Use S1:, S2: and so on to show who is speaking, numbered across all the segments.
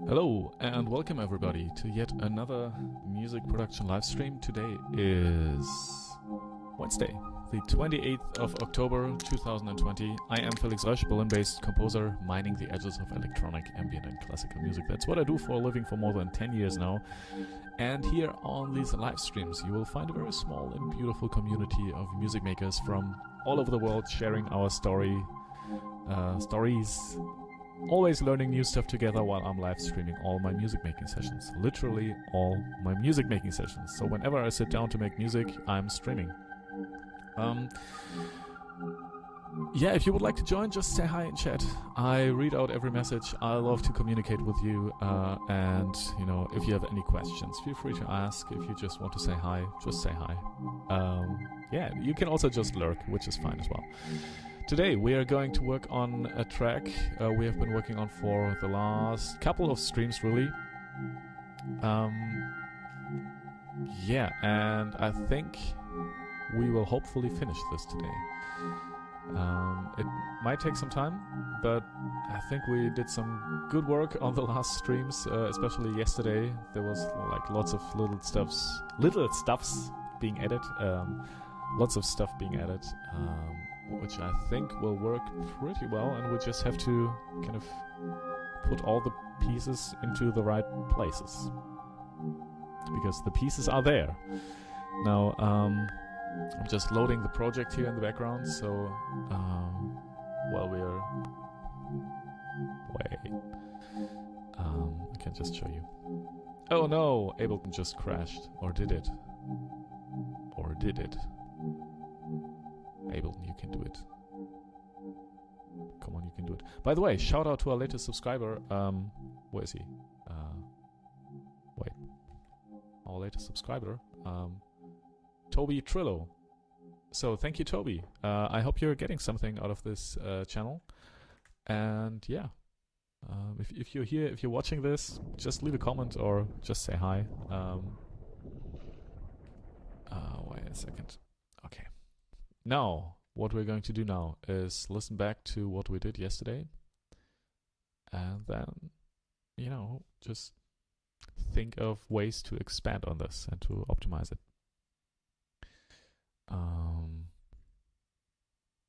S1: Hello and welcome everybody to yet another music production live stream. Today is Wednesday, the 28th of October 2020. I am Felix Rösch, Berlin-based composer, mining the edges of electronic, ambient and classical music. That's what I do for a living for more than 10 years now. And here on these live streams you will find a very small and beautiful community of music makers from all over the world sharing our stories, always learning new stuff together while I'm live streaming all my music making sessions. Literally all my music making sessions. So whenever I sit down to make music, I'm streaming. Yeah, if you would like to join, just say hi in chat. I read out every message. I love to communicate with you. And, you know, if you have any questions, feel free to ask. If you just want to say hi, just say hi. Yeah, you can also just lurk, which is fine as well. Today we are going to work on a track we have been working on for the last couple of streams, really. Yeah, and I think we will hopefully finish this today. It might take some time, but I think we did some good work on the last streams, especially yesterday. There was like lots of little stuffs being added, lots of stuff being added. Which I think will work pretty well, and we just have to kind of put all the pieces into the right places. Because the pieces are there. Now, I'm just loading the project here in the background, so while we're... Wait. I can just show you. Oh no! Ableton just crashed. Or did it? Or did it? Ableton, you can do it. Come on, you can do it. By the way, shout out to our latest subscriber. Where is he? Wait. Our latest subscriber. Toby Trillo. So thank you, Toby. I hope you're getting something out of this channel. And yeah. If you're here, if you're watching this, just leave a comment or just say hi. Wait a second. Okay. Now, what we're going to do now is listen back to what we did yesterday. And then, you know, just think of ways to expand on this and to optimize it.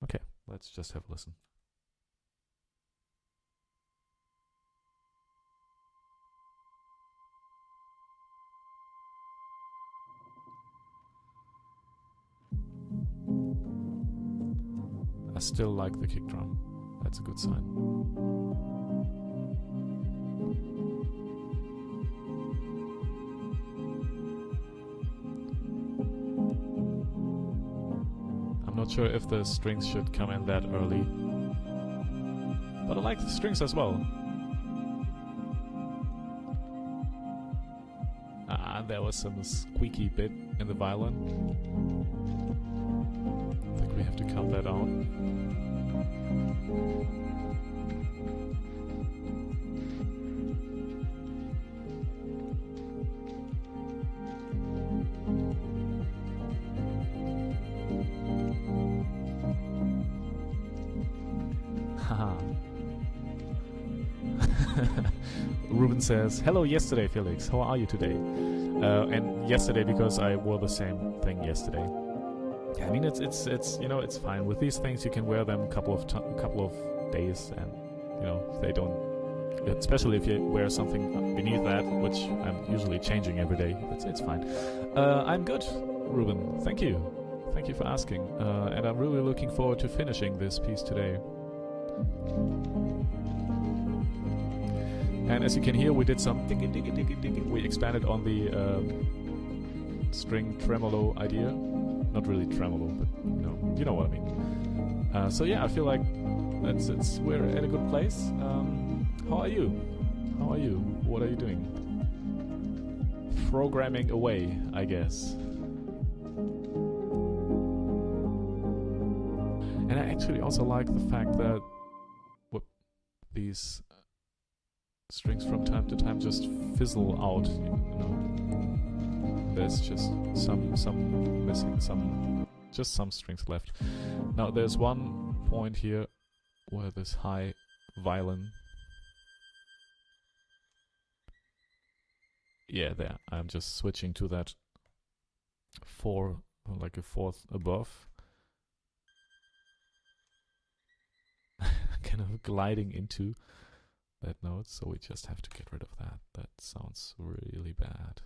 S1: Okay, let's just have a listen. I still like the kick drum. That's a good sign. I'm not sure if the strings should come in that early, but I like the strings as well. There was some squeaky bit in the violin. I think we have to cut that out. Haha. Ruben says, hello yesterday, Felix. How are you today? And yesterday because I wore the same thing yesterday. I mean, it's you know, it's fine with these things. You can wear them a couple of days, and you know, they don't especially if you wear something beneath that, which I'm usually changing every day. It's fine. I'm good, Ruben. Thank you. Thank you for asking. And I'm really looking forward to finishing this piece today. And as you can hear, we did some diggy diggy diggy diggy. We expanded on the string tremolo idea. Not really tremolo, but you know what I mean. So yeah, I feel like we're at a good place. How are you? How are you? What are you doing? Programming away, I guess. And I actually also like the fact that these strings from time to time just fizzle out. There's just some missing, some strings left. Now there's one point here where this high violin. Yeah, there. I'm just switching to that like a fourth above. Kind of gliding into that note, so we just have to get rid of that. That sounds really bad.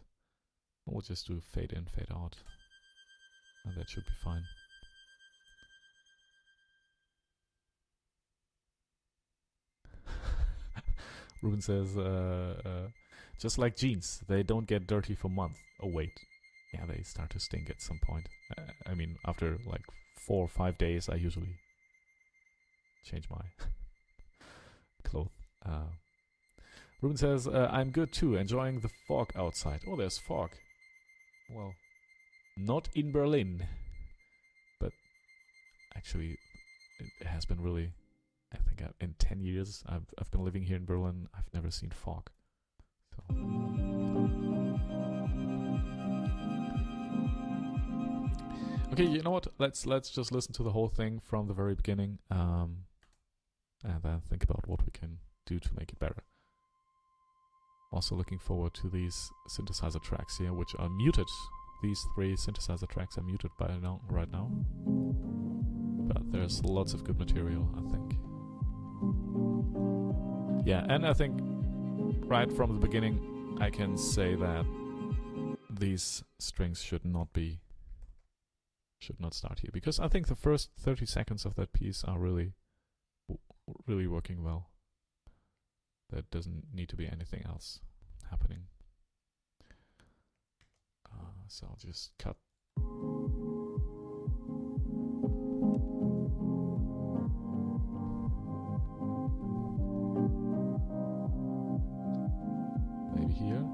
S1: We'll just do fade in, fade out, and that should be fine. Ruben says, just like jeans, they don't get dirty for months. Oh wait, yeah, they start to stink at some point. I mean, after like 4 or 5 days, I usually change my clothes. Ruben says, I'm good too, enjoying the fog outside. Oh, there's fog. Well, not in Berlin, but actually it has been really, I think in 10 years I've been living here in Berlin, I've never seen fog. So. Okay, you know what? Let's just listen to the whole thing from the very beginning, and then think about what we can do to make it better. Also looking forward to these synthesizer tracks here, which are muted. These 3 synthesizer tracks are muted right now. But there's lots of good material, I think. Yeah, and I think right from the beginning I can say that these strings should not start here, because I think the first 30 seconds of that piece are really working well. There doesn't need to be anything else happening. So I'll just cut. Maybe here.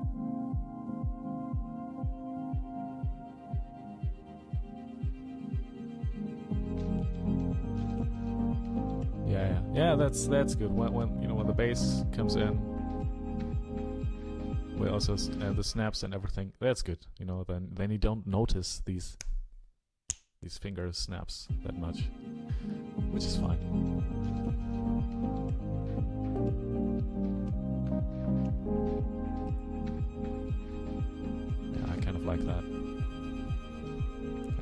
S1: Yeah, that's good. When the bass comes in, we also the snaps and everything. That's good. Then you don't notice these finger snaps that much, which is fine. Yeah, I kind of like that,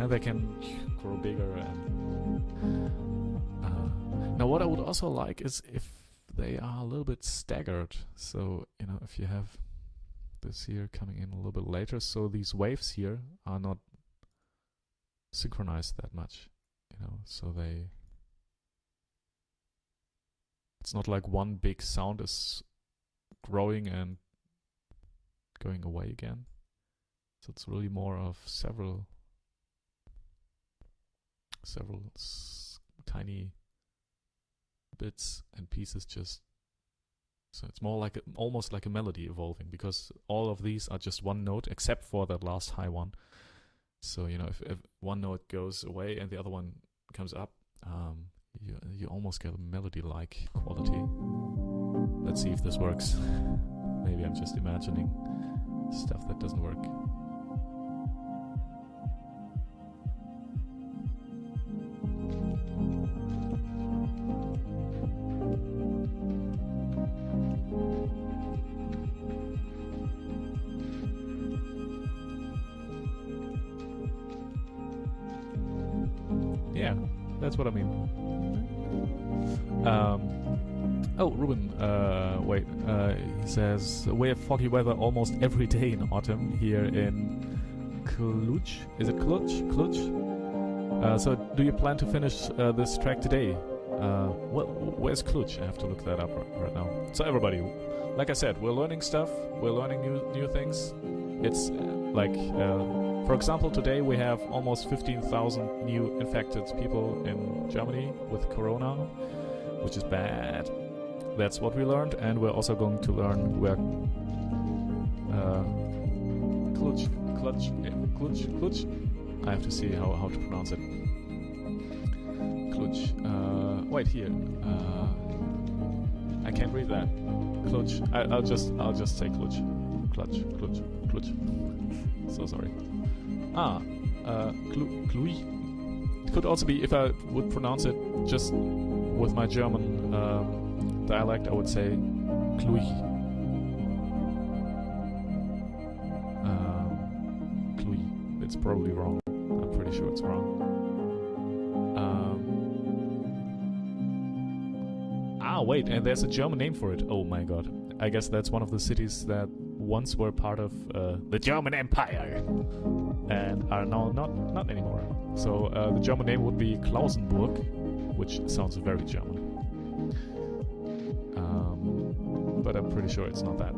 S1: and they can grow bigger and. Now what I would also like is if they are a little bit staggered. So, if you have this here coming in a little bit later, so these waves here are not synchronized that much, so it's not like one big sound is growing and going away again. So it's really more of several tiny bits and pieces, so it's more like almost like a melody evolving, because all of these are just one note except for that last high one. So if one note goes away and the other one comes up, you almost get a melody-like quality. Let's see if this works. Maybe I'm just imagining stuff that doesn't work. Yeah, that's what I mean. Oh, Ruben, wait. He says, we have foggy weather almost every day in autumn here in Cluj. Is it Cluj? Cluj? So do you plan to finish this track today? Well, where's Cluj? I have to look that up right now. So everybody, like I said, we're learning stuff. We're learning new things. It's for example, today we have almost 15,000 new infected people in Germany with Corona, which is bad. That's what we learned, and we're also going to learn where Cluj. I have to see how to pronounce it. Cluj. Wait here. I can't read that. Cluj. I'll just say Cluj. Cluj. So sorry. Cluj. It could also be, if I would pronounce it just with my German dialect, I would say Cluj. Cluj. It's probably wrong. I'm pretty sure it's wrong. Wait, and there's a German name for it. Oh my god. I guess that's one of the cities that once were part of the German Empire and are now not anymore. So the German name would be Klausenburg, which sounds very German. But I'm pretty sure it's not that.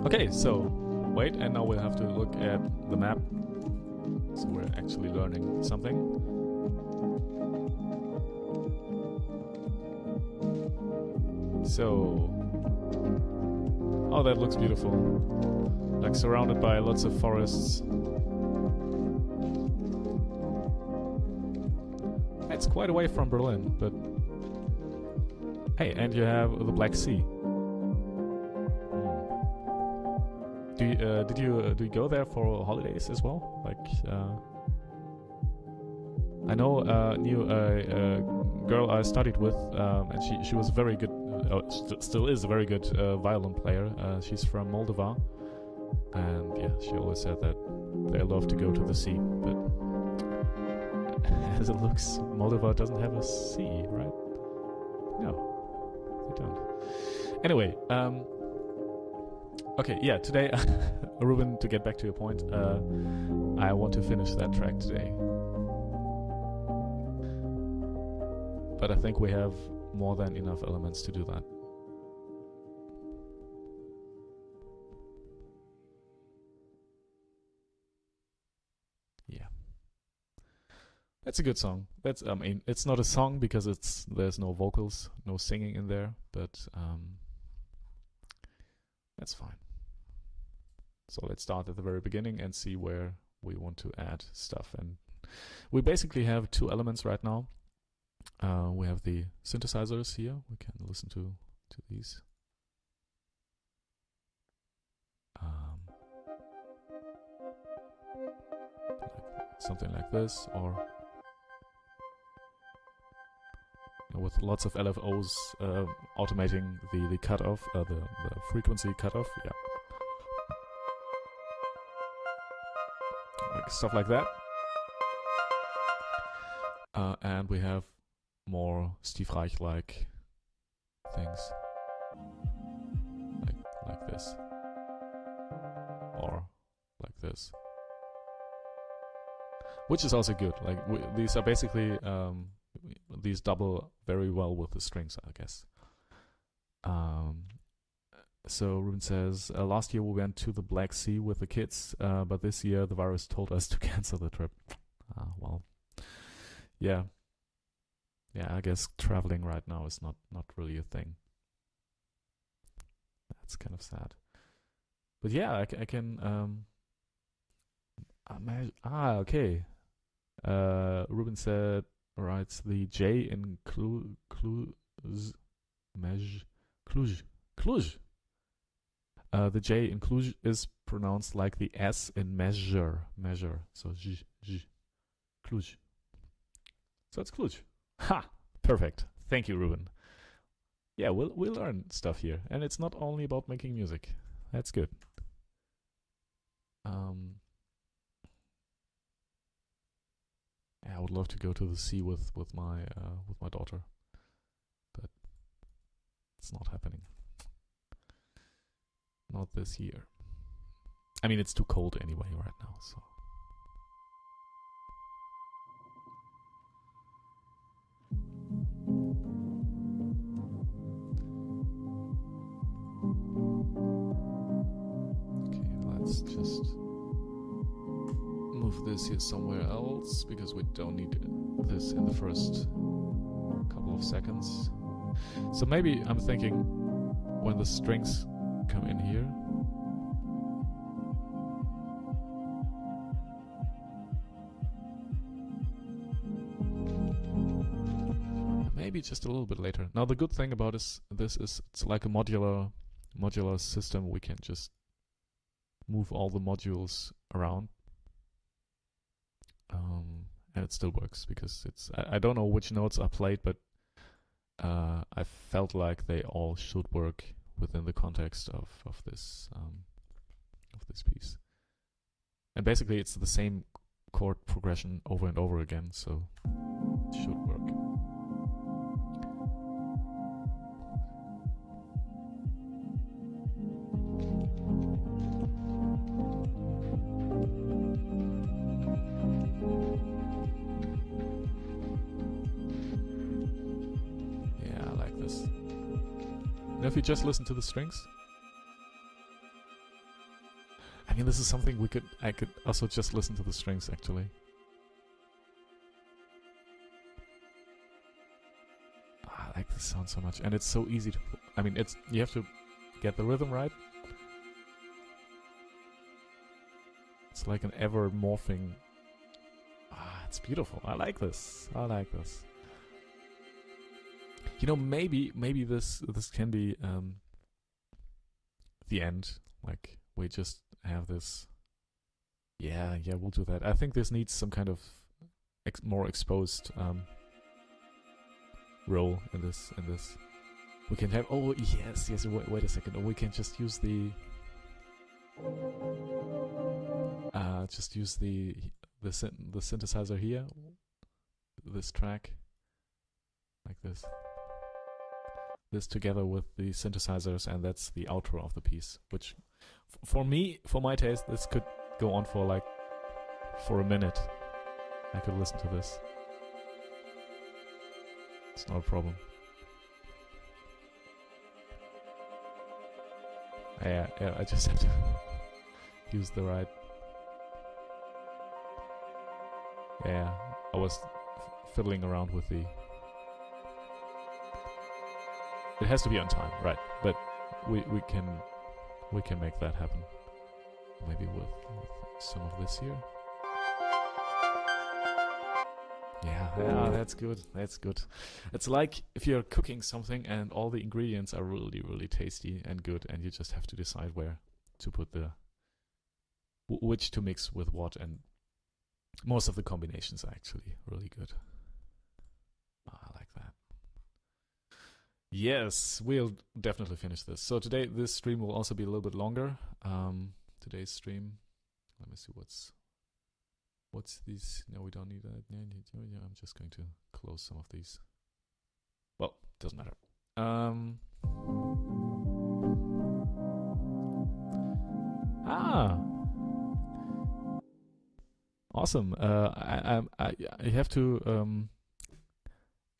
S1: Okay, so wait, and now we'll have to look at the map. So we're actually learning something. So, oh, that looks beautiful. Like surrounded by lots of forests. It's quite away from Berlin, but hey, and you have the Black Sea. Do you go there for holidays as well? Like, I know knew a girl I studied with, and she was a very good, still is a very good violin player. She's from Moldova, and yeah, she always said that they love to go to the sea, but as it looks, Moldova doesn't have a sea, right? No, they don't. Anyway, okay, yeah, today, Ruben, to get back to your point, I want to finish that track today. But I think we have more than enough elements to do that. Yeah. That's a good song. That's, I mean, it's not a song because there's no vocals, no singing in there, but that's fine. So let's start at the very beginning and see where we want to add stuff. And we basically have two elements right now. We have the synthesizers here. We can listen to these. Something like this, or with lots of LFOs automating the cutoff, the frequency cutoff. Yeah, like stuff like that. And we have more Steve Reich-like things, like this, or like this, which is also good. Like these are basically these double very well with the strings, I guess. So Ruben says, last year we went to the Black Sea with the kids, but this year the virus told us to cancel the trip. Well, yeah. Yeah, I guess traveling right now is not really a thing. That's kind of sad. But yeah, I can imagine. Okay. Ruben said, writes the J in Cluj. The J in Cluj is pronounced like the S in measure. So Cluj. So it's Cluj. Ha! Perfect. Thank you, Ruben. Yeah, we'll learn stuff here, and it's not only about making music. That's good. Yeah, I would love to go to the sea with my daughter, but It's not happening. Not this year. I mean, it's too cold anyway right now, so. Okay, let's just move this here somewhere else, because we don't need this in the first couple of seconds. So maybe I'm thinking when the strings come in here, maybe just a little bit later. Now the good thing about this is it's like a modular system. We can just move all the modules around, and it still works because it's. I don't know which notes are played, but I felt like they all should work within the context of this piece. And basically, it's the same chord progression over and over again, so it should work. And if you just listen to the strings, I mean, this is something I could also just listen to the strings actually. I like this sound so much, and it's so easy to. I mean, you have to get the rhythm right. It's like an ever morphing. It's beautiful. I like this. I like this. You know, maybe this can be the end. Like we just have this. Yeah, we'll do that. I think this needs some kind of more exposed role in this. We can have. Oh yes. Wait a second. Oh, we can just use the. The synthesizer here. This track. Like this. This together with the synthesizers, and that's the outro of the piece, which for my taste, this could go on for a minute. I could listen to this. It's not a problem. Yeah, I just have to use the right. Yeah, I was fiddling around with the. It has to be on time, right? But we can make that happen. Maybe with some of this here. Yeah, that's good. That's good. It's like if you're cooking something and all the ingredients are really, really tasty and good, and you just have to decide where to put which to mix with what, and most of the combinations are actually really good. I like that. Yes, we'll definitely finish this. So today, this stream will also be a little bit longer. Today's stream. Let me see what's these. No, we don't need that. Yeah, I'm just going to close some of these. Well, doesn't matter. Awesome. I have to.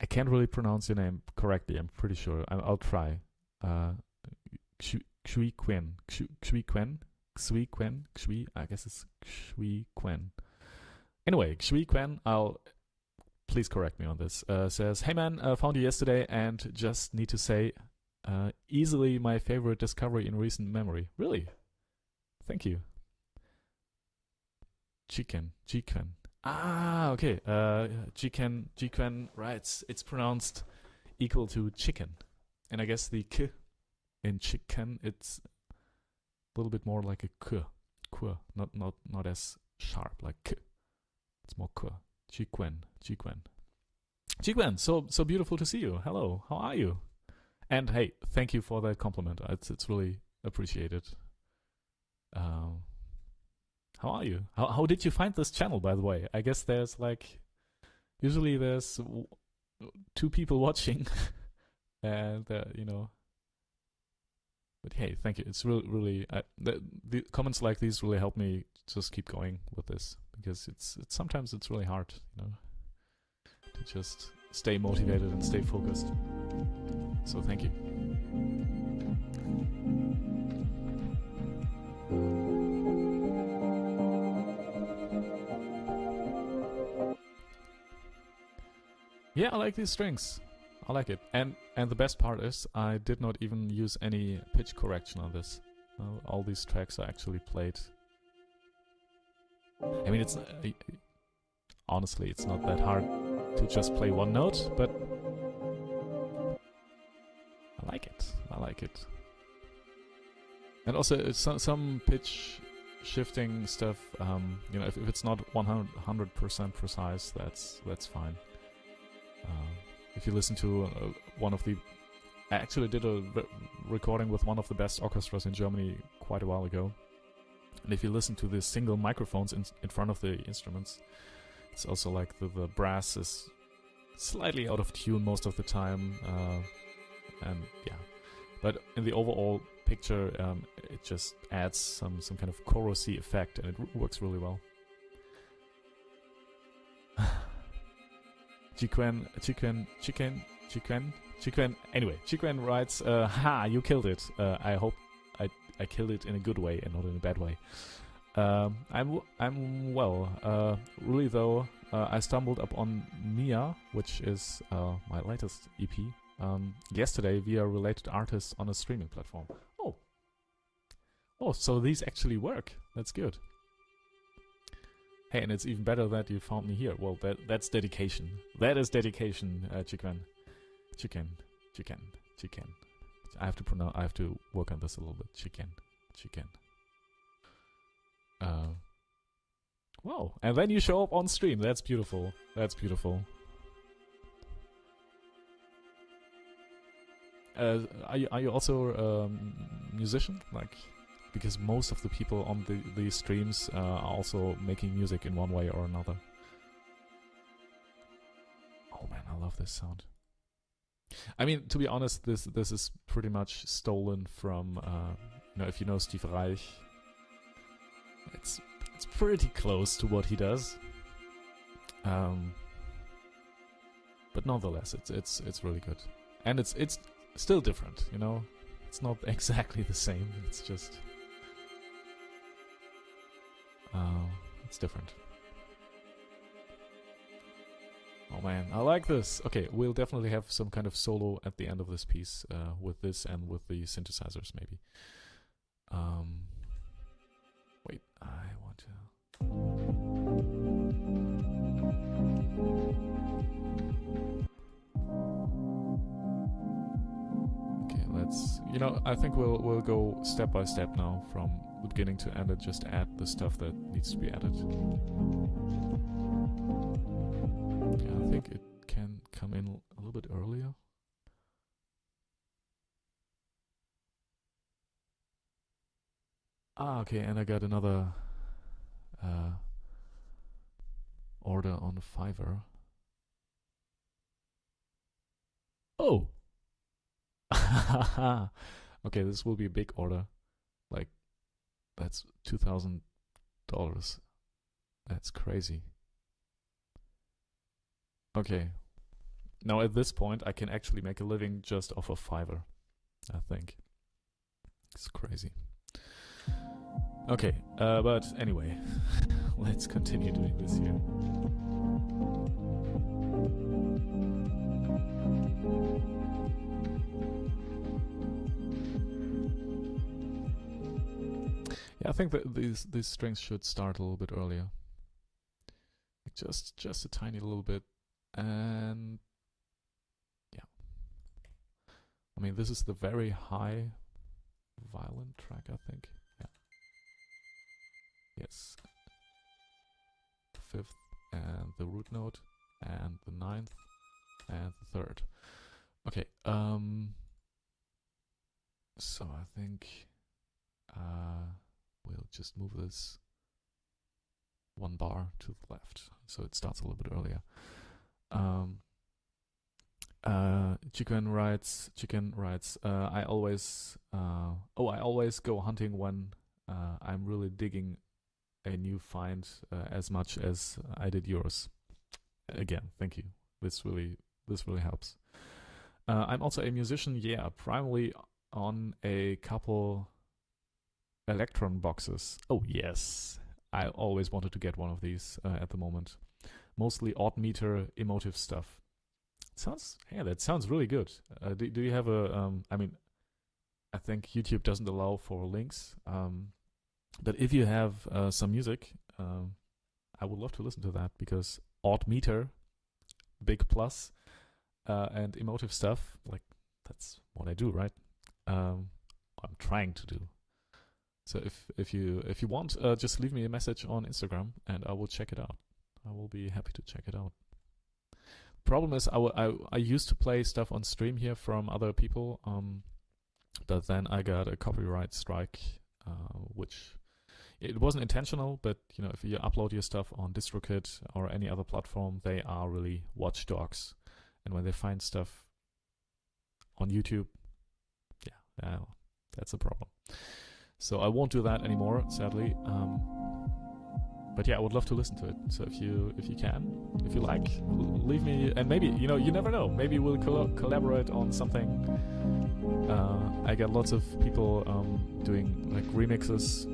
S1: I can't really pronounce your name correctly. I'm pretty sure. I'll try. Xui Quen. I guess it's Xui Quen. Anyway, Xui Quen. Please correct me on this. Says, "Hey man, found you yesterday and just need to say, easily my favorite discovery in recent memory. Really? Thank you." Jiquen. Okay. Jiquen, right. It's pronounced equal to chicken. And I guess the k in chicken, it's a little bit more like a k. Not as sharp like k. It's more k. Jiquen. So beautiful to see you. Hello. How are you? And hey, thank you for that compliment. It's really appreciated. How are you? How did you find this channel, by the way? I guess there's usually there's 2 people watching, and But hey, thank you. It's really the comments like these really help me just keep going with this, because it's sometimes it's really hard, to just stay motivated and stay focused. So thank you. Yeah, I like these strings. I like it. And the best part is I did not even use any pitch correction on this. All these tracks are actually played. I mean, it's honestly, it's not that hard to just play one note, but I like it. I like it. And also, it's some pitch shifting stuff. If it's not 100% precise, that's fine. If you listen to one of the... I actually did a recording with one of the best orchestras in Germany quite a while ago. And if you listen to the single microphones in front of the instruments, it's also like the brass is slightly out of tune most of the time. And yeah. But in the overall picture, it just adds some kind of chorusy effect, and it works really well. Chiquen. Anyway, Chiquen writes, "Ha, you killed it. I hope I killed it in a good way and not in a bad way. I'm well. Really though, I stumbled upon Mia, which is my latest EP, yesterday via related artists on a streaming platform. Oh, so these actually work. That's good. Hey, and it's even better that you found me here. Well, that's dedication. That is dedication, Chiquen. Chicken. I have to work on this a little bit. Chicken. Wow. And then you show up on stream. That's beautiful. Are you also a musician? Like, because most of the people on the streams are also making music in one way or another. Oh man, I love this sound. I mean, to be honest, this is pretty much stolen from, if you know Steve Reich, it's pretty close to what he does. But nonetheless, it's really good, and it's still different. It's not exactly the same. It's just it's different. Oh man, I like this. Okay, we'll definitely have some kind of solo at the end of this piece with this and with the synthesizers, maybe. Wait, I want to... Okay, let's... I think we'll go step by step now from the beginning to end and just add the stuff that needs to be added. Yeah, I think it can come in a little bit earlier. Okay, and I got another order on Fiverr. Oh! Okay, this will be a big order. Like, that's $2,000. That's crazy. Okay. Now at this point, I can actually make a living just off of Fiverr, I think. It's crazy. Okay, but anyway, let's continue doing this here. Yeah, I think that these strings should start a little bit earlier. Like just a tiny little bit. And yeah, I mean, this is the very high violin track, I think. Yeah. Yes. The fifth and the root note and the ninth and the third. Okay. So I think we'll just move this one bar to the left, so it starts a little bit earlier. Chicken writes. I always go hunting when I'm really digging a new find as much as I did yours. Again, thank you. This really helps. I'm also a musician. Yeah, primarily on a couple Electron boxes. Oh yes, I always wanted to get one of these at the moment. Mostly odd meter emotive stuff. That sounds really good. Do you have a? I mean, I think YouTube doesn't allow for links. But if you have some music, I would love to listen to that because odd meter, big plus, and emotive stuff. Like that's what I do, right? I'm trying to do. So if you want, just leave me a message on Instagram and I will check it out. I will be happy to check it out. Problem is, I used to play stuff on stream here from other people, but then I got a copyright strike, which it wasn't intentional, but you know, if you upload your stuff on DistroKid or any other platform, they are really watchdogs, and when they find stuff on YouTube, yeah, that's a problem. So I won't do that anymore, sadly. But yeah, I would love to listen to it. So if you can, if you like, leave me, and maybe you never know. Maybe we'll collaborate on something. I get lots of people doing like remixes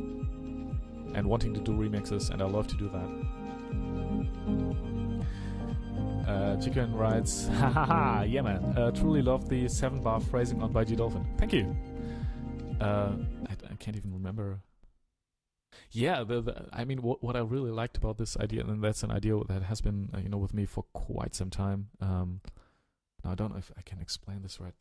S1: and wanting to do remixes, and I love to do that. Chicken writes, haha, yeah man, truly love the 7-bar phrasing on by G Dolphin. Thank you. I can't even remember. Yeah, I mean, what I really liked about this idea, and that's an idea that has been, with me for quite some time. Now, I don't know if I can explain this right.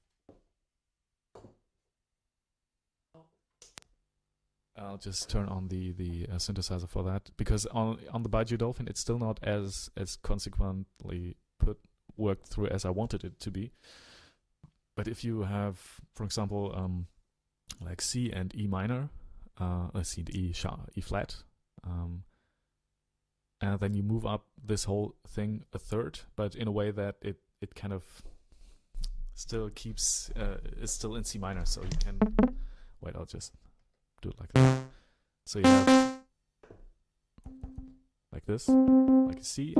S1: I'll just turn on the synthesizer for that, because on the Baijiu Dolphin, it's still not as consequently worked through as I wanted it to be. But if you have, for example, like C and E minor, C and E flat, and then you move up this whole thing a third, but in a way that it kind of still keeps is still in C minor. So you can wait. I'll just do it like that. So you have like this, like a C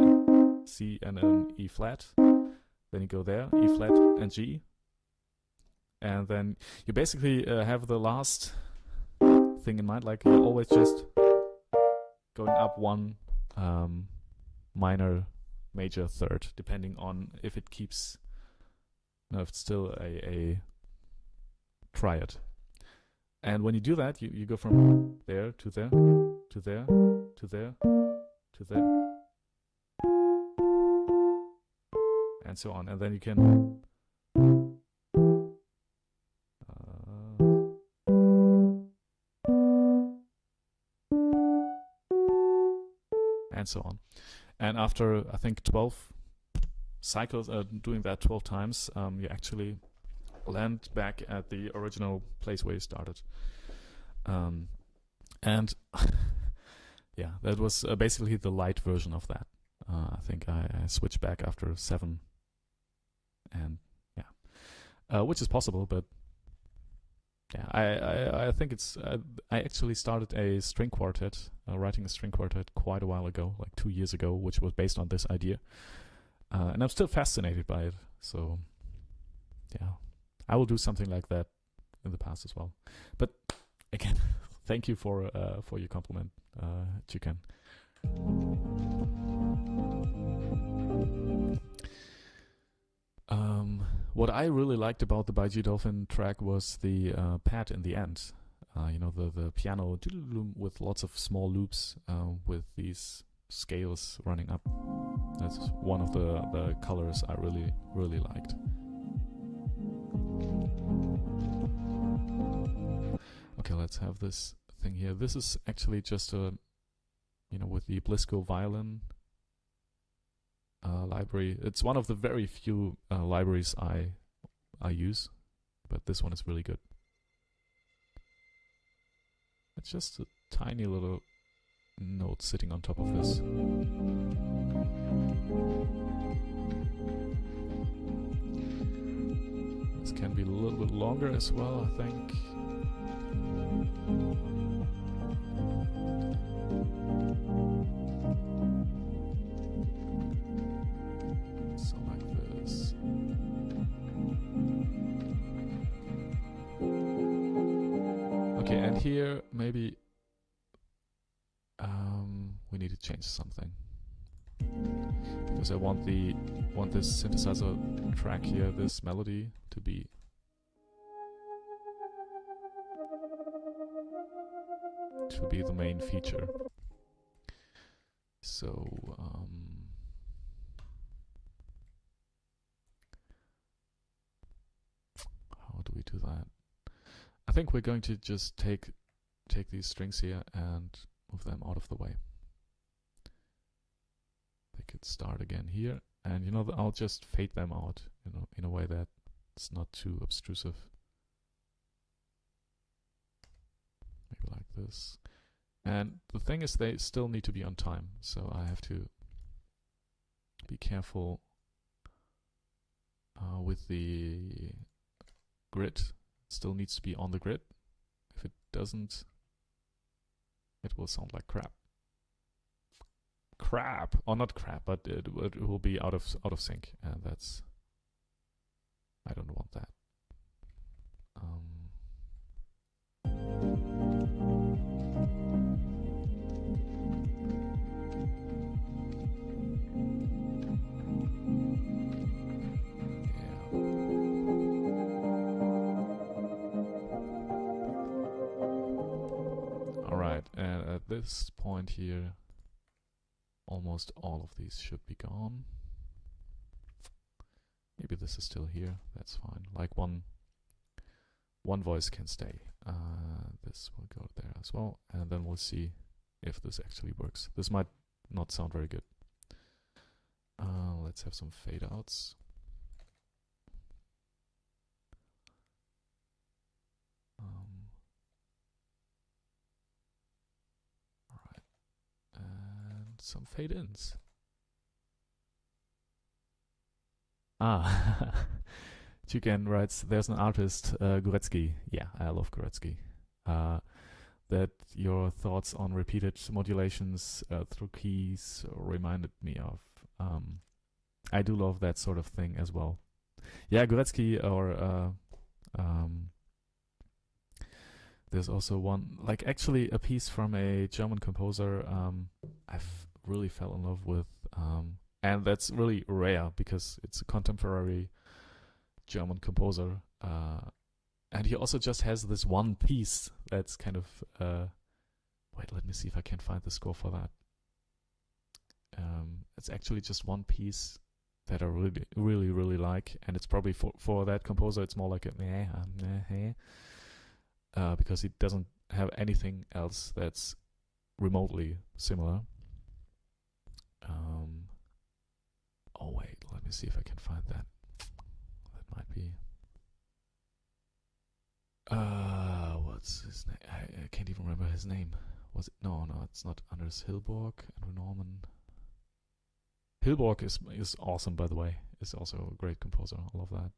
S1: and an E flat. Then you go there, E flat and G, and then you basically have the last thing in mind, like you're always just going up one minor major third, depending on if it keeps, if it's still a triad. And when you do that, you go from there to there to there to there to there, and so on. And then you can and so on. And after, I think, 12 cycles, doing that 12 times, you actually land back at the original place where you started. And yeah, that was basically the light version of that. I think I switched back after 7, and yeah, which is possible, but yeah, I think it's. I actually started a string quartet, writing a string quartet quite a while ago, like 2 years ago, which was based on this idea, and I'm still fascinated by it. So yeah, I will do something like that in the past as well. But again, thank you for your compliment, Chicken. What I really liked about the Baijiu Dolphin track was the pad in the end. The piano with lots of small loops with these scales running up. That's one of the colors I really, really liked. Okay, let's have this thing here. This is actually just a, with the Blisco violin library. It's one of the very few libraries I use, but this one is really good. It's just a tiny little note sitting on top of this. be a little bit longer as well, I think. So like this. Okay, and here maybe we need to change something. Because I want this synthesizer track here, this melody, to be the main feature. So how do we do that? I think we're going to just take these strings here and move them out of the way. They could start again here, and you know, I'll just fade them out, you know, in a way that it's not too obtrusive. Maybe like this. And the thing is, they still need to be on time, so I have to be careful with the grid. It still needs to be on the grid. If it doesn't, it will sound like crap. Crap, or not crap, but it will be out of sync, and that's, I don't want that. Alright, and at this point here, almost all of these should be gone. Maybe this is still here, that's fine. Like one voice can stay. This will go there as well, and then we'll see if this actually works. This might not sound very good. Let's have some fade outs. Alright, and some fade ins. Chicken writes, there's an artist, Goretzky. Yeah, I love Goretzky. That your thoughts on repeated modulations through keys reminded me of. I do love that sort of thing as well. Yeah, Goretzky, or there's also one, like actually a piece from a German composer I've really fell in love with. And that's really rare because it's a contemporary German composer. And he also just has this one piece that's kind of... wait, let me see if I can find the score for that. It's actually just one piece that I really like. And it's probably for that composer, it's more like a meh, because he doesn't have anything else that's remotely similar. Oh wait, let me see if I can find that. That might be... what's his name? I can't even remember his name. Was it? No, it's not Anders Hillborg. Andrew Norman. Hillborg is awesome, by the way. Is also a great composer. I love that.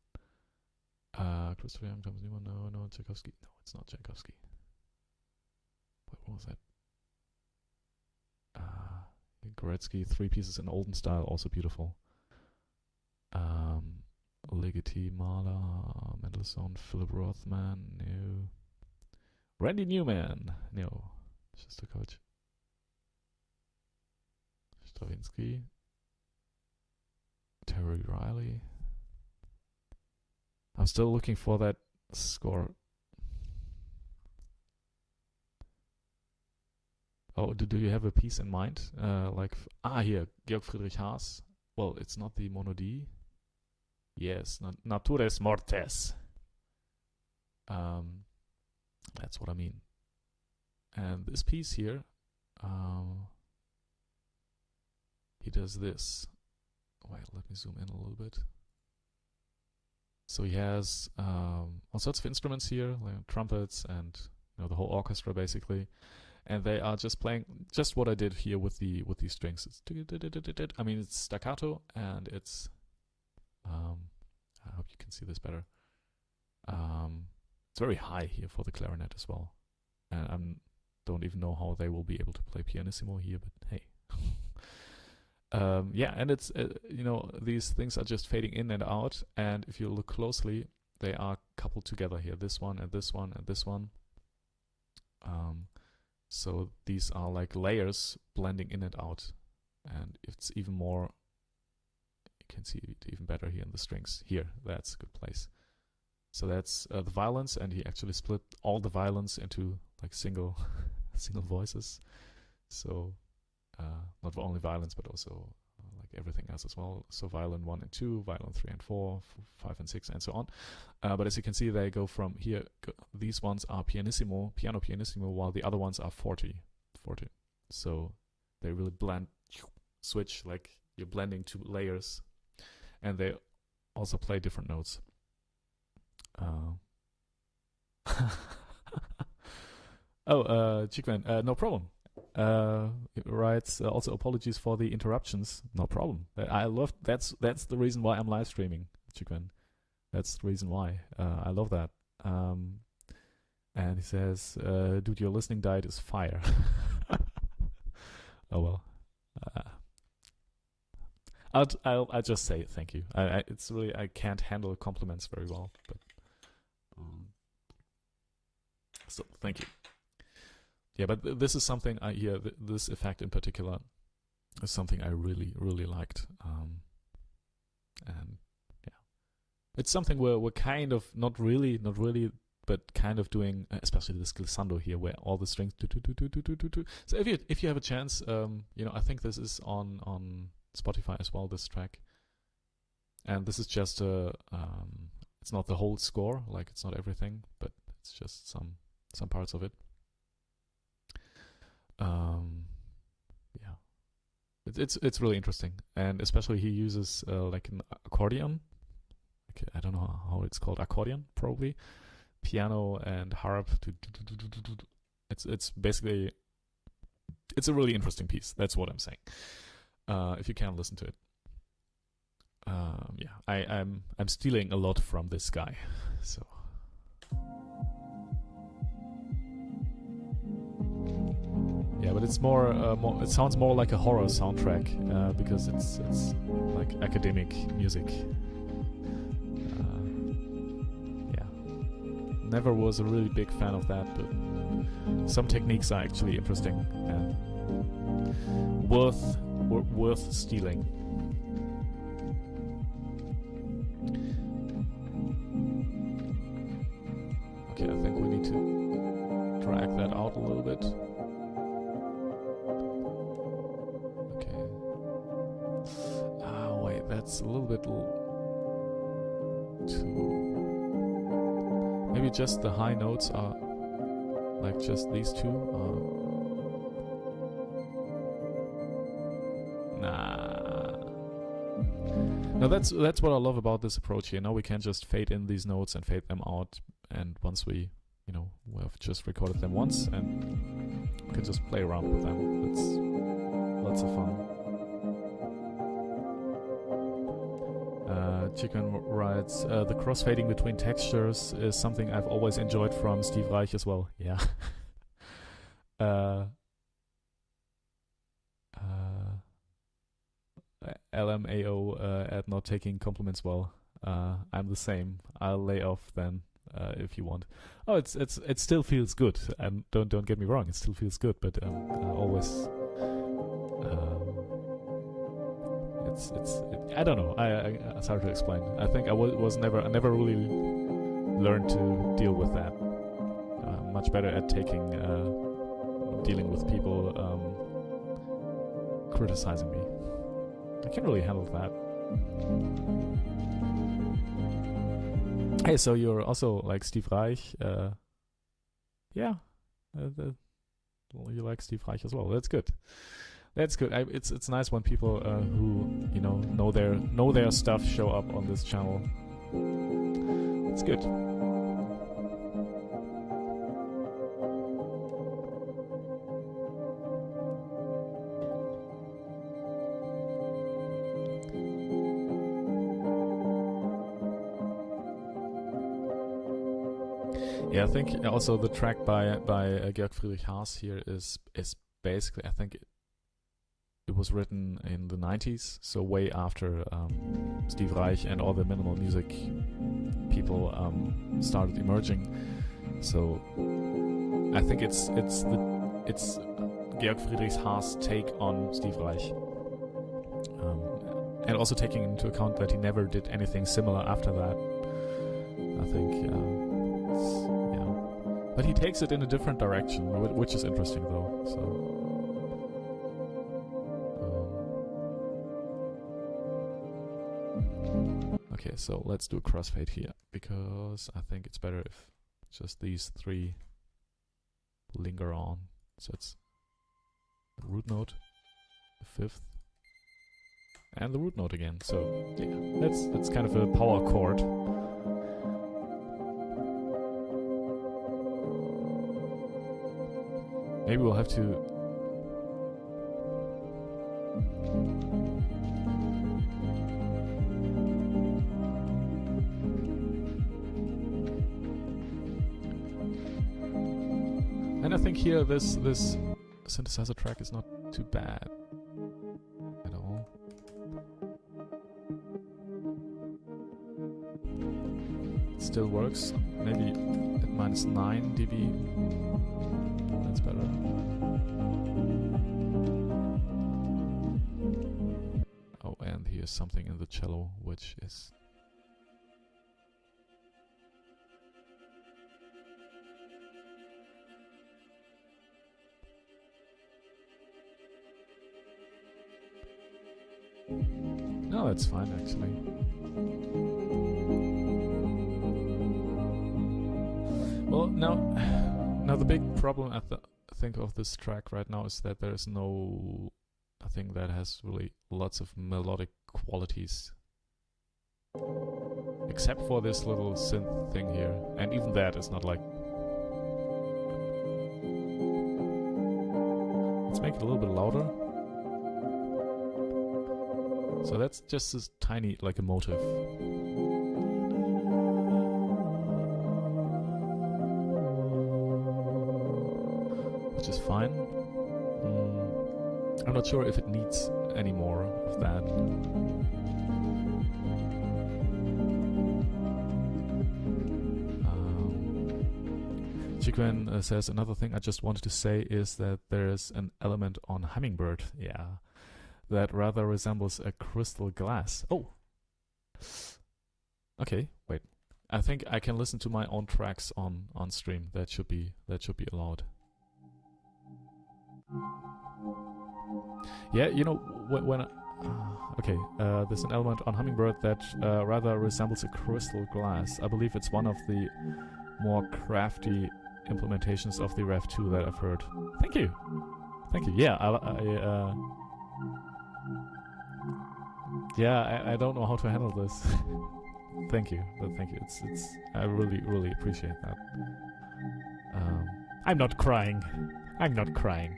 S1: Christopher Young, Thomas Newman. No, Tchaikovsky. No, it's not Tchaikovsky. What was that? Goretzky, 3 pieces in olden style, also beautiful. Ligeti, Mahler, Mendelssohn, Philip Rothman, no. Randy Newman, no. Shostakovich. Stravinsky. Terry Riley. I'm still looking for that score. Oh, do you have a piece in mind? Here, Georg Friedrich Haas. Well, it's not the monody. Yes, Natures Mortes. That's what I mean. And this piece here, he does this. Wait, let me zoom in a little bit. So he has all sorts of instruments here, like trumpets and the whole orchestra basically. And they are just playing just what I did here with these strings. It's, I mean, it's staccato, and it's I hope you can see this better. It's very high here for the clarinet as well. And I don't even know how they will be able to play pianissimo here, but hey. Yeah, and it's, these things are just fading in and out. And if you look closely, they are coupled together here. This one and this one and this one. So these are like layers blending in and out. And it's even more, you can see it even better here in the strings. Here, that's a good place. So that's the violins, and he actually split all the violins into like single voices. So not only violins, but also like everything else as well. So violin 1 and 2, violin 3 and 4, 5 and 6, and so on. But as you can see, they go from here. These ones are piano pianissimo, while the other ones are forte. So they really blend, switch, like you're blending two layers, and they also play different notes. Chikwan, no problem. It writes also apologies for the interruptions. No problem. I love that's the reason why I'm live streaming, Chikwan. That's the reason why. I love that. And he says, "Dude, your listening diet is fire." Oh well. I'll just say thank you. It's really, I can't handle compliments very well, but so thank you. Yeah, but this is something this effect in particular is something I really, really liked. And yeah, it's something we're kind of not really, but kind of doing, especially this glissando here, where all the strings do. So if you have a chance, I think this is on Spotify as well, this track. And this is just it's not the whole score, like it's not everything, but it's just some parts of it. Yeah, it's really interesting, and especially he uses like an accordion. Like, I don't know how it's called, accordion probably, piano and harp. It's basically, it's a really interesting piece. That's what I'm saying. If you can listen to it. Yeah, I'm stealing a lot from this guy, so. Yeah, but it's more. It sounds more like a horror soundtrack because it's like academic music. Yeah, never was a really big fan of that, but some techniques are actually interesting and worth stealing. Okay, I think we need to drag that out a little bit. That's a little bit too. Maybe just the high notes are like just these two. Nah. Now that's what I love about this approach here. Now we can just fade in these notes and fade them out, and once we have just recorded them once, and we can just play around with them. It's lots of fun. Chicken writes, the crossfading between textures is something I've always enjoyed from Steve Reich as well. Yeah. LMAO at not taking compliments well. I'm the same. I'll lay off then if you want. Oh, it still feels good. And don't get me wrong, it still feels good. But I always. I don't know. It's hard to explain. I think I never really learned to deal with that. I'm much better at dealing with people criticizing me. I can't really handle that. Hey, so you're also like Steve Reich? Yeah, you like Steve Reich as well. That's good. That's good. It's nice when people who know their stuff show up on this channel. It's good. Yeah, I think also the track by Georg Friedrich Haas here is basically, I think it was written in the 90s, so way after Steve Reich and all the minimal music people started emerging. So I think it's Georg Friedrich Haas' take on Steve Reich, and also taking into account that he never did anything similar after that. I think, yeah, but he takes it in a different direction, which is interesting though. So. Okay, so let's do a crossfade here, because I think it's better if just these three linger on. So it's the root note, the fifth, and the root note again. So yeah, that's kind of a power chord. Maybe we'll have to and I think here this synthesizer track is not too bad at all. It still works. Maybe at -9 dB. That's better. Oh, and here's something in the cello, which is no, that's fine actually. Well, now the big problem I think of this track right now is that there is nothing that has really lots of melodic qualities, except for this little synth thing here, and even that is not like. Let's make it a little bit louder. So that's just this tiny, like a motive. Which is fine. I'm not sure if it needs any more of that. Chikwen says another thing I just wanted to say is that there is an element on Hummingbird. Yeah. That rather resembles a crystal glass. Oh! Okay, wait. I think I can listen to my own tracks on stream. That should be allowed. Yeah, you know, when okay, there's an element on Hummingbird that rather resembles a crystal glass. I believe it's one of the more crafty implementations of the Rev 2 that I've heard. Thank you! Thank you. Yeah, yeah, I don't know how to handle this. Thank you, but thank you. It's I really appreciate that. I'm not crying. I'm not crying.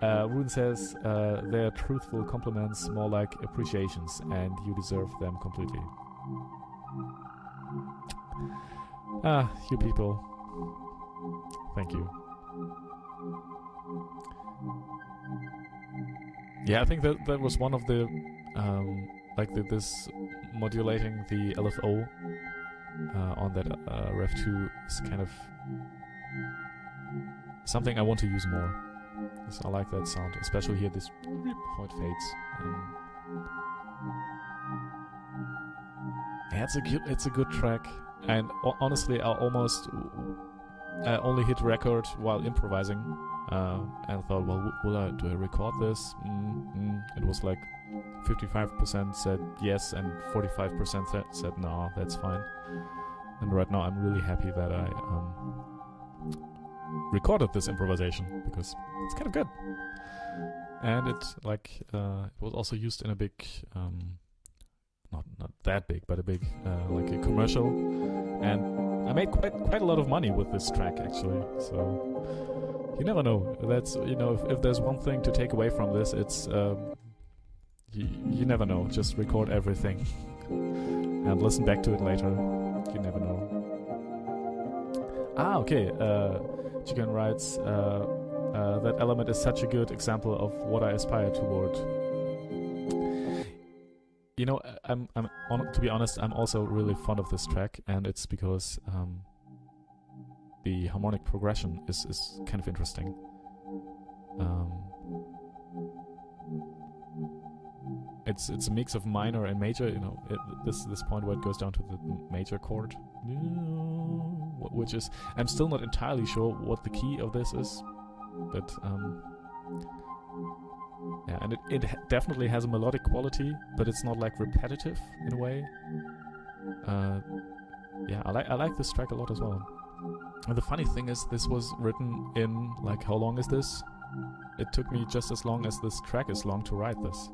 S1: Rune says they're truthful compliments, more like appreciations, and you deserve them completely. You people. Thank you. Yeah, I think that was one of the this modulating the LFO on that Rev 2 is kind of something I want to use more. Because I like that sound, especially here this how it fades. Yeah, it's a good track, and honestly, I only hit record while improvising, and thought, well, do I record this? It was like 55% said yes, and 45% said no, that's fine. And right now, I'm really happy that I recorded this improvisation, because it's kind of good. And it was also used in a big, not that big, but a big like a commercial, and I made quite a lot of money with this track actually. So you never know. That's if there's one thing to take away from this, it's you never know. Just record everything and listen back to it later. You never know. Okay. Chicken writes, that element is such a good example of what I aspire toward. You know, to be honest, I'm also really fond of this track, and it's because the harmonic progression is kind of interesting. It's a mix of minor and major. You know, this point where it goes down to the major chord, which is, I'm still not entirely sure what the key of this is, but yeah, and it definitely has a melodic quality, but it's not like repetitive in a way. Yeah, I like this track a lot as well. And the funny thing is, this was written in, like, how long is this? It took me just as long as this track is long to write this.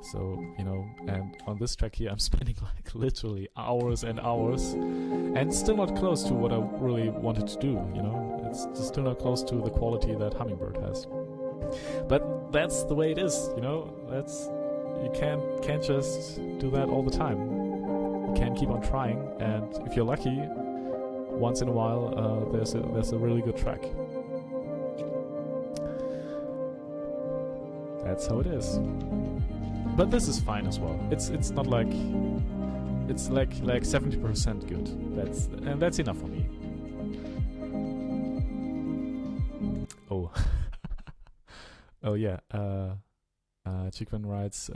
S1: So, you know, and on this track here, I'm spending like literally hours and hours, and still not close to what I really wanted to do, you know? It's still not close to the quality that Hummingbird has. But that's the way it is, you know? You can't just do that all the time. You can keep on trying, and if you're lucky, once in a while, there's a really good track. That's how it is. But this is fine as well. It's not like, it's like 70% good. That's enough for me. Oh. Oh yeah. Chickman writes,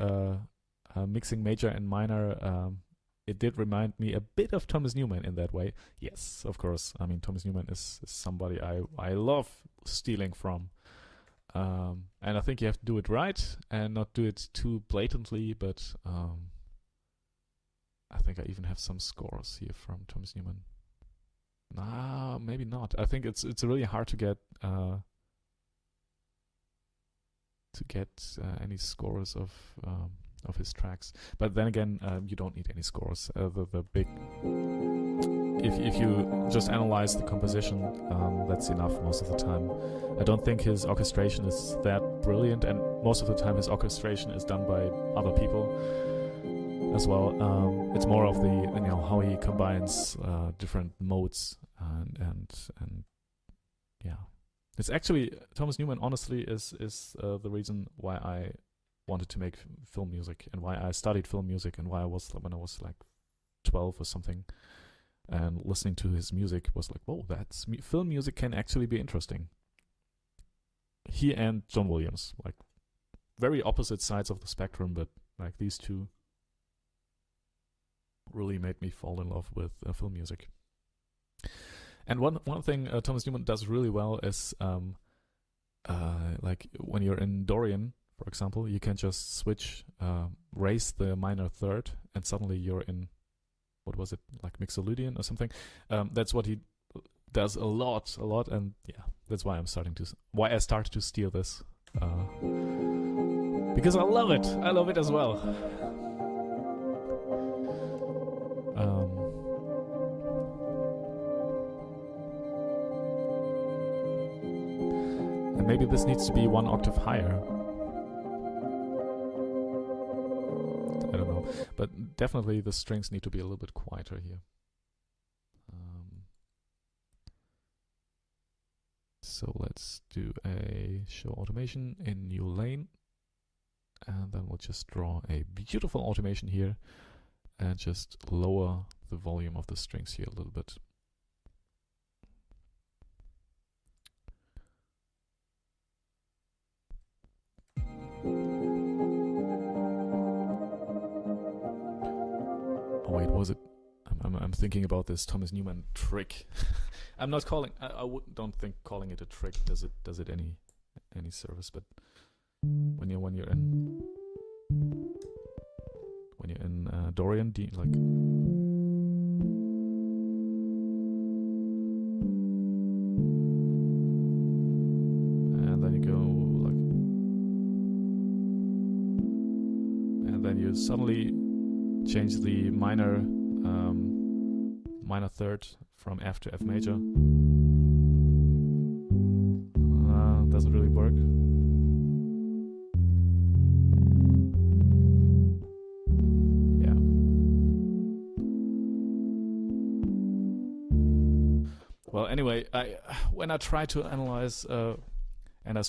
S1: mixing major and minor. It did remind me a bit of Thomas Newman in that way. Yes, of course. I mean, Thomas Newman is somebody I love stealing from. And I think you have to do it right and not do it too blatantly, but I think I even have some scores here from Thomas Newman. Nah, maybe not. I think it's really hard to get any scores of his tracks. But then again, you don't need any scores. The big, if you just analyze the composition, that's enough most of the time. I don't think his orchestration is that brilliant, and most of the time his orchestration is done by other people as well. It's more of the, you know, how he combines different modes and yeah. It's actually, Thomas Newman honestly is the reason why I wanted to make film music, and why I studied film music, and why when I was like 12 or something, and listening to his music was like, whoa, film music can actually be interesting. He and John Williams, like very opposite sides of the spectrum, but like these two really made me fall in love with film music. And one thing Thomas Newman does really well is like when you're in Dorian, for example, you can just switch, raise the minor third, and suddenly you're in, what was it, like Mixolydian or something. That's what he does a lot, and yeah, that's why I started to steal this, because I love it as well. And maybe this needs to be one octave higher. I don't know, but definitely the strings need to be a little bit quieter here. So let's do a show automation in new lane, and then we'll just draw a beautiful automation here and just lower the volume of the strings here a little bit. Oh wait, was it? I'm thinking about this Thomas Newman trick. I'm not calling. Don't think calling it a trick does it any service. But when you're in Dorian, like, and then you go like, and then you suddenly change the minor third from F to F major. Doesn't really work. Yeah. Well, anyway, when I try to analyze, and I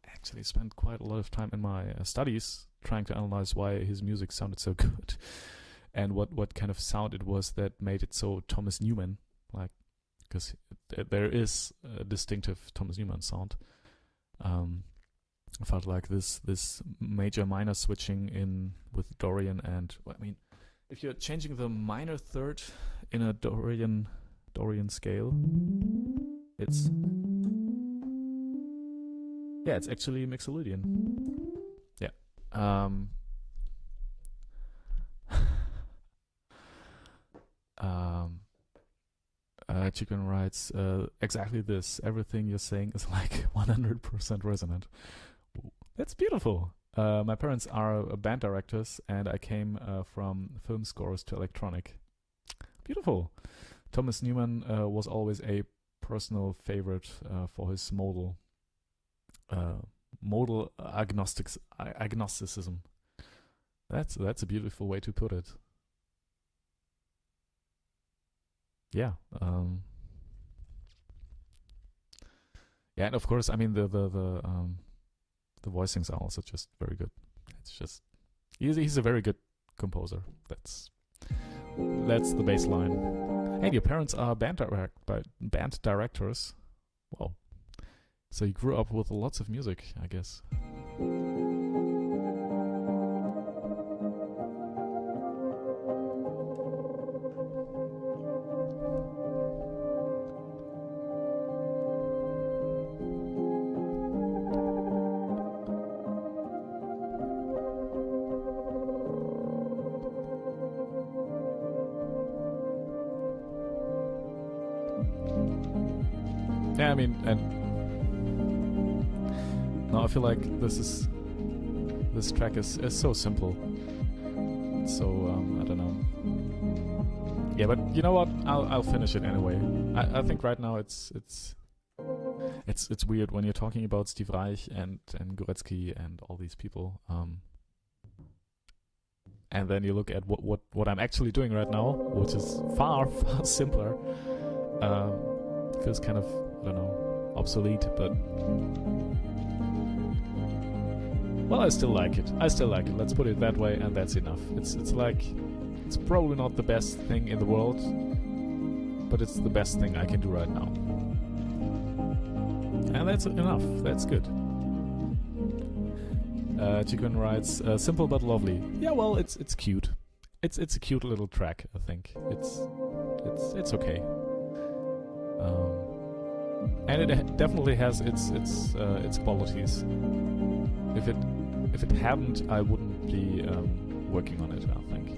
S1: actually spent quite a lot of time in my studies trying to analyze why his music sounded so good, and what kind of sound it was that made it so Thomas Newman, like, because there is a distinctive Thomas Newman sound. I felt like this major minor switching in with Dorian, and well, I mean, if you're changing the minor third in a Dorian scale, it's actually Mixolydian. Yeah. Chicken writes exactly this. Everything you're saying is like 100% resonant. That's beautiful. My parents are band directors, and I came from film scores to electronic. Beautiful. Thomas Newman was always a personal favorite for his modal agnosticism. That's a beautiful way to put it. Yeah. Yeah, and of course, I mean the voicings are also just very good. It's just he's a very good composer. That's the baseline. And your parents are band directors. Wow. So you grew up with lots of music, I guess. Yeah, I mean, and no, I feel like this track is so simple. So I don't know. Yeah, but you know what? I'll finish it anyway. I think right now it's weird when you're talking about Steve Reich and Goretzky and all these people. And then you look at what I'm actually doing right now, which is far simpler. Feels kind of, I don't know, obsolete, but well, I still like it. Let's put it that way, and that's enough. It's like, it's probably not the best thing in the world, but it's the best thing I can do right now. And that's enough. That's good. Chicken writes, simple but lovely. Yeah, well, it's cute. It's a cute little track, I think. It's okay. And it definitely has its qualities. If it hadn't, I wouldn't be working on it, I think.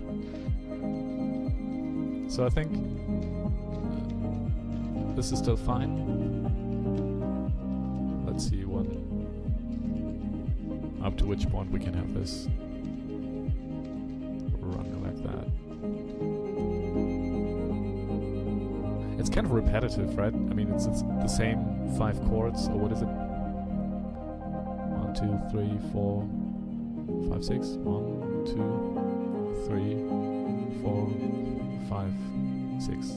S1: So I think this is still fine. Let's see up to which point we can have this running like that. It's kind of repetitive, right? I mean, it's the same 5 chords, or what is it? 1, 2, 3, 4, 5, 6. 1, 2, 3, 4, 5, 6.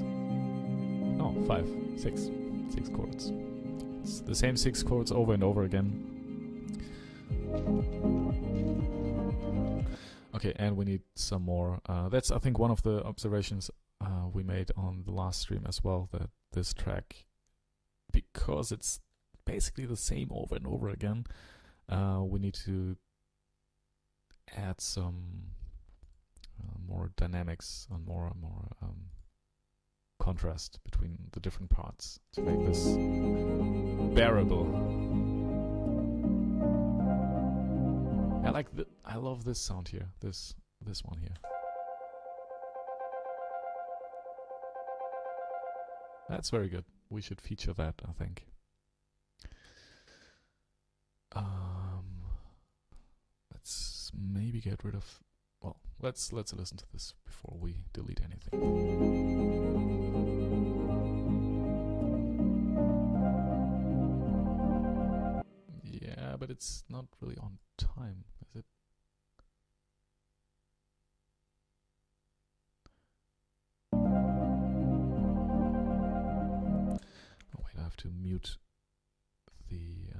S1: No, 5, 6. 6 chords. It's the same 6 chords over and over again. Okay, and we need some more. That's, I think, one of the observations we made on the last stream as well, that this track, because it's basically the same over and over again, we need to add some more dynamics and more contrast between the different parts to make this bearable. I love this sound here. This one here. That's very good. We should feature that, I think. Let's maybe get rid of. Well, let's listen to this before we delete anything. Yeah, but it's not really on time, is it? to mute the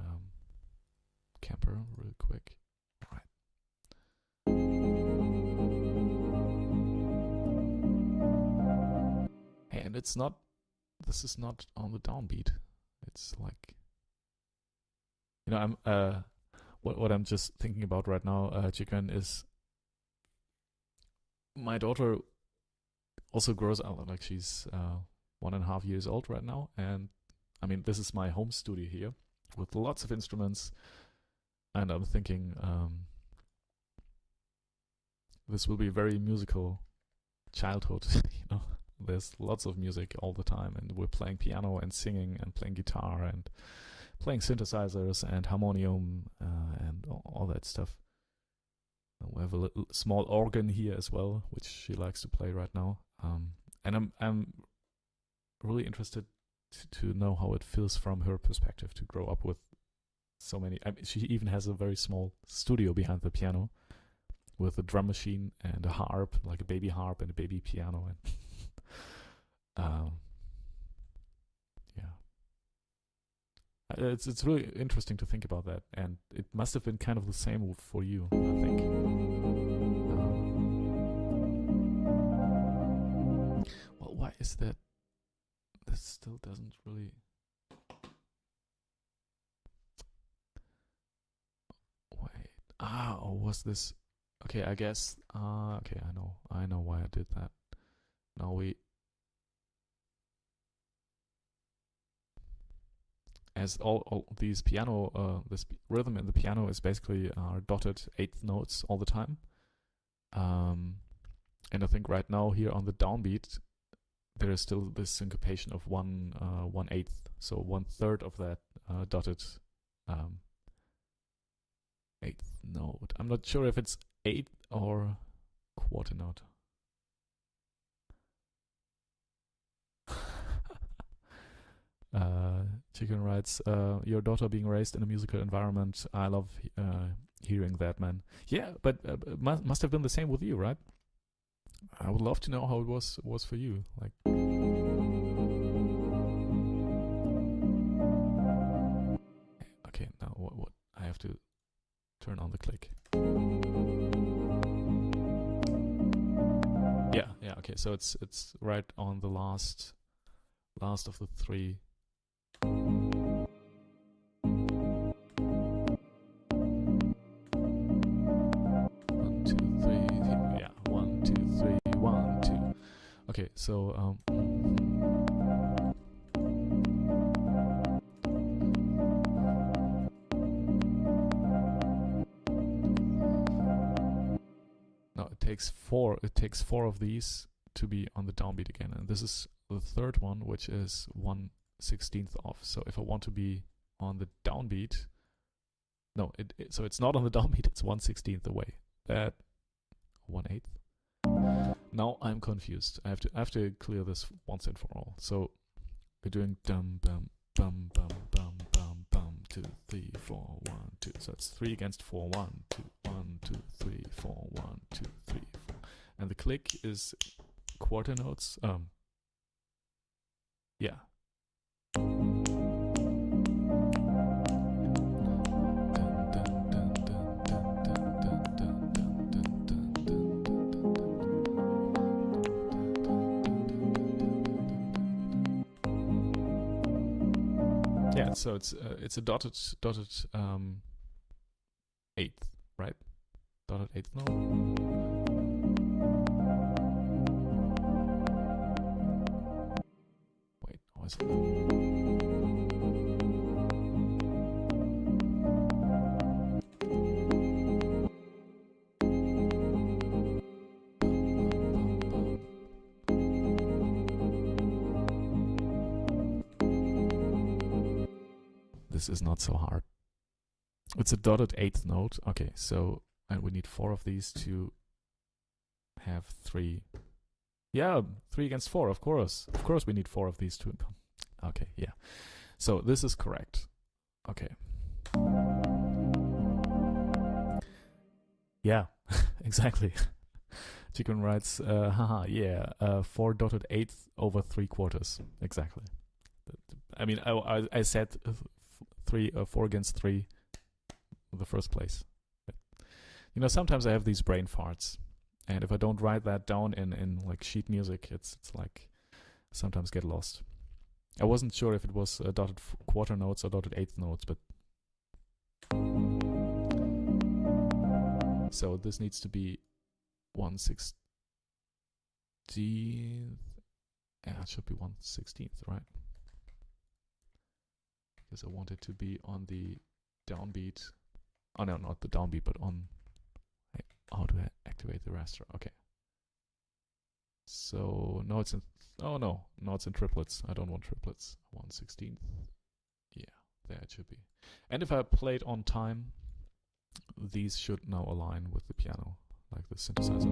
S1: camper real quick. All right. Hey, and it's not. This is not on the downbeat. It's like, you know, I'm what I'm just thinking about right now, Chicken, is my daughter also grows up, like she's 1.5 years old right now, and I mean, this is my home studio here with lots of instruments, and I'm thinking this will be a very musical childhood. You know, there's lots of music all the time, and we're playing piano and singing and playing guitar and playing synthesizers and harmonium and all that stuff. And we have a little small organ here as well, which she likes to play right now. And I'm really interested to know how it feels from her perspective to grow up with so many. I mean, she even has a very small studio behind the piano with a drum machine and a harp, like a baby harp and a baby piano, and yeah, it's really interesting to think about that, and it must have been kind of the same for you, I think. Well, why is that? This still doesn't really. Wait. Or was this? Okay, I guess. Okay, I know why I did that. Now as all these piano, this rhythm in the piano is basically dotted eighth notes all the time. And I think right now here on the downbeat, there is still this syncopation of 1/8, so 1/3 of that dotted eighth note. I'm not sure if it's eighth or quarter note. Chicken writes, your daughter being raised in a musical environment. I love hearing that, man. Yeah, but must have been the same with you, right? I would love to know how it was for you. Like, okay, now what? I have to turn on the click. Yeah. Okay, so it's right on the last of the three. 1, 2, 3. Yeah, 1, 2, 3, 1, 2. Okay, so now it takes four. It takes 4 of these to be on the downbeat again, and this is the third one, which is 1/16 off. So if I want to be on the downbeat, no, so it's not on the downbeat. It's 1/16 away. That 1/8. Now I'm confused. I have to clear this once and for all. So we're doing dum bum bum bum bum bum bum 2 3 4 1 2. So it's 3 against 4 1 2 1 2 3 4 1 2 3 4. And the click is quarter notes. Yeah. Yeah, so it's a dotted eighth, right? Dotted eighth note. Wait, how is it? This is not so hard. It's a dotted eighth note. Okay, so and we need 4 of these to have 3. Yeah, 3 against 4, of course. Of course we need 4 of these to. Okay, yeah. So this is correct. Okay. Yeah, exactly. Chicken writes, haha, yeah, 4 dotted eighth over 3/4. Exactly. I mean, I said 4 against 3 in the first place. But, you know, sometimes I have these brain farts, and if I don't write that down in like sheet music, it's like sometimes get lost. I wasn't sure if it was dotted quarter notes or dotted eighth notes, but so this needs to be 1/16. Yeah, it should be 1/16, right? Because I want it to be on the downbeat. Oh no, not the downbeat, but on. How do I activate the raster? Okay. So no, it's in. Oh no, it's in triplets. I don't want triplets. 1/16. Yeah, there it should be. And if I play it on time, these should now align with the piano, like the synthesizer.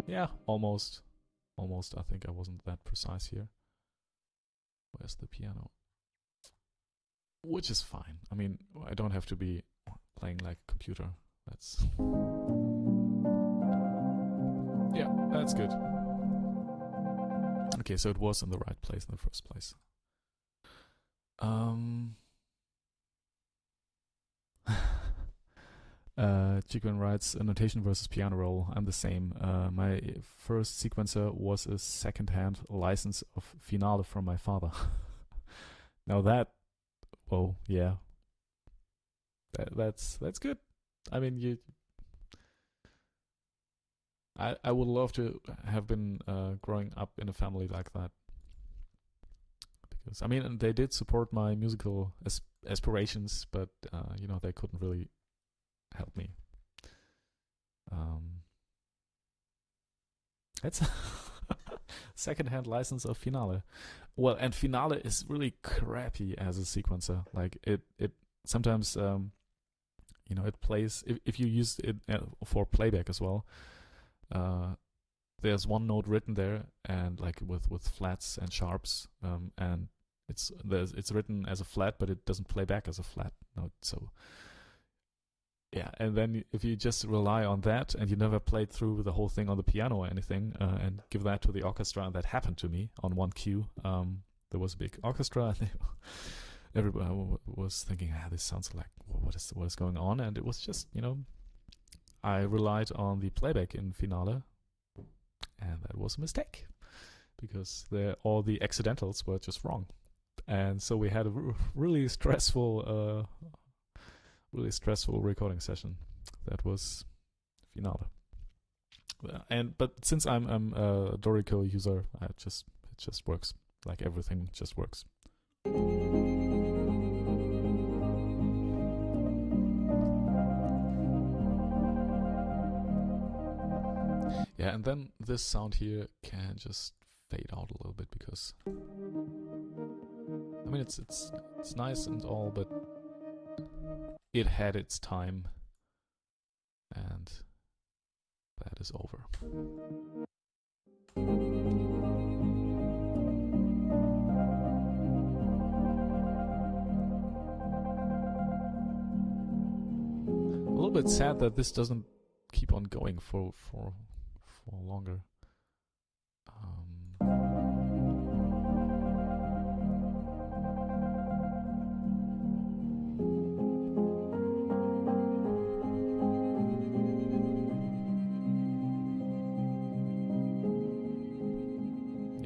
S1: Yeah, almost. I think I wasn't that precise here. Where's the piano? Which is fine. I mean, I don't have to be playing like a computer. That's... yeah, that's good. Okay, so it was in the right place in the first place. Chicken writes, a notation versus piano roll. I'm the same. My first sequencer was a second-hand license of Finale from my father. Now that, oh yeah, that's good. I mean, I would love to have been growing up in a family like that, because I mean they did support my musical aspirations, but you know, they couldn't really help me. It's second-hand license of Finale. Well, and Finale is really crappy as a sequencer. Like it sometimes you know, it plays if you use it for playback as well. There's one note written there, and like with flats and sharps, and it's written as a flat, but it doesn't play back as a flat note. So yeah, and then if you just rely on that and you never played through the whole thing on the piano or anything, and give that to the orchestra, and that happened to me on one cue. There was a big orchestra, and everybody was thinking, this sounds like, what is going on? And it was just, you know, I relied on the playback in Finale, and that was a mistake, because all the accidentals were just wrong. And so we had a really stressful recording session. That was Finale. But since I'm a Dorico user, it just works. Like everything just works. Yeah, and then this sound here can just fade out a little bit, because I mean it's nice and all, but it had its time, and that is over. A little bit sad that this doesn't keep on going for longer.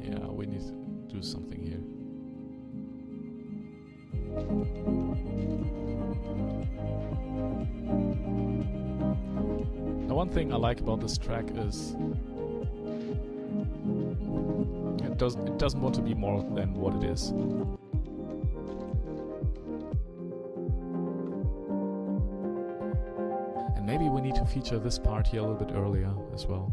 S1: Yeah, we need to do something here. Now, one thing I like about this track is it doesn't want to be more than what it is. And maybe we need to feature this part here a little bit earlier as well.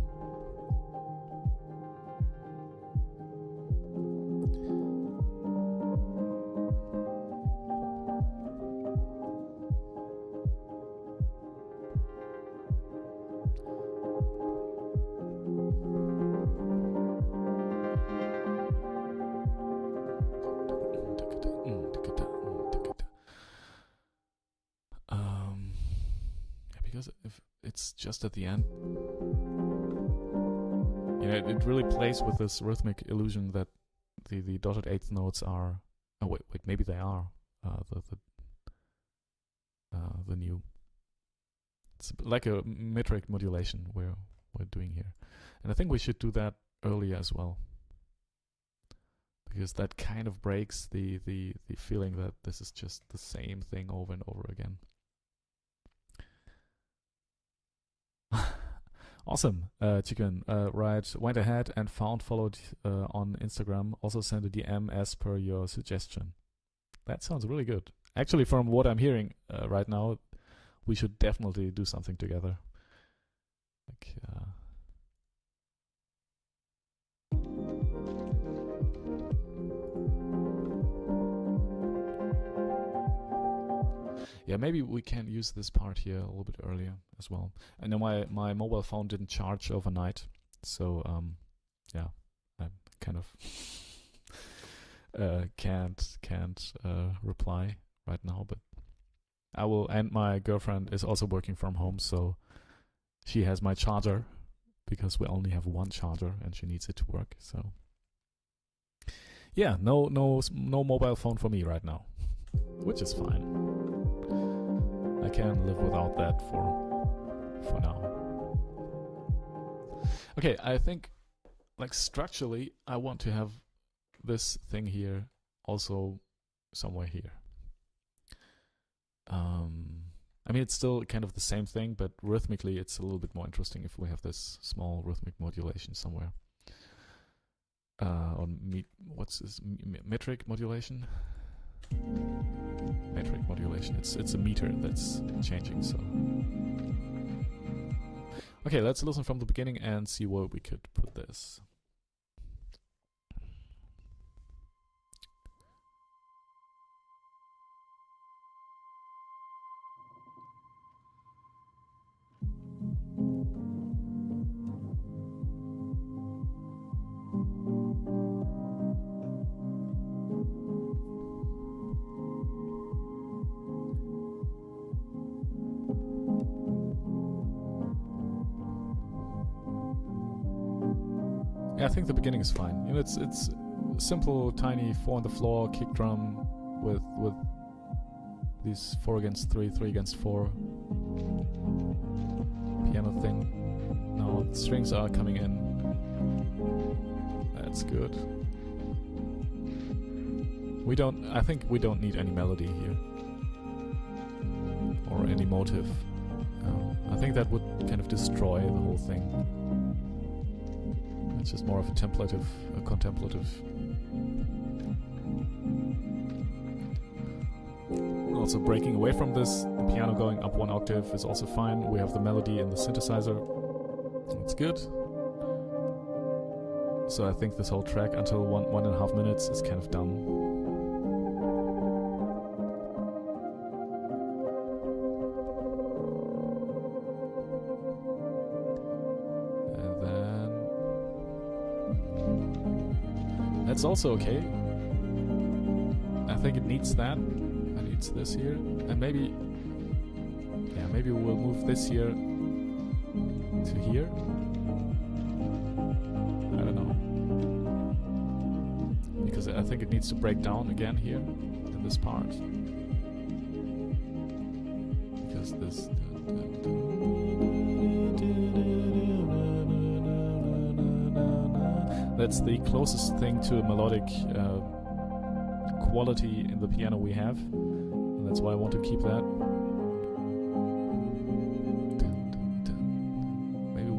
S1: If it's just at the end, you know, it really plays with this rhythmic illusion that the dotted eighth notes are. Oh wait, maybe they are the new. It's like a metric modulation we're doing here, and I think we should do that earlier as well, because that kind of breaks the feeling that this is just the same thing over and over again. Awesome. Chicken, right, went ahead and followed on Instagram. Also sent a DM as per your suggestion. That sounds really good. Actually, from what I'm hearing right now, we should definitely do something together. Like, yeah, maybe we can use this part here a little bit earlier as well. I know my mobile phone didn't charge overnight, so yeah, I kind of can't reply right now, but I will. And my girlfriend is also working from home, so she has my charger because we only have one charger and she needs it to work. So yeah, no mobile phone for me right now, which is fine. I can live without that for now. Okay, I think like structurally I want to have this thing here also somewhere here. I mean, it's still kind of the same thing, but rhythmically it's a little bit more interesting if we have this small rhythmic modulation somewhere. What's this? Metric modulation? Metric modulation. It's a meter that's changing, so. Okay, let's listen from the beginning and see where we could put this. I think the beginning is fine. You know, it's simple, tiny 4 on the floor kick drum with these 4 against 3, 3 against 4 piano thing. Now the strings are coming in. That's good. I think we don't need any melody here or any motive. I think that would kind of destroy the whole thing. It's just more of a contemplative. Also breaking away from this, the piano going up 1 octave is also fine. We have the melody in the synthesizer. That's good. So I think this whole track until 1.5 minutes is kind of done. That's also okay. I think it needs that. It needs this here. And maybe we'll move this here to here. I don't know. Because I think it needs to break down again here in this part. Because this... That's the closest thing to a melodic quality in the piano we have, and that's why I want to keep that. Maybe.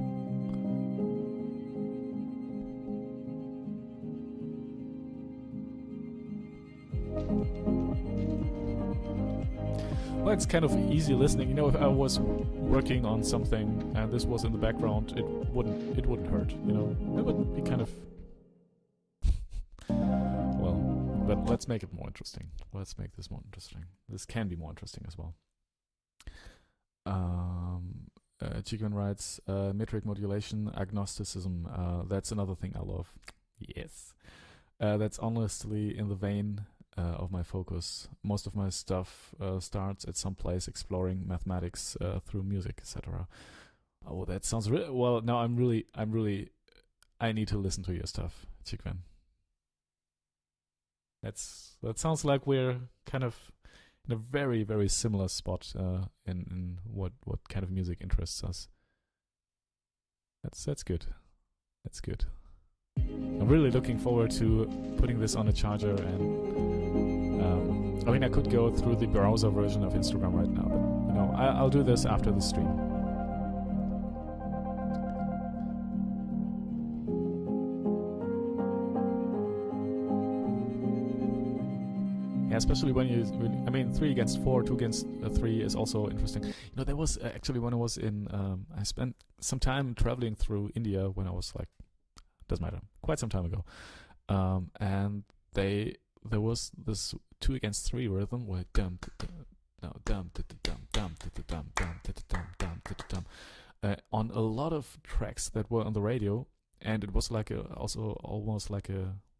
S1: Well, it's kind of easy listening. You know, if I was working on something and this was in the background, it wouldn't hurt. You know, it would be kind of. But let's make it more interesting. Let's make this more interesting. This can be more interesting as well. Chicken writes, metric modulation, agnosticism. That's another thing I love. Yes. That's honestly in the vein of my focus. Most of my stuff starts at some place exploring mathematics through music, etc. Oh, that sounds really well. Now I need to listen to your stuff, Chicken. That sounds like we're kind of in a very, very similar spot in what kind of music interests us. That's good. That's good. I'm really looking forward to putting this on a charger, and I mean, I could go through the browser version of Instagram right now, but I'll do this after the stream. Yeah, especially when I mean, 3 against 4, 2 against 3 is also interesting. There was actually when I was in, I spent some time traveling through India when I was like, doesn't matter, quite some time ago, and there was this 2 against 3 rhythm where on a lot of tracks that were on the radio, and it was like also almost like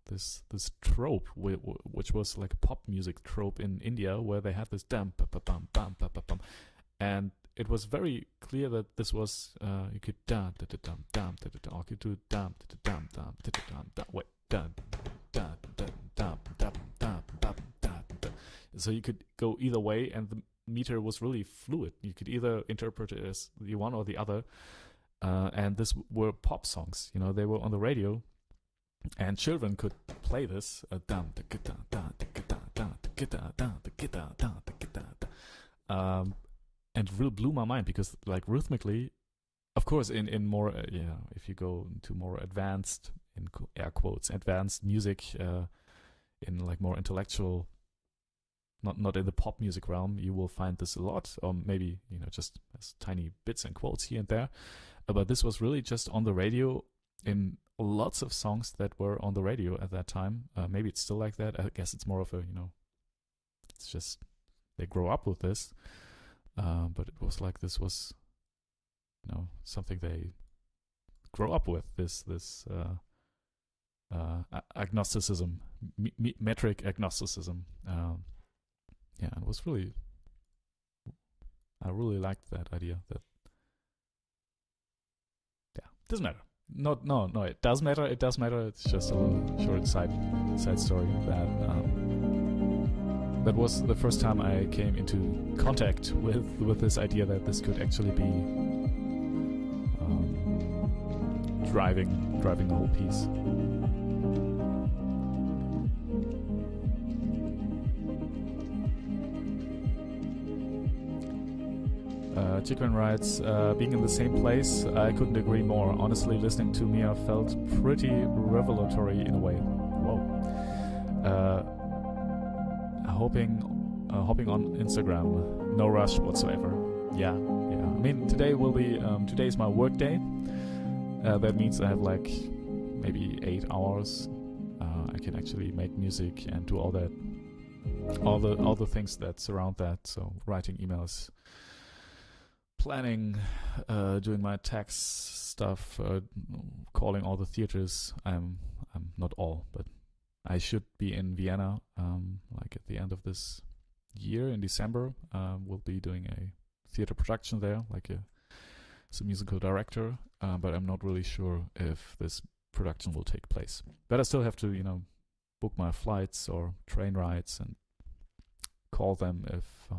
S1: this trope which was like a pop music trope in India, where they had this dum pa pa bum bum pa pa bum, and it was very clear that this was you could dum da da dum dum da da dum, or you could do dum da da dum dum da da dum dum, wait, dum dum dum dum dum dum dum dum. So you could go either way, and the meter was really fluid. You could either interpret it as the one or the other, and this were pop songs. They were on the radio, and children could play this and it really blew my mind, because like rhythmically, of course, in more if you go into more advanced, in air quotes, advanced music, in like more intellectual, not in the pop music realm, you will find this a lot, or maybe just as tiny bits and quotes here and there, but this was really just on the radio in lots of songs that were on the radio at that time. Maybe it's still like that. I guess it's more of a, it's just they grow up with this. But it was like this was, something they grow up with. This agnosticism, metric agnosticism. It was really. I really liked that idea. Doesn't matter. No, it does matter. It does matter. It's just a little short side story that was the first time I came into contact with this idea that this could actually be driving the whole piece. Chicken writes, being in the same place, I couldn't agree more. Honestly, listening to Mia felt pretty revelatory in a way. Whoa. Hopping on Instagram, no rush whatsoever. Yeah. I mean, today's my work day. That means I have like maybe 8 hours. I can actually make music and do all the things that surround that. So writing emails, planning, doing my tax stuff, calling all the theaters. I'm not all, but I should be in Vienna, like at the end of this year in December. We'll be doing a theater production there, like as a musical director, but I'm not really sure if this production will take place. But I still have to, book my flights or train rides and call them if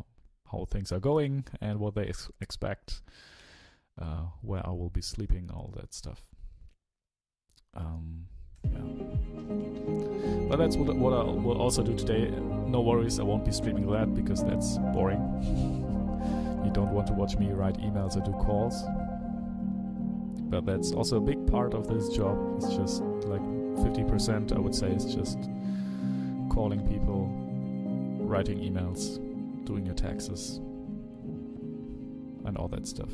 S1: how things are going and what they expect, where I will be sleeping, all that stuff. But that's what I will also do today. No worries, I won't be streaming that because that's boring. You don't want to watch me write emails or do calls. But that's also a big part of this job. It's just like 50%, I would say, is just calling people, writing emails, doing your taxes, and all that stuff.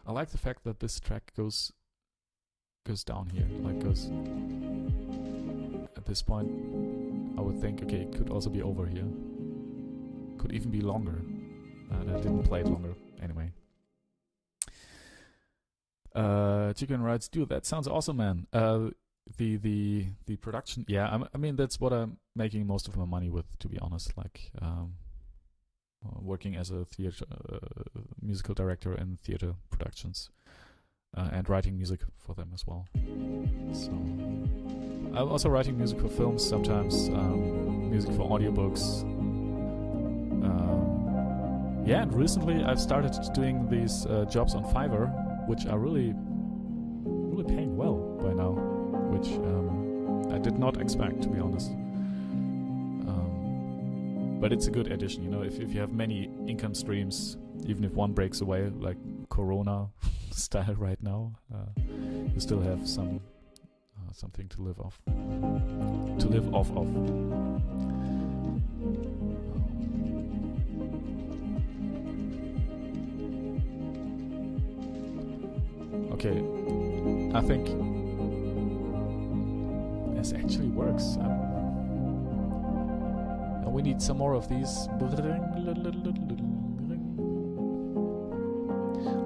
S1: I like the fact that this track goes down here, like goes. At this point, I would think, okay, it could also be over here. Could even be longer, and I didn't play it longer anyway. Chicken writes, dude, that sounds awesome, man. The production, yeah, I mean that's what I'm making most of my money with, to be honest. Like working as a theater musical director in theater productions. and writing music for them as well. So I'm also writing music for films sometimes, music for audiobooks. Yeah, and recently I've started doing these jobs on Fiverr, which are really paying well by now, which I did not expect, to be honest. But it's a good addition, you know, if you have many income streams, even if one breaks away, like Corona style right now, you still have something to live off of. Okay, I think this actually works. And we need some more of these.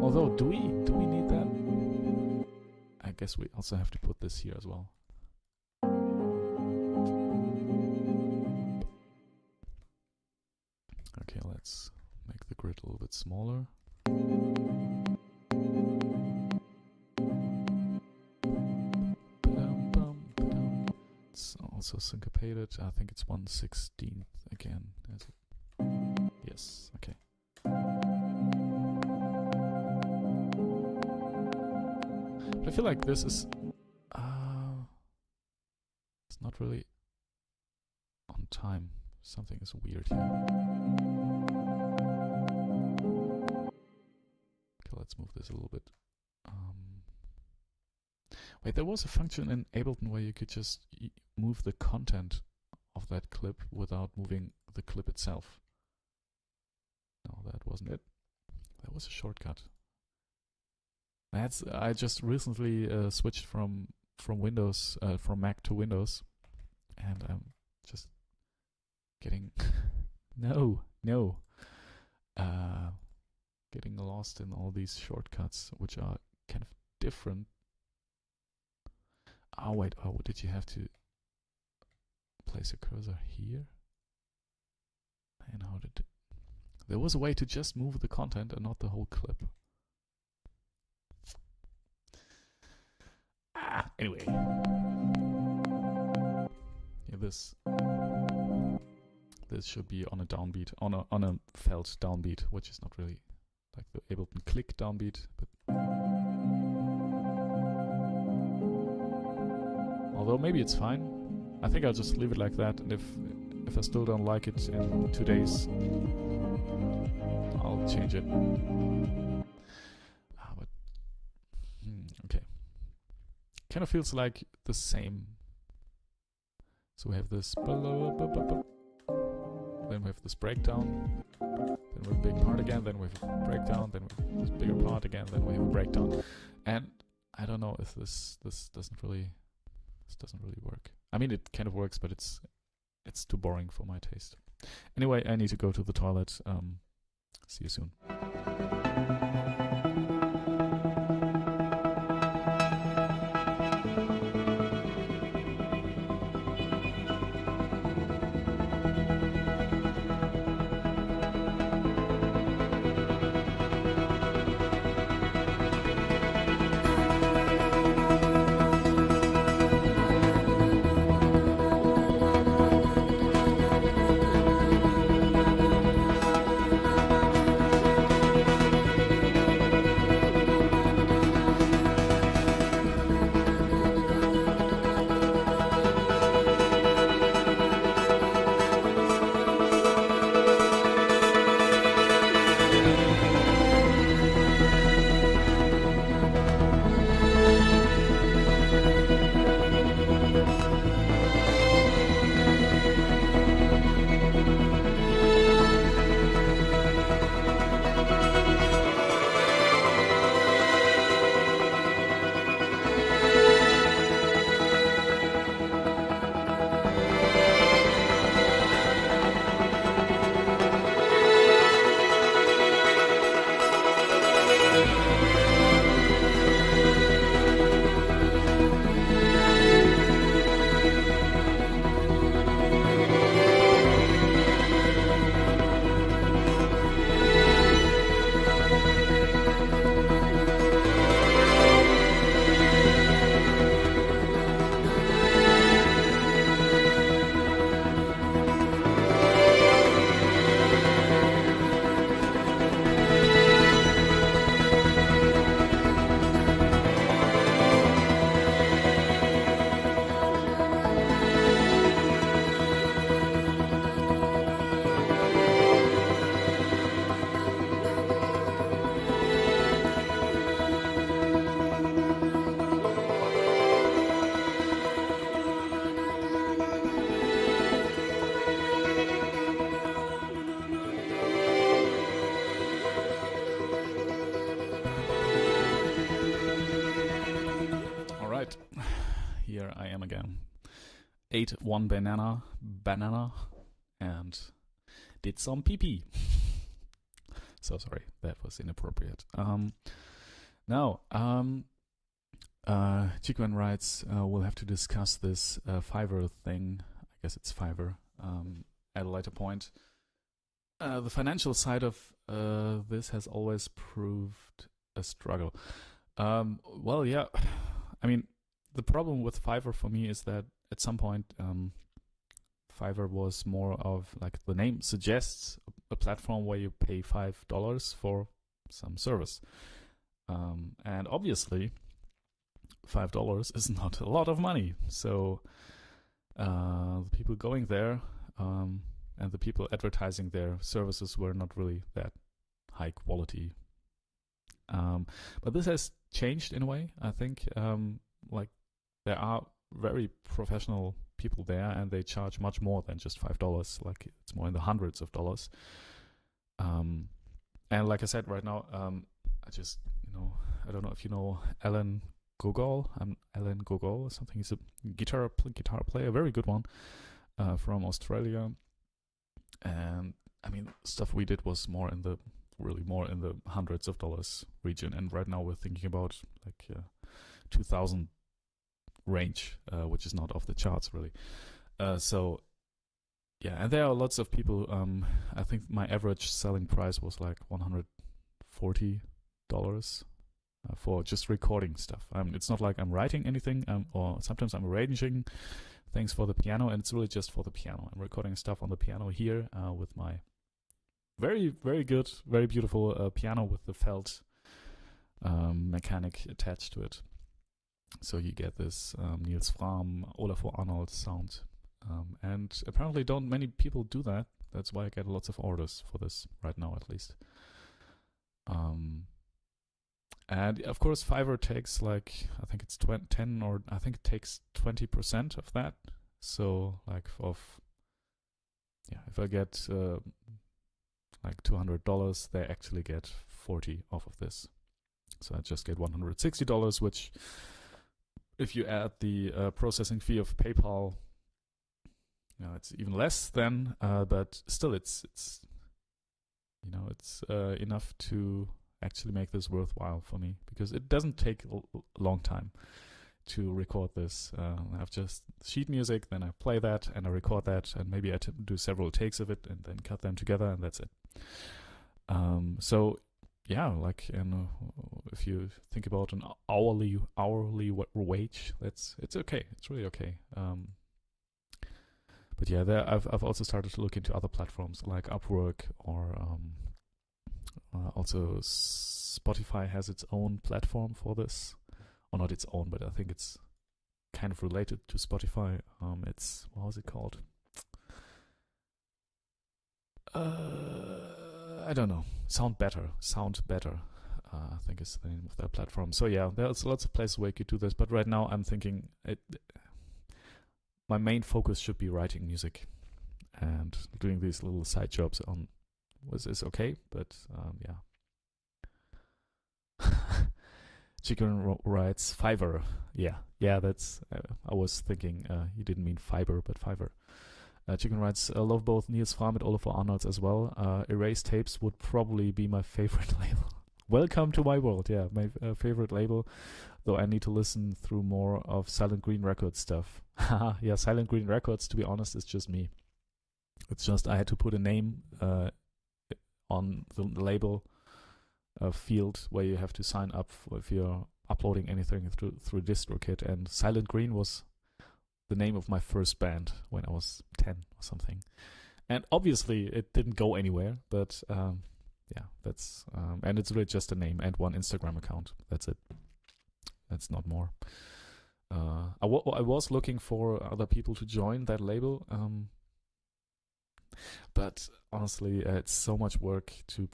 S1: Although, do we need that? I guess we also have to put this here as well. Okay, let's make the grid a little bit smaller. It's also syncopated. I think it's 1/16 again. Is it? Yes, okay. But I feel like this is it's not really on time. Something is weird here. Okay, let's move this a little bit. Wait, there was a function in Ableton where you could just move the content of that clip without moving the clip itself. No, that wasn't it. That was a shortcut. I just recently switched from Windows, from Mac to Windows, and I'm just getting getting lost in all these shortcuts, which are kind of different. Oh wait, did you have to place a cursor here? And how did there was a way to just move the content and not the whole clip. Anyway. Yeah, this should be on a downbeat, on a felt downbeat, which is not really like the Ableton click downbeat, but although maybe it's fine. I think I'll just leave it like that, and if I still don't like it in 2 days, I'll change it. But okay, kind of feels like the same. So we have this, then we have this breakdown, then we have a big part again, then we have a breakdown, then we have this bigger part again, then we have a breakdown, and I don't know if this doesn't really work. I mean, it kind of works, but it's too boring for my taste. Anyway, I need to go to the toilet. See you soon. here I am again. Ate one banana, and did some pee-pee. So sorry, that was inappropriate. Now, Chikwen writes, we'll have to discuss this Fiverr thing. I guess it's Fiverr at a later point. The financial side of this has always proved a struggle. Well, yeah. I mean, the problem with Fiverr for me is that at some point, Fiverr was more of, like the name suggests, a platform where you pay $5 for some service. And obviously, $5 is not a lot of money. So the people going there and the people advertising their services were not really that high quality. But this has changed in a way, I think. Like there are very professional people there and they charge much more than just $5. Like it's more in the hundreds of dollars. And like I said, right now, I just, I don't know if you know Alan Gogol. Alan Gogol or something. He's a guitar player, a very good one, from Australia. And I mean, stuff we did was more in the hundreds of dollars region. And right now we're thinking about like 2,000 range, which is not off the charts really. So yeah, and there are lots of people. I think my average selling price was like $140 for just recording stuff. It's not like I'm writing anything, or sometimes I'm arranging things for the piano, and it's really just for the piano. I'm recording stuff on the piano here with my very, very good, very beautiful piano with the felt mechanic attached to it. So you get this Niels Fram, Olafur Arnold sound. And apparently don't many people do that. That's why I get lots of orders for this right now, at least. And of course, Fiverr takes like, I think it's 10 or I think it takes 20% of that. So like if I get like $200, they actually get 40 off of this. So I just get $160, which if you add the processing fee of PayPal, it's even less than, but still it's enough to actually make this worthwhile for me, because it doesn't take a long time to record this. I have just sheet music, then I play that and I record that, and maybe I do several takes of it and then cut them together, and that's it. So yeah, like, if you think about an hourly wage, it's okay. It's really okay. But yeah, I've also started to look into other platforms like Upwork, or also Spotify has its own platform for this, or not its own, but I think it's kind of related to Spotify. It's, what was it called? I don't know. Sound Better. I think is the name of that platform. So yeah, there's lots of places where you could do this, but right now I'm thinking my main focus should be writing music, and doing these little side jobs is okay, but yeah. Chicken writes Fiverr. Yeah, that's. I was thinking you didn't mean fiber, but Fiverr. Chicken writes, I love both Niels Fram and Olafur Arnolds as well. Erase Tapes would probably be my favorite label. Welcome to my world. Yeah, my favorite label, though I need to listen through more of Silent Green Records stuff. Yeah, Silent Green Records, to be honest, is just me. It's just I had to put a name on the label field where you have to sign up if you're uploading anything through DistroKid, and Silent Green was the name of my first band when I was 10 or something. And obviously it didn't go anywhere, but yeah, that's and it's really just a name and one Instagram account. That's it. That's not more. I was looking for other people to join that label, but honestly, it's so much work to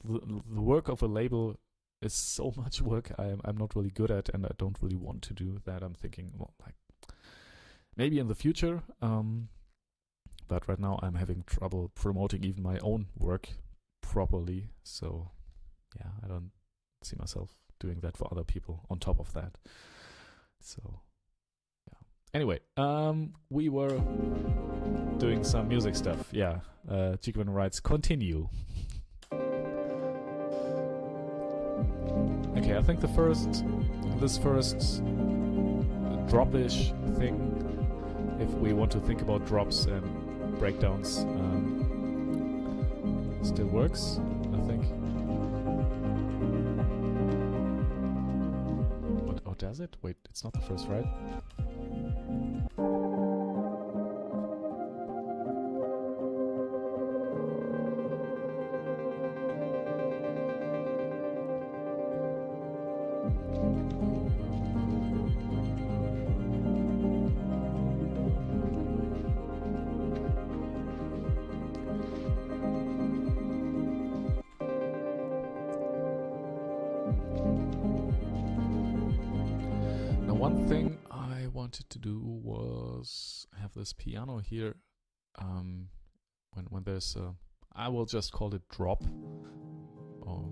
S1: the work of a label is so much work I'm not really good at, and I don't really want to do that. I'm thinking, well, like, maybe in the future, but right now I'm having trouble promoting even my own work properly. So yeah, I don't see myself doing that for other people on top of that. So Anyway, we were doing some music stuff. Yeah, Jigwin writes, continue. Okay, I think this first drop-ish thing, if we want to think about drops and breakdowns, still works, I think. But, does it? Wait, it's not the first, right? One thing I wanted to do was have this piano here. When there's a, I will just call it drop. Or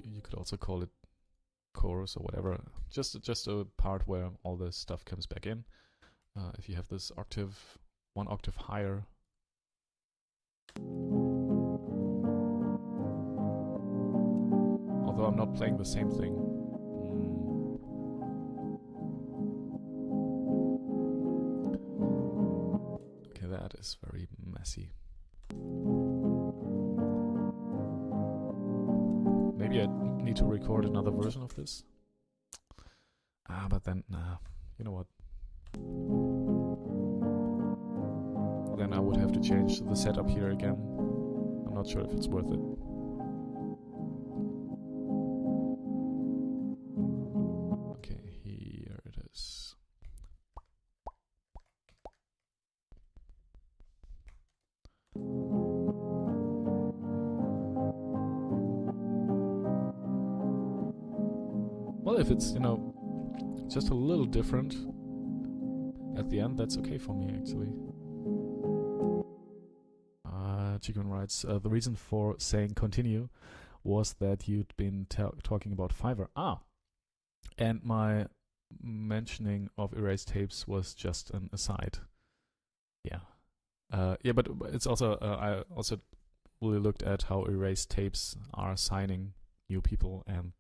S1: you could also call it chorus or whatever. Just a part where all this stuff comes back in. If you have this octave, one octave higher. Although I'm not playing the same thing. Okay, that is very messy. Maybe I need to record another version of this. But then, you know what? Then I would have to change the setup here again. I'm not sure if it's worth it. Well, if it's, you know, just a little different at the end, that's okay for me, actually. Chicken writes, the reason for saying continue was that you'd been talking about Fiverr. And my mentioning of erased tapes was just an aside. Yeah. Yeah, but it's also, I also really looked at how erased tapes are signing new people, and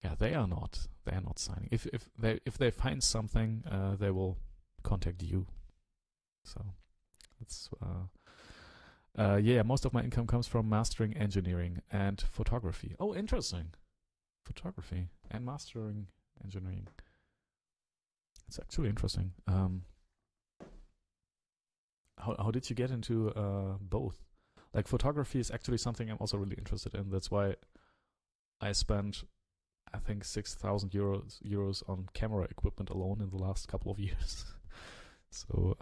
S1: yeah, they are not signing. If they find something, they will contact you. So it's yeah, most of my income comes from mastering, engineering, and photography. Oh, interesting. Photography and mastering, engineering. It's actually interesting. How did you get into both? Like, photography is actually something I'm also really interested in. That's why I spent, I think, 6,000 euros on camera equipment alone in the last couple of years. So,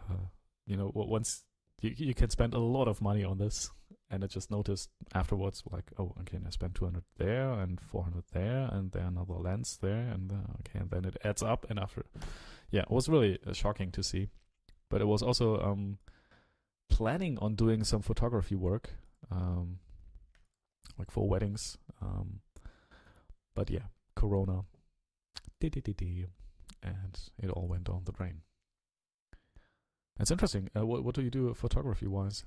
S1: you know, once you can spend a lot of money on this, and I just noticed afterwards, like, oh, okay, I spent 200 there and 400 there, and then another lens there, and okay, and then it adds up. And after, yeah, it was really shocking to see. But it was also planning on doing some photography work, like for weddings. But yeah, Corona, and it all went down the drain. It's interesting. What do you do photography-wise?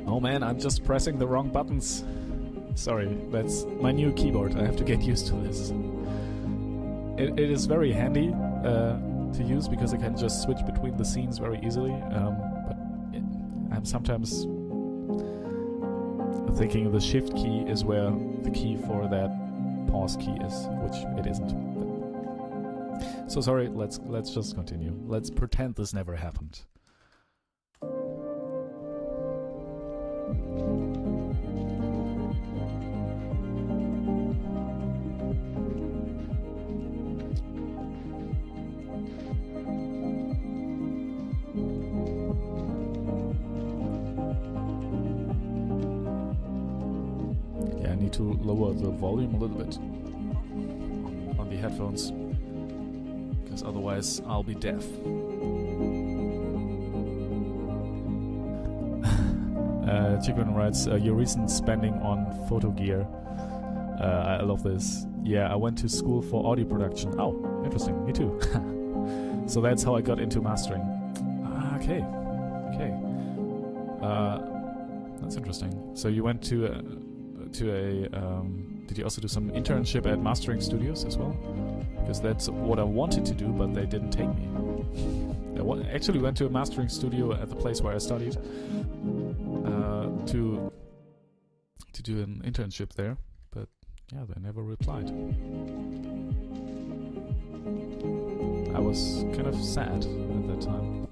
S1: Oh man, I'm just pressing the wrong buttons. Sorry, that's my new keyboard. I have to get used to this. It is very handy to use because I can just switch between the scenes very easily. But I'm sometimes thinking the shift key is where the key for that pause key is, which it isn't. But so sorry, let's just continue. Let's pretend this never happened. lower the volume a little bit on the headphones, because otherwise I'll be deaf. Chicken writes, your recent spending on photo gear. I love this. Yeah, I went to school for audio production. Oh, interesting. Me too. So that's how I got into mastering. Okay. That's interesting. So you went to a did you also do some internship at mastering studios as well? Because that's what I wanted to do, but they didn't take me. I actually went to a mastering studio at the place where I studied to do an internship there, but yeah, they never replied. I was kind of sad at that time.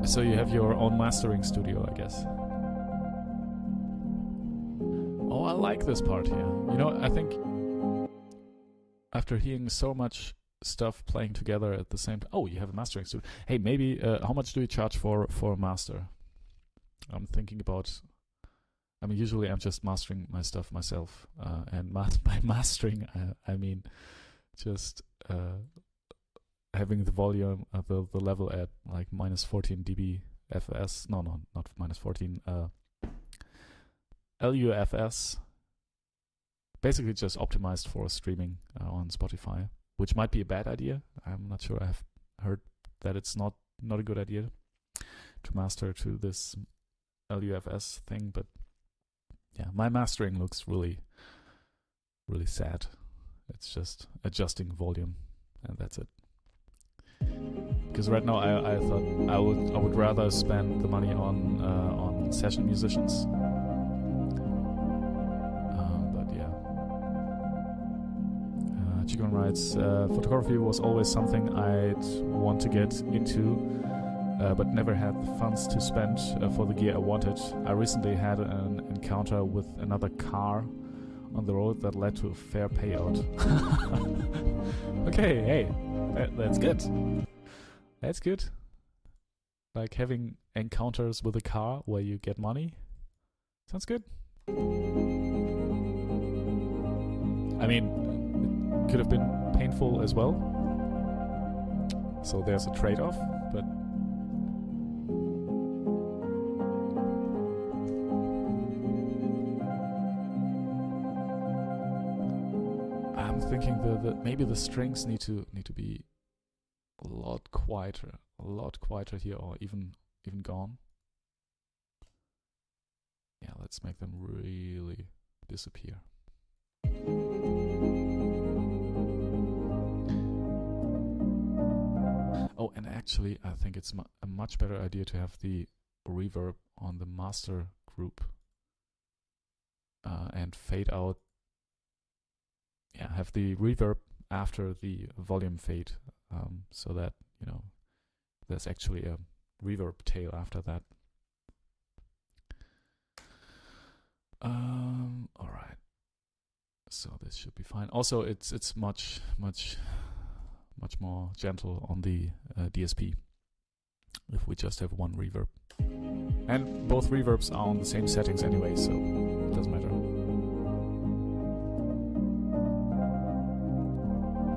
S1: So you have your own mastering studio, I guess. Oh, I like this part here. You know, I think after hearing so much stuff playing together at the same time... Oh, you have a mastering studio. Hey, maybe how much do you charge for a master? I'm thinking about... I mean, usually I'm just mastering my stuff myself. And by mastering, I mean just... having the volume of the level at like minus 14 dB FS. No, not minus 14. LUFS. Basically just optimized for streaming on Spotify, which might be a bad idea. I'm not sure. I've heard that it's not a good idea to master to this LUFS thing, but yeah, my mastering looks really, really sad. It's just adjusting volume, and that's it. Because right now I thought I would rather spend the money on session musicians. But yeah. Chigon writes, photography was always something I'd want to get into, but never had the funds to spend for the gear I wanted. I recently had an encounter with another car on the road that led to a fair payout. Okay, hey, that's good. That's good. Like having encounters with a car where you get money. Sounds good. I mean, it could have been painful as well. So there's a trade-off, but... I'm thinking that maybe the strings need to be a lot quieter here, or even gone. Yeah, let's make them really disappear. Oh, and actually, I think it's a much better idea to have the reverb on the master group and fade out. Yeah, have the reverb after the volume fade, so that, you know, there's actually a reverb tail after that. All right. So this should be fine. Also, it's much more gentle on the DSP if we just have one reverb. And both reverbs are on the same settings anyway, so it doesn't matter.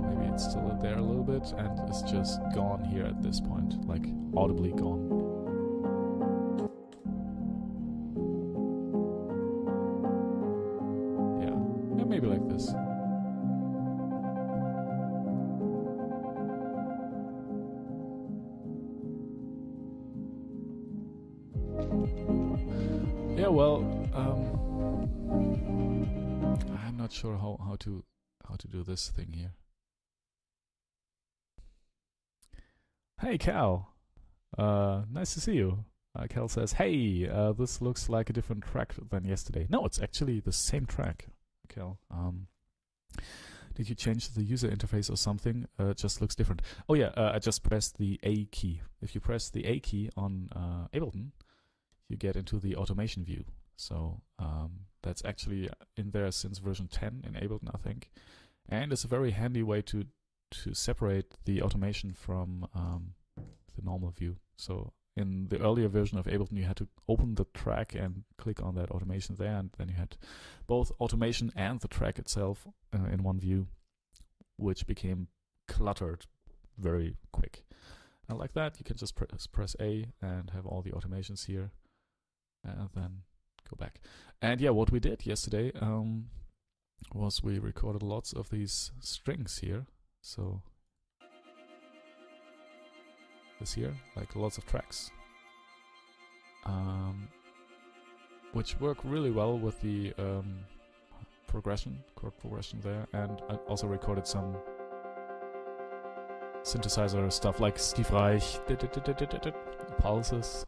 S1: Maybe it's still there a little bit and it's just gone here at this point, like audibly gone. Yeah, maybe like this. Yeah, well, I'm not sure how to do this thing here. Hey, Cal. Nice to see you. Cal says, hey, this looks like a different track than yesterday. No, it's actually the same track, Cal. Did you change the user interface or something? It just looks different. Oh yeah, I just pressed the A key. If you press the A key on Ableton, you get into the automation view. So that's actually in there since version 10 in Ableton, I think. And it's a very handy way to to separate the automation from the normal view. So in the earlier version of Ableton, you had to open the track and click on that automation there, and then you had both automation and the track itself in one view, which became cluttered very quick. And like that, you can just press A and have all the automations here, and then go back. And yeah, what we did yesterday was we recorded lots of these strings here. So this here, like lots of tracks, which work really well with the chord progression there. And I also recorded some synthesizer stuff like Steve Reich, pulses,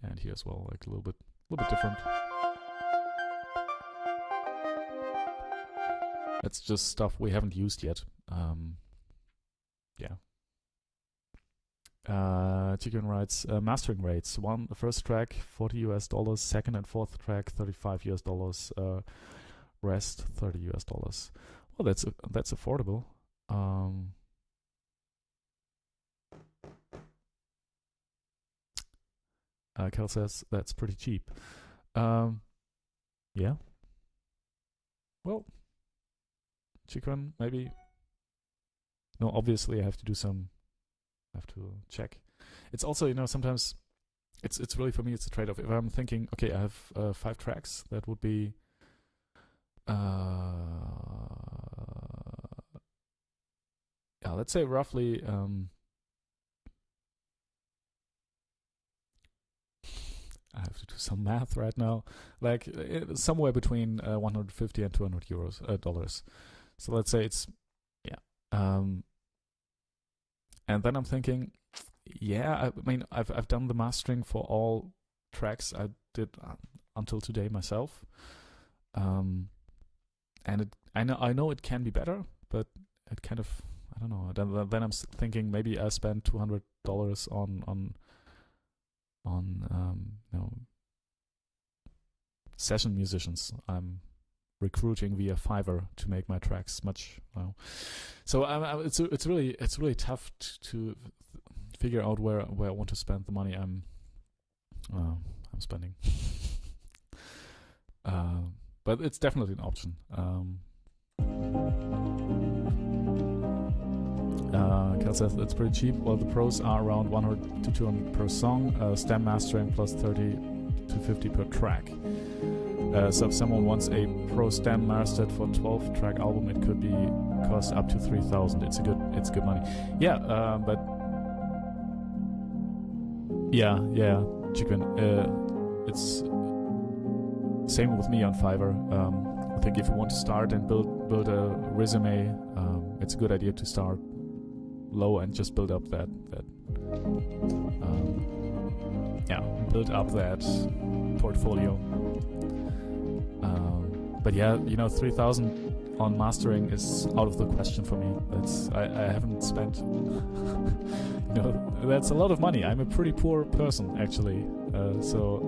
S1: and here as well, like a little bit different. That's just stuff we haven't used yet. Yeah. Chicken writes mastering rates. The first track $40 US, second and fourth track $35 US, rest $30 US. Well, that's affordable. Kel says that's pretty cheap. Yeah. Well, Chicken, maybe. No, obviously I have to check. It's also, you know, sometimes it's really, for me, it's a trade-off. If I'm thinking, okay, I have 5 tracks, that would be yeah, let's say roughly I have to do some math right now, like somewhere between 150 and 200 dollars. So let's say it's, yeah. And then I'm thinking, yeah, I mean, I've done the mastering for all tracks I did until today myself. And I know it can be better, but it kind of, I don't know. Then I'm thinking maybe I spend $200 on you know, session musicians I'm recruiting via Fiverr to make my tracks much well. So it's really tough to figure out where I want to spend the money I'm spending. But it's definitely an option. Kel says it's pretty cheap. Well, the pros are around 100 to 200 per song, stem mastering plus 30 to 50 per track. So if someone wants a pro stem mastered for 12-track album, it could be cost up to 3,000. It's good money. Yeah, but yeah, Chicken. It's same with me on Fiverr. I think if you want to start and build a resume, it's a good idea to start low and just build up that portfolio. But yeah, you know, 3,000 on mastering is out of the question for me. I haven't spent you know, that's a lot of money. I'm a pretty poor person actually, so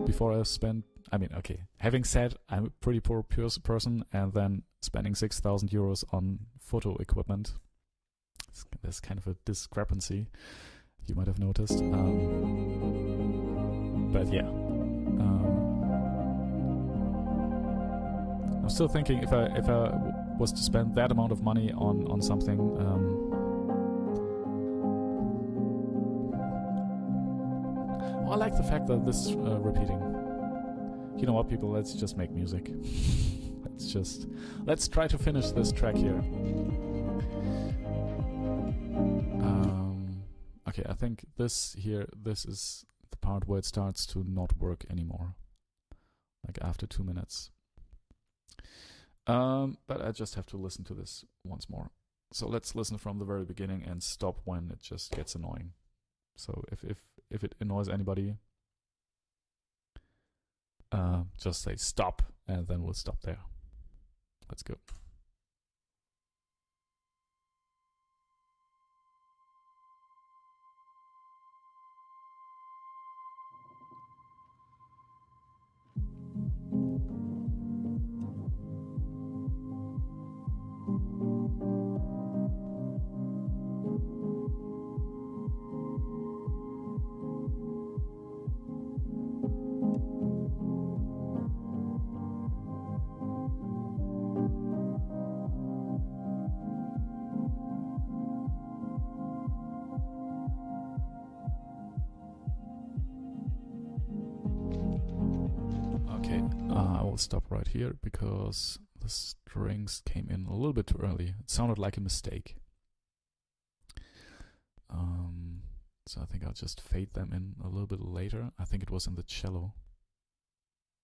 S1: before I spend, I mean, okay, having said I'm a pretty poor person, and then spending 6,000 euros on photo equipment, there's kind of a discrepancy, you might have noticed. But yeah, I'm still thinking if I was to spend that amount of money on something, well, I like the fact that this is repeating. You know what, people? Let's just make music. Let's try to finish this track here. Okay, I think this is the part where it starts to not work anymore. Like after 2 minutes. But I just have to listen to this once more. So let's listen from the very beginning and stop when it just gets annoying. So if it annoys anybody, just say stop, and then we'll stop there. Let's go. I'll stop right here because the strings came in a little bit too early. It sounded like a mistake. So I think I'll just fade them in a little bit later. I think it was in the cello.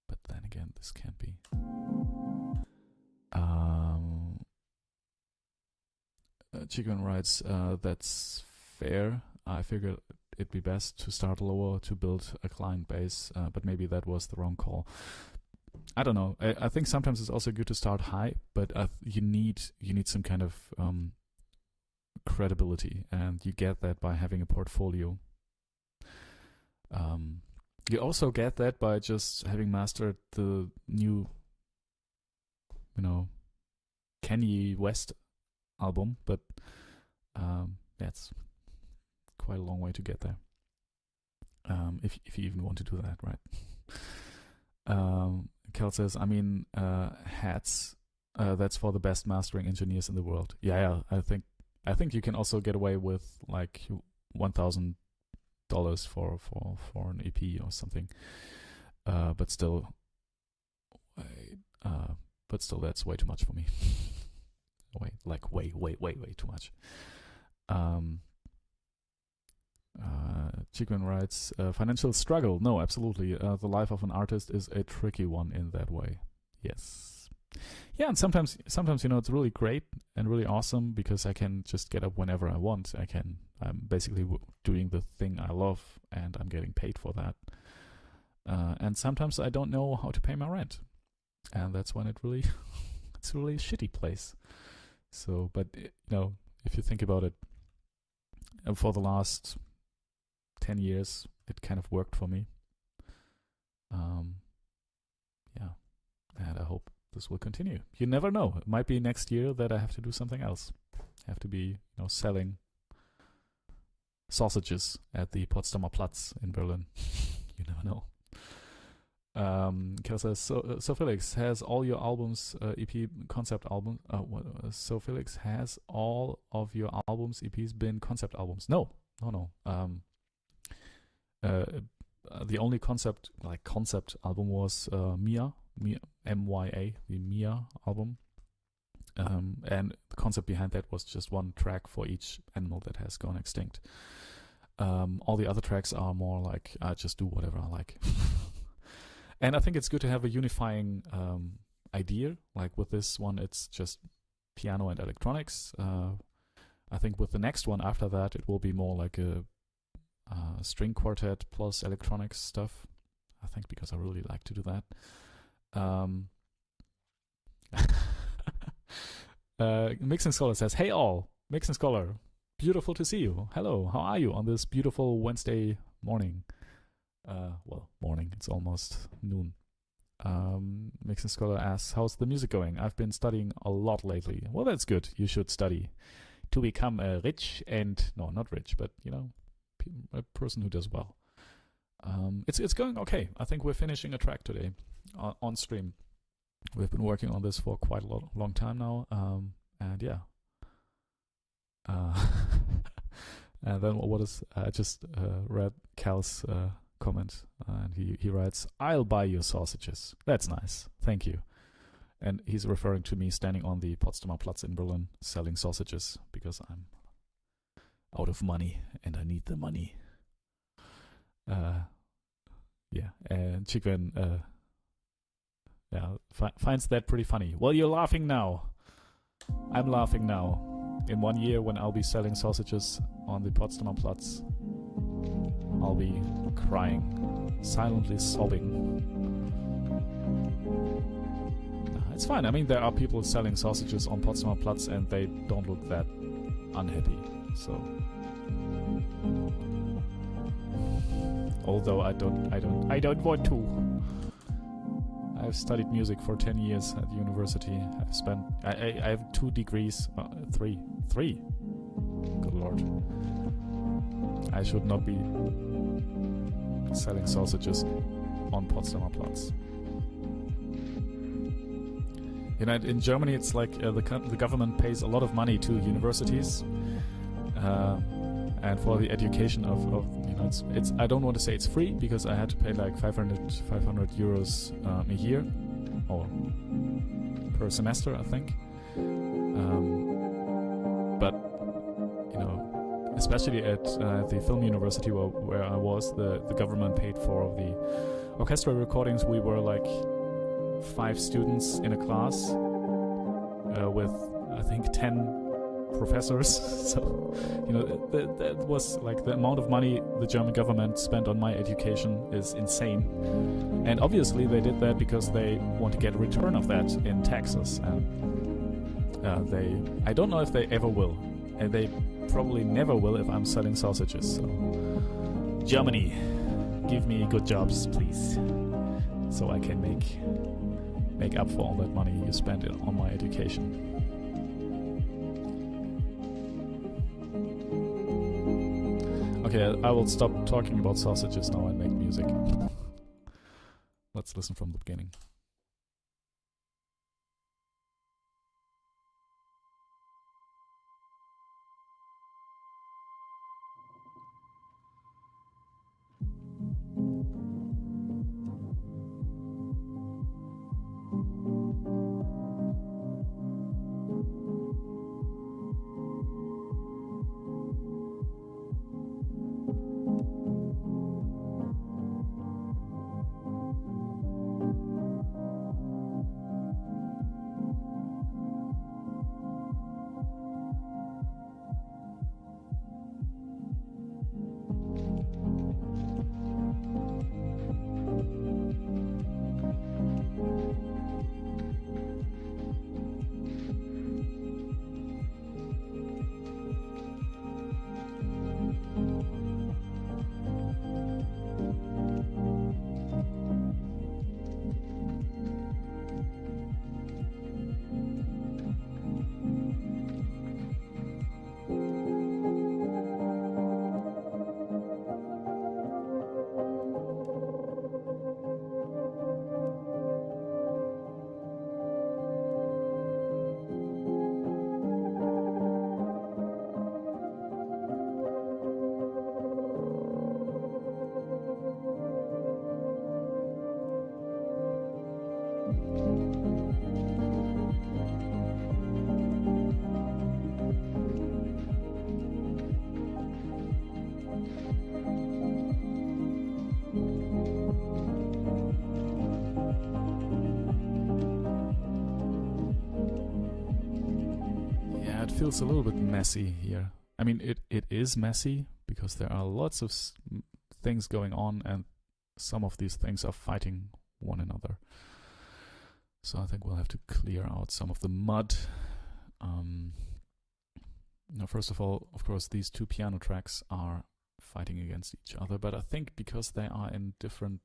S1: But then again, this can't be. Chicken writes, that's fair. I figured it'd be best to start lower to build a client base, but maybe that was the wrong call. I don't know. I think sometimes it's also good to start high, but you need some kind of credibility, and you get that by having a portfolio. You also get that by just having mastered the new, Kanye West album, but that's quite a long way to get there. If you even want to do that, right? Kel says, hats. That's for the best mastering engineers in the world. Yeah. I think you can also get away with like $1,000 for an EP or something. But still, that's way too much for me. way too much. Chickman writes, financial struggle. No, absolutely. The life of an artist is a tricky one in that way. Yes. Yeah, and sometimes it's really great and really awesome because I can just get up whenever I want. I'm basically doing the thing I love and I'm getting paid for that. And sometimes I don't know how to pay my rent, and that's when it's really a shitty place. So, but if you think about it, for the last 10 years, it kind of worked for me. Yeah, and I hope this will continue. You never know. It might be next year that I have to do something else. I have to be, selling sausages at the Potsdamer Platz in Berlin. You never know. Kel says, so Felix, has all your albums, EP concept albums, so Felix, has all of your albums, EPs been concept albums? No. The only concept album was Mia, M-Y-A, the Mia album. And the concept behind that was just one track for each animal that has gone extinct. All the other tracks are more like, I just do whatever I like. And I think it's good to have a unifying idea. Like with this one, it's just piano and electronics. I think with the next one after that, it will be more like a string quartet plus electronics stuff. I think because I really like to do that. Mixing Scholar says, hey all, Mixing Scholar, beautiful to see you. Hello, how are you on this beautiful Wednesday morning? Morning, it's almost noon. Mixing Scholar asks, how's the music going? I've been studying a lot lately. Well, that's good. You should study to become rich and, no, not rich, but, a person who does well. It's going okay. I think we're finishing a track today on stream. We've been working on this for quite a long time now. And yeah. And then I just read Cal's comment, and he writes, I'll buy your sausages. That's nice. Thank you. And he's referring to me standing on the Potsdamer Platz in Berlin selling sausages because I'm out of money and I need the money. Yeah, and Chikven finds that pretty funny. Well, you're laughing now. I'm laughing now. In 1 year, when I'll be selling sausages on the Potsdamer Platz, I'll be crying, silently sobbing. It's fine. I mean, there are people selling sausages on Potsdamer Platz and they don't look that unhappy. So, although I don't want to. I've studied music for 10 years at university. I have 2 degrees, 3. Good Lord. I should not be selling sausages on Potsdamer Platz. In Germany, it's like the government pays a lot of money to universities, and for the education of it's I don't want to say it's free because I had to pay like 500 euros a year or per semester, I think. But you know, especially at the film university where I was, the government paid for the orchestral recordings. We were like 5 students in a class with I think 10 professors. So you know, that was like the amount of money the German government spent on my education is insane. And obviously they did that because they want to get a return of that in taxes. And I don't know if they ever will. And they probably never will if I'm selling sausages. So Germany, give me good jobs, please, so I can make up for all that money you spent on my education. Okay, I will stop talking about sausages now and make music. Let's listen from the beginning. Feels a little bit messy here. I mean, it is messy because there are lots of things going on, and some of these things are fighting one another. So I think we'll have to clear out some of the mud. Now, first of all, of course, these 2 piano tracks are fighting against each other, but I think because they are in different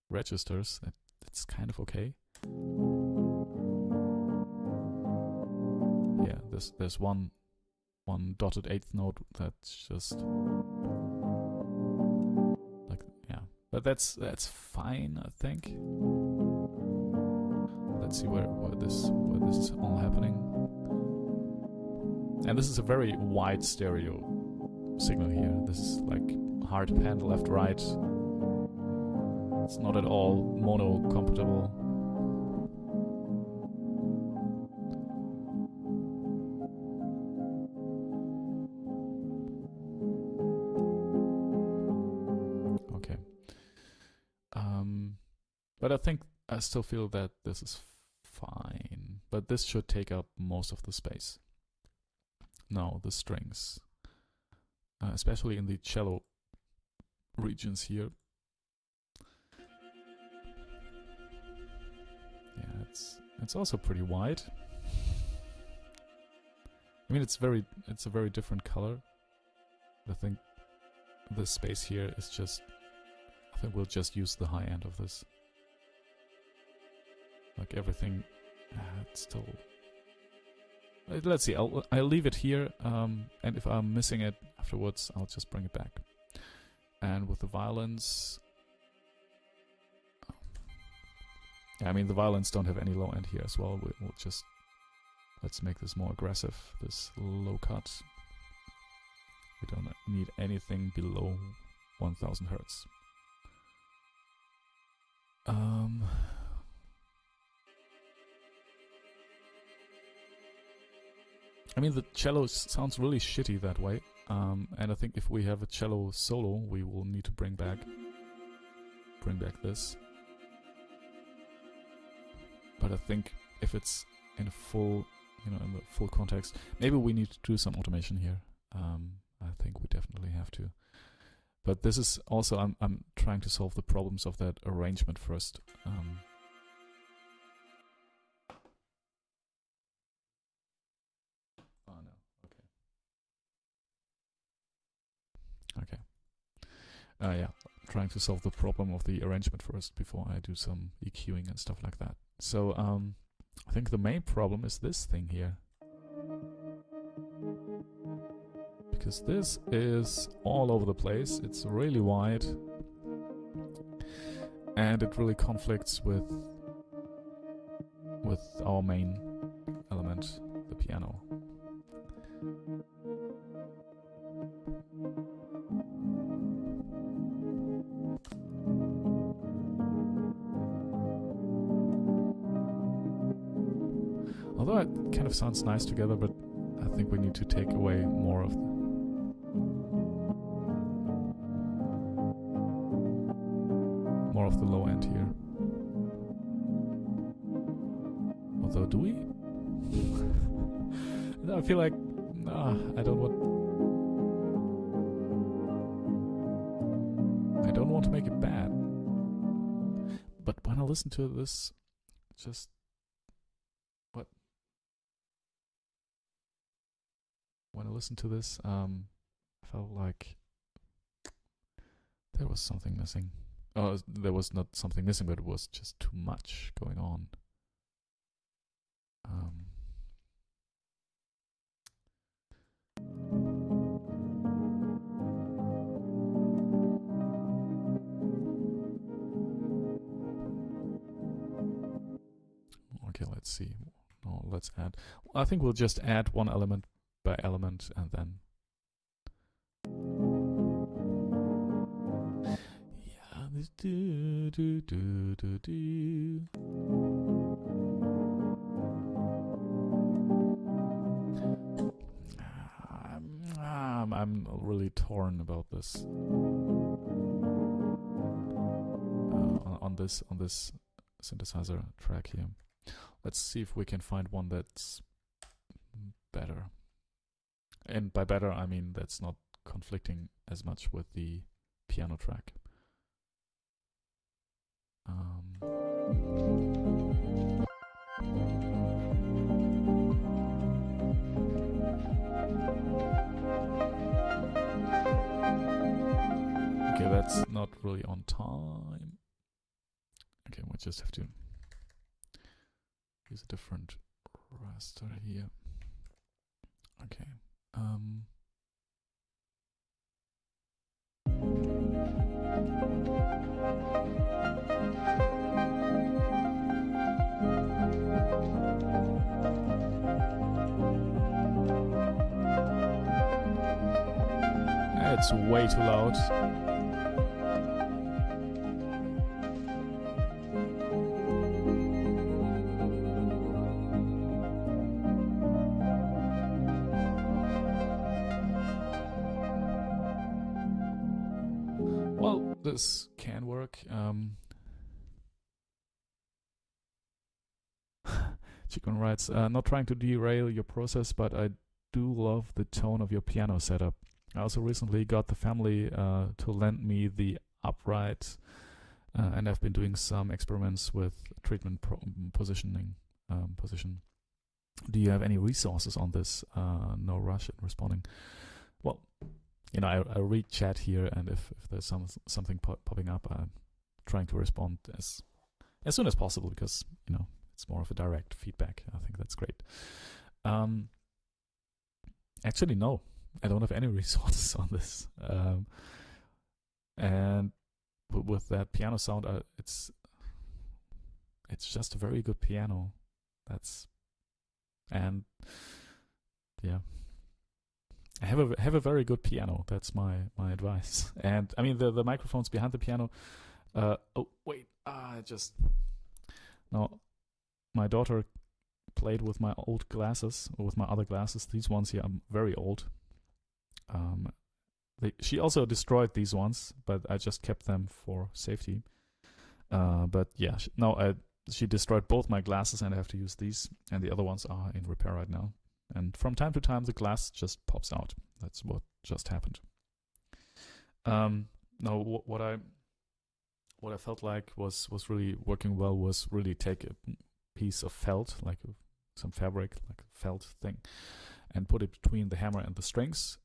S1: registers, it's kind of okay. Yeah, there's one dotted 8th note that's just like, yeah, but that's fine, I think. Let's see where this is all happening. And this is a very wide stereo signal here. This is like hard pan left right. It's not at all mono compatible. But I still feel that this is fine. But this should take up most of the space. Now the strings, especially in the cello regions here. Yeah, it's also pretty wide. I mean, it's a very different color. I think the space here is just. I think we'll just use the high end of this. Like everything, it's still. Let's see. I'll leave it here, and if I'm missing it afterwards, I'll just bring it back. And with the violins, yeah, I mean the violins don't have any low end here as well. We'll just let's make this more aggressive. This low cut. We don't need anything below 1000 hertz. I mean, the cello sounds really shitty that way. And I think if we have a cello solo, we will need to bring back this. But I think if it's in a full, in the full context, maybe we need to do some automation here. I think we definitely have to. But this is also, I'm trying to solve the problems of that arrangement first. Oh no, okay. Yeah, trying to solve the problem of the arrangement first before I do some EQing and stuff like that. So, I think the main problem is this thing here. Because this is all over the place, it's really wide, and it really conflicts with our main element, the piano. Although it kind of sounds nice together, but I think we need to take away more of the low end here. Although, do we? I feel like I don't want to make it bad. But when I listen to this, just what? When I listen to this, I felt like there was something missing. Oh, there was not something missing, but it was just too much going on. Okay, let's see. No, let's add. I think we'll just add one element by element and then. I'm really torn about this. On this synthesizer track here. Let's see if we can find one that's better. And by better, I mean that's not conflicting as much with the piano track. Okay, that's not really on time. Okay, we just have to use a different raster here. Okay. It's way too loud. Well, this can work. Chicken writes, not trying to derail your process, but I do love the tone of your piano setup. I also recently got the family to lend me the upright, and I've been doing some experiments with treatment position. Do you have any resources on this? No rush in responding. Well, I read chat here, and if there's something popping up, I'm trying to respond as soon as possible, because it's more of a direct feedback. I think that's great. Actually, no. I don't have any resources on this, and with that piano sound, it's just a very good piano. Yeah, I have a very good piano. That's my advice. And I mean the microphones behind the piano. Oh wait, no, my daughter played with my old glasses, or with my other glasses. These ones here are very old. She also destroyed these ones, but I just kept them for safety. But yeah, she destroyed both my glasses, and I have to use these, and the other ones are in repair right now. And from time to time, the glass just pops out. That's what just happened. Now, what I felt like was really working well was really take a piece of felt, like some fabric, like a felt thing, and put it between the hammer and the strings.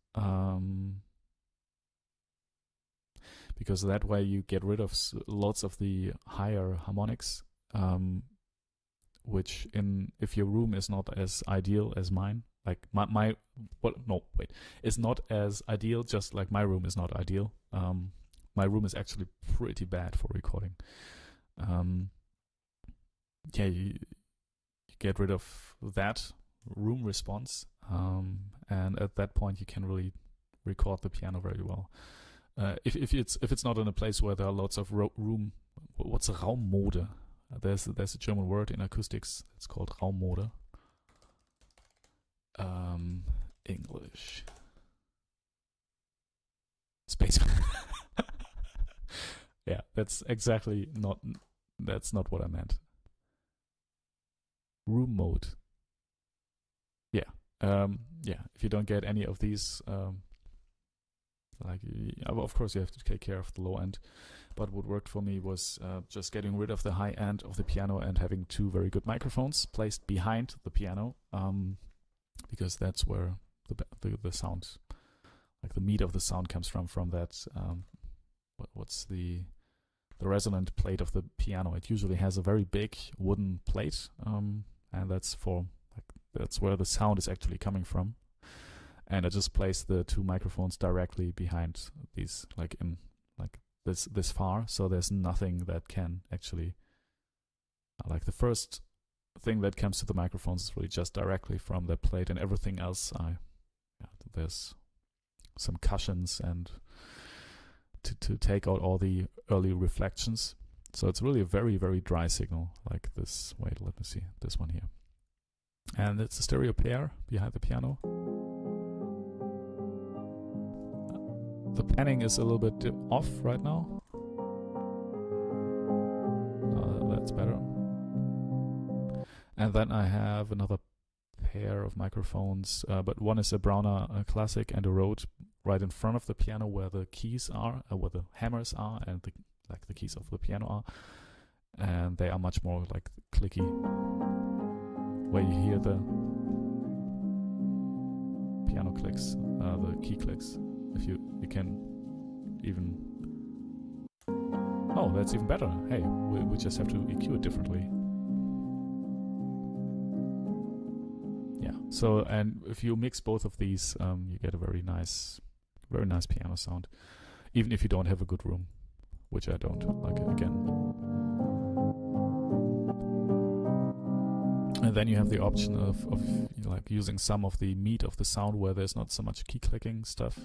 S1: Because that way you get rid of lots of the higher harmonics, which if your room is not as ideal as mine, like it's not as ideal, just like my room is not ideal. My room is actually pretty bad for recording. You get rid of that room response, and at that point you can really record the piano very well. If it's not in a place where there are lots of room, what's a Raummode? There's a German word in acoustics. It's called Raummode. English. Space. Yeah, that's not what I meant. Room mode. Yeah. If you don't get any of these, of course you have to take care of the low end. But what worked for me was just getting rid of the high end of the piano and having two very good microphones placed behind the piano, because that's where the sound, like the meat of the sound, comes from that. What's the resonant plate of the piano? It usually has a very big wooden plate, and that's where the sound is actually coming from. And I just placed the two microphones directly behind these, this far, so there's nothing that can actually, the first thing that comes to the microphones is really just directly from the plate, and everything else, there's some cushions and to take out all the early reflections. So it's really a very, very dry signal, like this. Wait, let me see this one here. And it's a stereo pair behind the piano. The panning is a little bit off right now. That's better. And then I have another pair of microphones, but one is a Browner Classic and a Rode right in front of the piano where the keys are, where the hammers are, and the keys of the piano are. And they are much more like clicky, where you hear the piano clicks, the key clicks. If you can even... Oh, that's even better. Hey, we just have to EQ it differently. Yeah, so, and if you mix both of these, you get a very nice piano sound, even if you don't have a good room, which I don't, again. And then you have the option of using some of the meat of the sound where there's not so much key clicking stuff.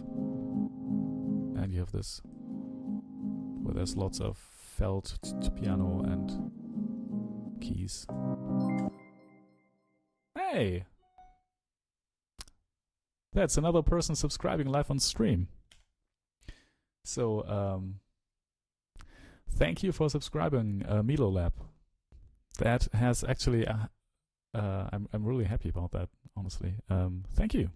S1: And you have this where there's lots of felt to piano and keys. Hey! That's another person subscribing live on stream. So, thank you for subscribing, Milo Lab. That has actually... I'm really happy about that, honestly. Thank you.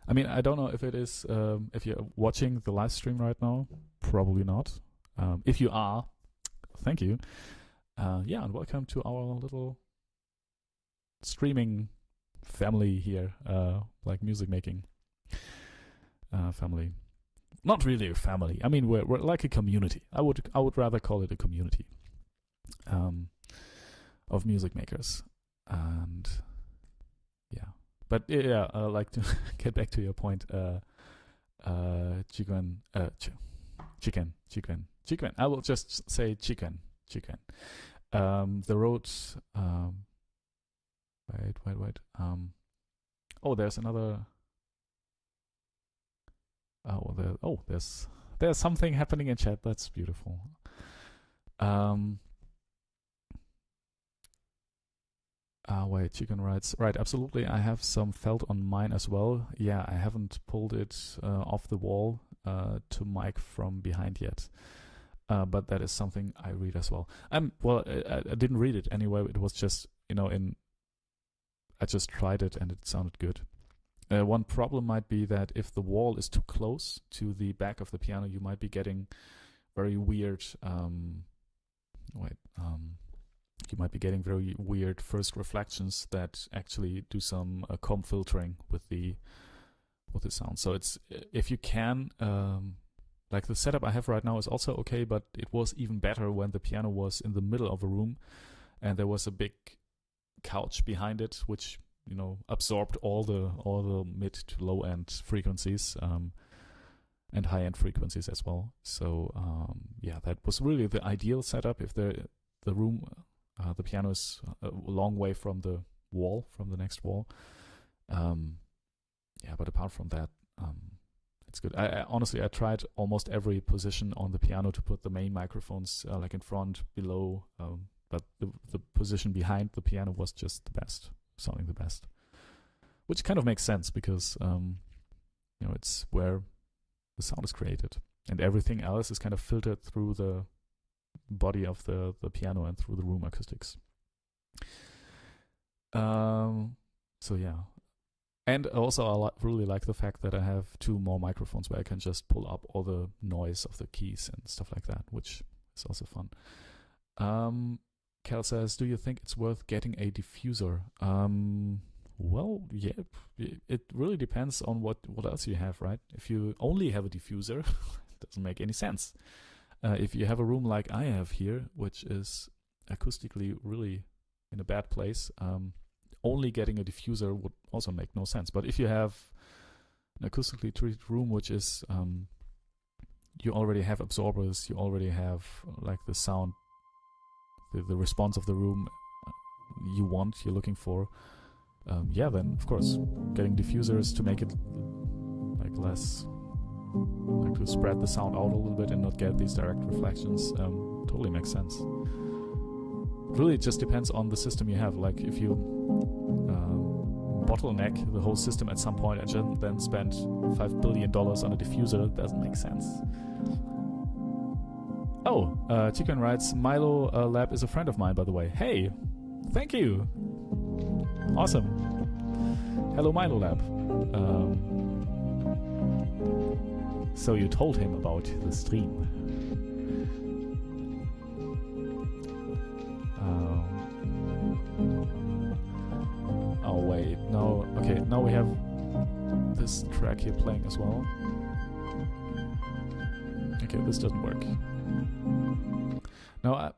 S1: I mean, I don't know if it is, if you're watching the live stream right now, probably not. If you are, thank you. Yeah, and welcome to our little streaming family here, like music making family. Not really a family. I mean, we're like a community. I would rather call it a community of music makers. And yeah, but yeah, like to get back to your point, chicken. I will just say chicken. The Rode. Wait. Oh, there's another. There's something happening in chat. That's beautiful. Wait, chicken writes. Right, absolutely. I have some felt on mine as well. Yeah, I haven't pulled it off the wall to mic from behind yet. But that is something I read as well. Well, I didn't read it anyway. It was just, I just tried it and it sounded good. One problem might be that if the wall is too close to the back of the piano, you might be getting very weird. You might be getting very weird first reflections that actually do some comb filtering with the sound. So it's, if you can, like the setup I have right now is also okay, but it was even better when the piano was in the middle of a room and there was a big couch behind it, which absorbed all the mid to low end frequencies and high end frequencies as well. So yeah, that was really the ideal setup. If the room, the piano is a long way from the wall, from the next wall. Yeah, but apart from that, it's good. I honestly, I tried almost every position on the piano to put the main microphones like in front, below, but the position behind the piano was just the best, sounding the best. Which kind of makes sense because, it's where the sound is created. And everything else is kind of filtered through the body of the piano and through the room acoustics. So yeah. And also I really like the fact that I have 2 more microphones where I can just pull up all the noise of the keys and stuff like that, which is also fun. Cal says, do you think it's worth getting a diffuser? Well, yeah, it really depends on what else you have, right? If you only have a diffuser, it doesn't make any sense. If you have a room like I have here, which is acoustically really in a bad place, only getting a diffuser would also make no sense. But if you have an acoustically treated room, which is, you already have absorbers, you already have like the sound, the response of the room you're looking for, yeah, then of course getting diffusers to make it like less, like to spread the sound out a little bit and not get these direct reflections, totally makes sense. Really, it just depends on the system you have. Like if you bottleneck the whole system at some point and then spend $5 billion on a diffuser, it doesn't make sense. Oh, Chicken writes, Milo Lab is a friend of mine, by the way. Hey, thank you. Awesome. Hello, Milo Lab. So you told him about the stream. Oh wait, no. Okay, now we have this track here playing as well. Okay, this doesn't work. No, I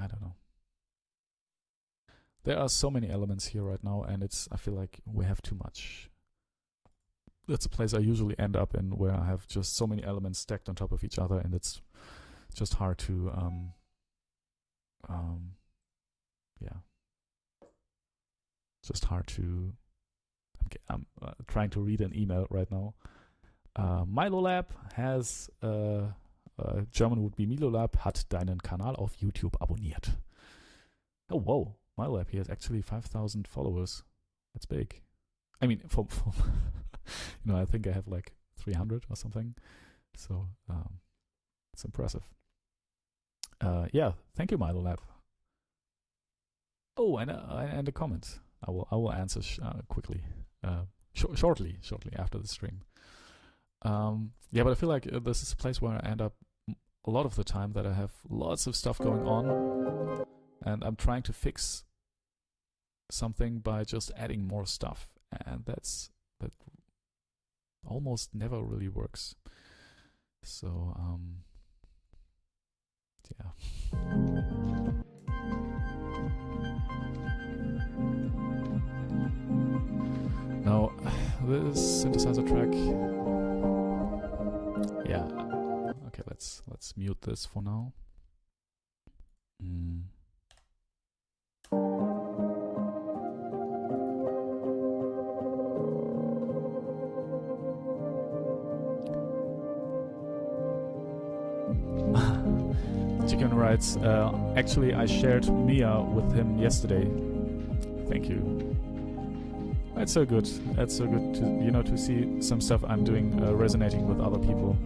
S1: don't know. There are so many elements here right now, and I feel like we have too much. That's a place I usually end up in, where I have just so many elements stacked on top of each other, and it's just hard to, yeah. Just hard to. I'm trying to read an email right now. Milo Lab has, German would be Milo Lab, hat deinen Kanal auf YouTube abonniert. Oh, whoa. Milo Lab, he has actually 5,000 followers. That's big. I mean, for I think I have like 300 or something. So, it's impressive. Yeah, thank you, Milo Lab. Oh, and a comment. I will answer quickly, shortly after the stream. Yeah, but I feel like this is a place where I end up a lot of the time that I have lots of stuff going on, and I'm trying to fix something by just adding more stuff, and that almost never really works. So, yeah. Now, this synthesizer track, yeah. Okay, let's mute this for now. Chicken writes, actually I shared Mia with him yesterday. Thank you. That's so good. That's so good to, you know, to see some stuff I'm doing resonating with other people.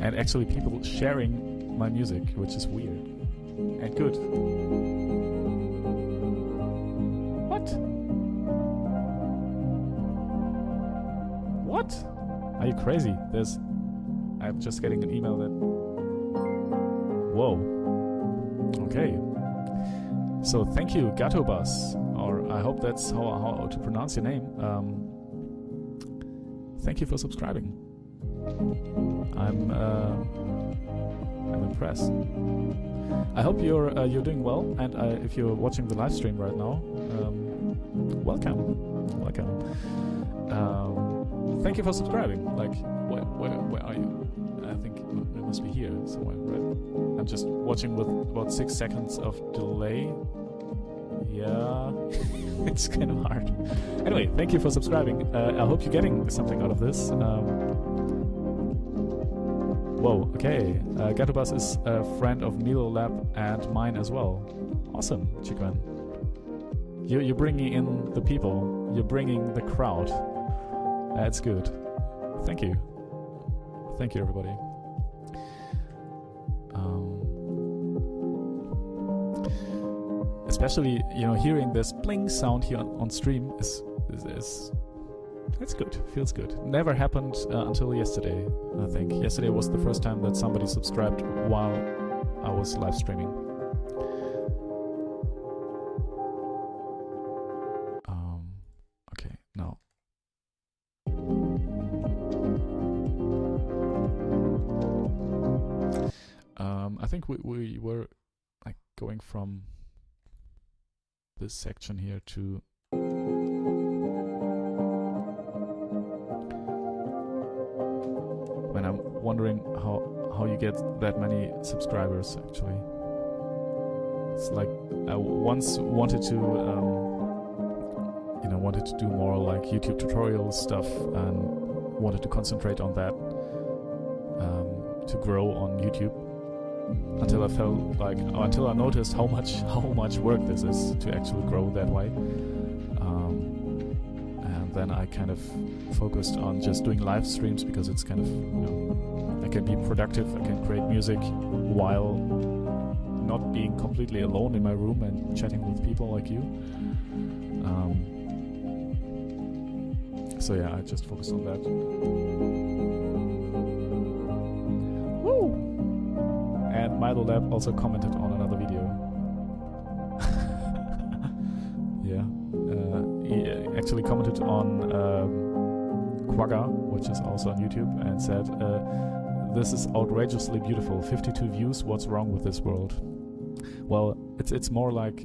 S1: And actually people sharing my music, which is weird and good. What? What? Are you crazy? I'm just getting an email that... Whoa. Okay. So thank you, Gatobus, or I hope that's how to pronounce your name. Thank you for subscribing. I'm impressed. I hope you're doing well, and if you're watching the live stream right now, welcome. Thank you for subscribing. Like, where are you? I think it must be here somewhere, right? I'm just watching with about 6 seconds of delay. Yeah, it's kind of hard. Anyway, thank you for subscribing. I hope you're getting something out of this. Whoa, okay. Gatobus is a friend of Milo Lab and mine as well. Awesome, Chikwan. You're bringing in the people. You're bringing the crowd. That's good. Thank you. Thank you, everybody. Especially, you know, hearing this bling sound here on stream is that's good. Feels good. Never happened until yesterday, I think. Yesterday was the first time that somebody subscribed while I was live streaming. Okay, now. I think we were like going from this section here to when I'm wondering how you get that many subscribers. Actually, it's like I once wanted to wanted to do more like YouTube tutorial stuff and wanted to concentrate on that to grow on YouTube. Until I felt like, until I noticed how much work this is to actually grow that way, and then I kind of focused on just doing live streams because it's kind of, you know, I can be productive, I can create music while not being completely alone in my room and chatting with people like you. So yeah, I just focused on that. Woo! And Milo Lab also commented on another video. Yeah. He actually commented on Quagga, which is also on YouTube, and said, this is outrageously beautiful. 52 views, what's wrong with this world? Well, it's more like,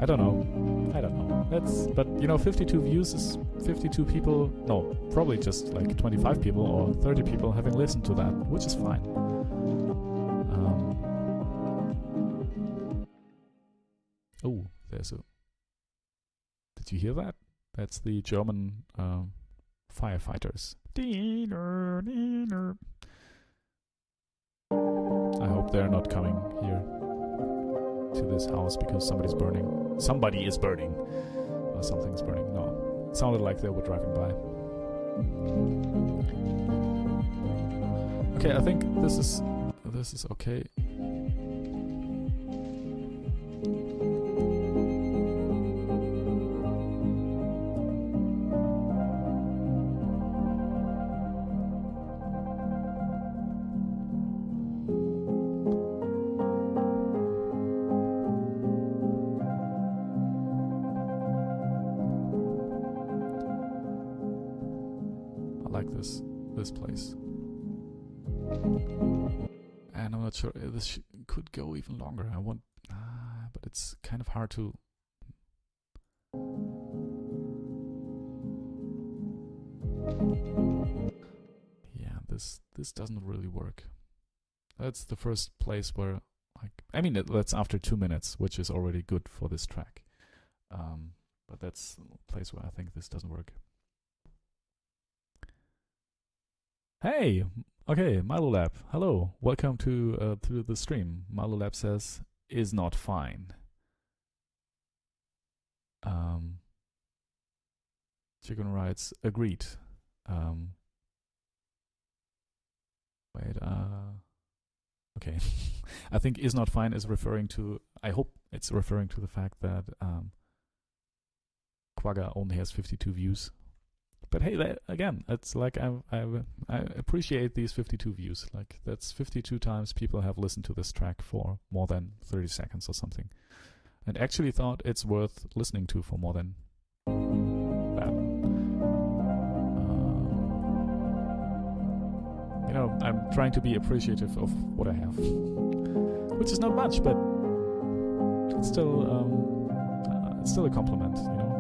S1: I don't know. But you know, 52 views is 52 people, no, probably just like 25 people or 30 people having listened to that, which is fine. Oh, there's a... Did you hear that? That's the German firefighters. I hope they're not coming here to this house because somebody's burning. Somebody is burning. Or something's burning. No. It sounded like they were driving by. Okay, I think this is okay. This place, and I'm not sure this could go even longer. I want, but it's kind of hard to. Yeah, this doesn't really work. That's the first place where, like, I mean, that's after 2 minutes, which is already good for this track. But that's a place where I think this doesn't work. Hey, okay, Milo Lab. Hello, welcome to the stream. Milo Lab says is not fine. Chicken writes agreed. Wait, okay. I think is not fine is referring to, I hope it's referring to the fact that Quagga only has 52 views. But hey, that, again, it's like I appreciate these 52 views. Like that's 52 times people have listened to this track for more than 30 seconds or something, and actually thought it's worth listening to for more than that. You know, I'm trying to be appreciative of what I have, which is not much, but it's still a compliment, you know.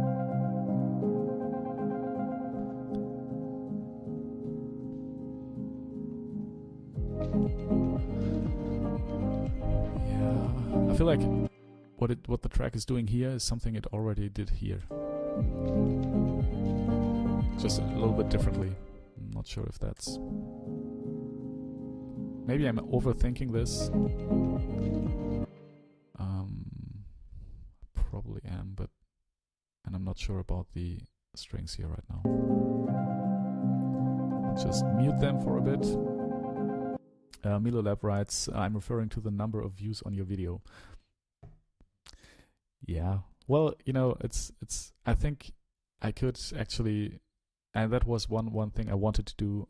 S1: I feel like what the track is doing here is something it already did here, just a little bit differently. I'm not sure if that's, maybe I'm overthinking this. Probably am, and I'm not sure about the strings here right now. Just mute them for a bit. Milo Lab writes, I'm referring to the number of views on your video. Yeah, well, you know, it's. I think I could actually, and that was one thing I wanted to do.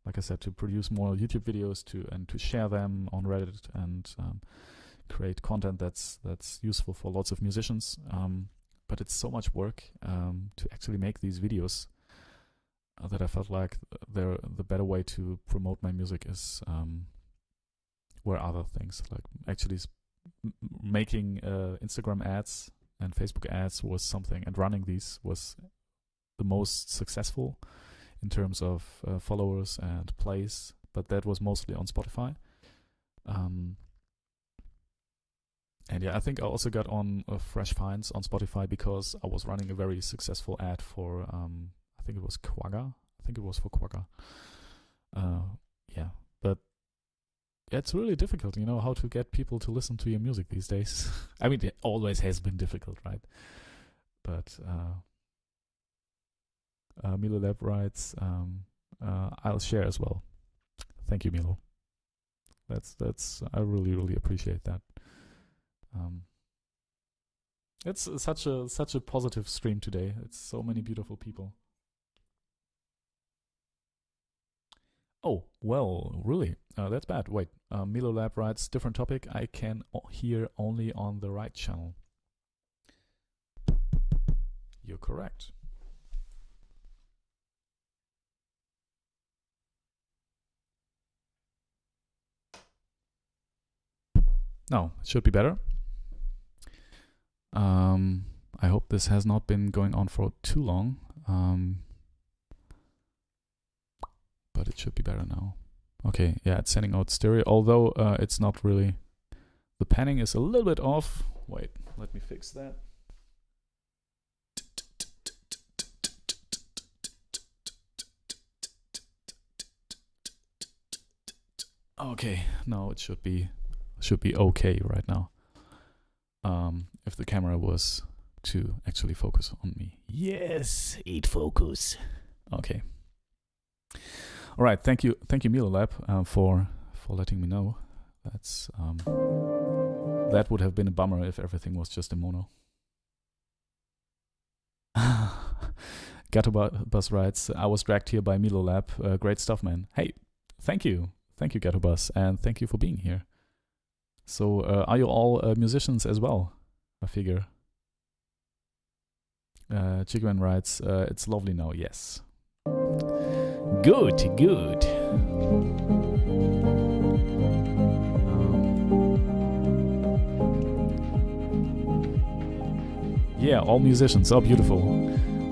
S1: Like I said, to produce more YouTube videos and to share them on Reddit and create content that's useful for lots of musicians. But it's so much work to actually make these videos. That I felt like the better way to promote my music is were other things, like actually making Instagram ads and Facebook ads was something, and running these was the most successful in terms of followers and plays, but that was mostly on Spotify. And yeah, I think I also got on fresh finds on Spotify because I was running a very successful ad for I think it was Quagga. I think it was for Quagga. Yeah, but it's really difficult, you know, how to get people to listen to your music these days. I mean, it always has been difficult, right? But Milo Lab writes, I'll share as well. Thank you, Milo. That's I really appreciate that. It's such a positive stream today. It's so many beautiful people. Oh, well, really? That's bad. Wait, Milo Lab writes, different topic. I can hear only on the right channel. You're correct. No, it should be better. I hope this has not been going on for too long. But it should be better now. Okay, yeah, it's sending out stereo, although it's not really. The panning is a little bit off. Wait, let me fix that. Okay, now it should be okay right now. If the camera was to actually focus on me. Yes, it focus. Okay. All right, thank you, Milo Lab, for letting me know. That's that would have been a bummer if everything was just in mono. Gatobus writes, I was dragged here by Milo Lab. Great stuff, man. Hey, thank you, Gatobus, and thank you for being here. So, are you all musicians as well? I figure. Chigwan writes, it's lovely now. Yes. Good. Yeah, all musicians. Oh, beautiful.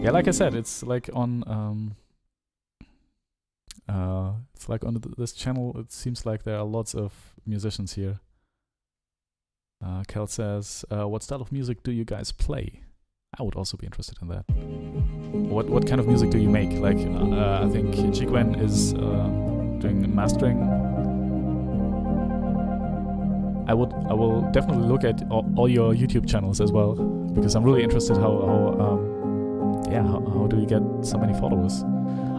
S1: Yeah, like I said, it's like on this channel. It seems like there are lots of musicians here. Kel says, what style of music do you guys play? I would also be interested in that. What kind of music do you make? Like, I think Chigwen is doing mastering. I will definitely look at all your YouTube channels as well, because I'm really interested how do you get so many followers?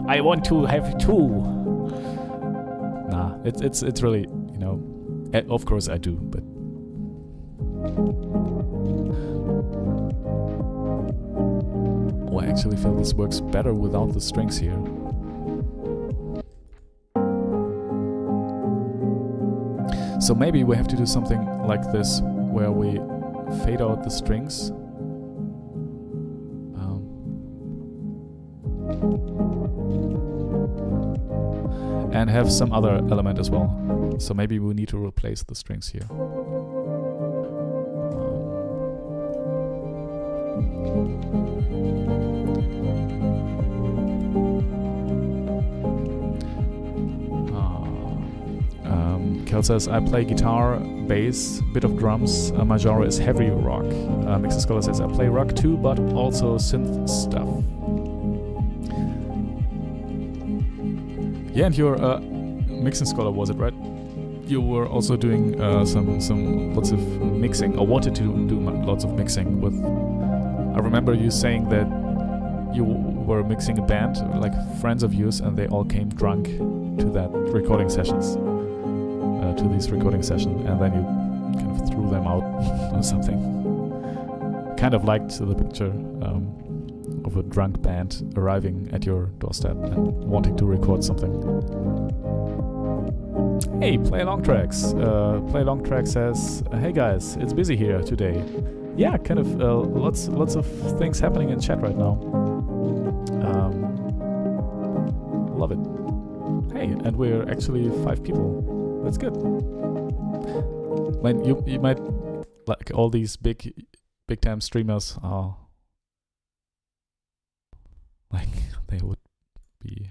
S1: I want to have 2. Nah, it's really, you know, of course I do, but I actually feel this works better without the strings here. So maybe we have to do something like this, where we fade out the strings. And have some other element as well. So maybe we need to replace the strings here. Kel says, I play guitar, bass, bit of drums. My genre is heavy rock. Mixer Scholar says, I play rock too, but also synth stuff. Yeah, and you're Mixing Scholar, was it, right? You were also doing some lots of mixing, or wanted to do lots of mixing with... I remember you saying that you were mixing a band, like friends of yours, and they all came drunk to that recording sessions. To these recording sessions, and then you kind of threw them out or something. Kind of liked the picture of a drunk band arriving at your doorstep and wanting to record something. Hey, Play Long Tracks. Play Long Track says, hey guys, it's busy here today. Yeah, kind of lots of things happening in chat right now. Love it. Hey, and we're actually 5 people. That's good. When you might, like, all these big time streamers are like, they would be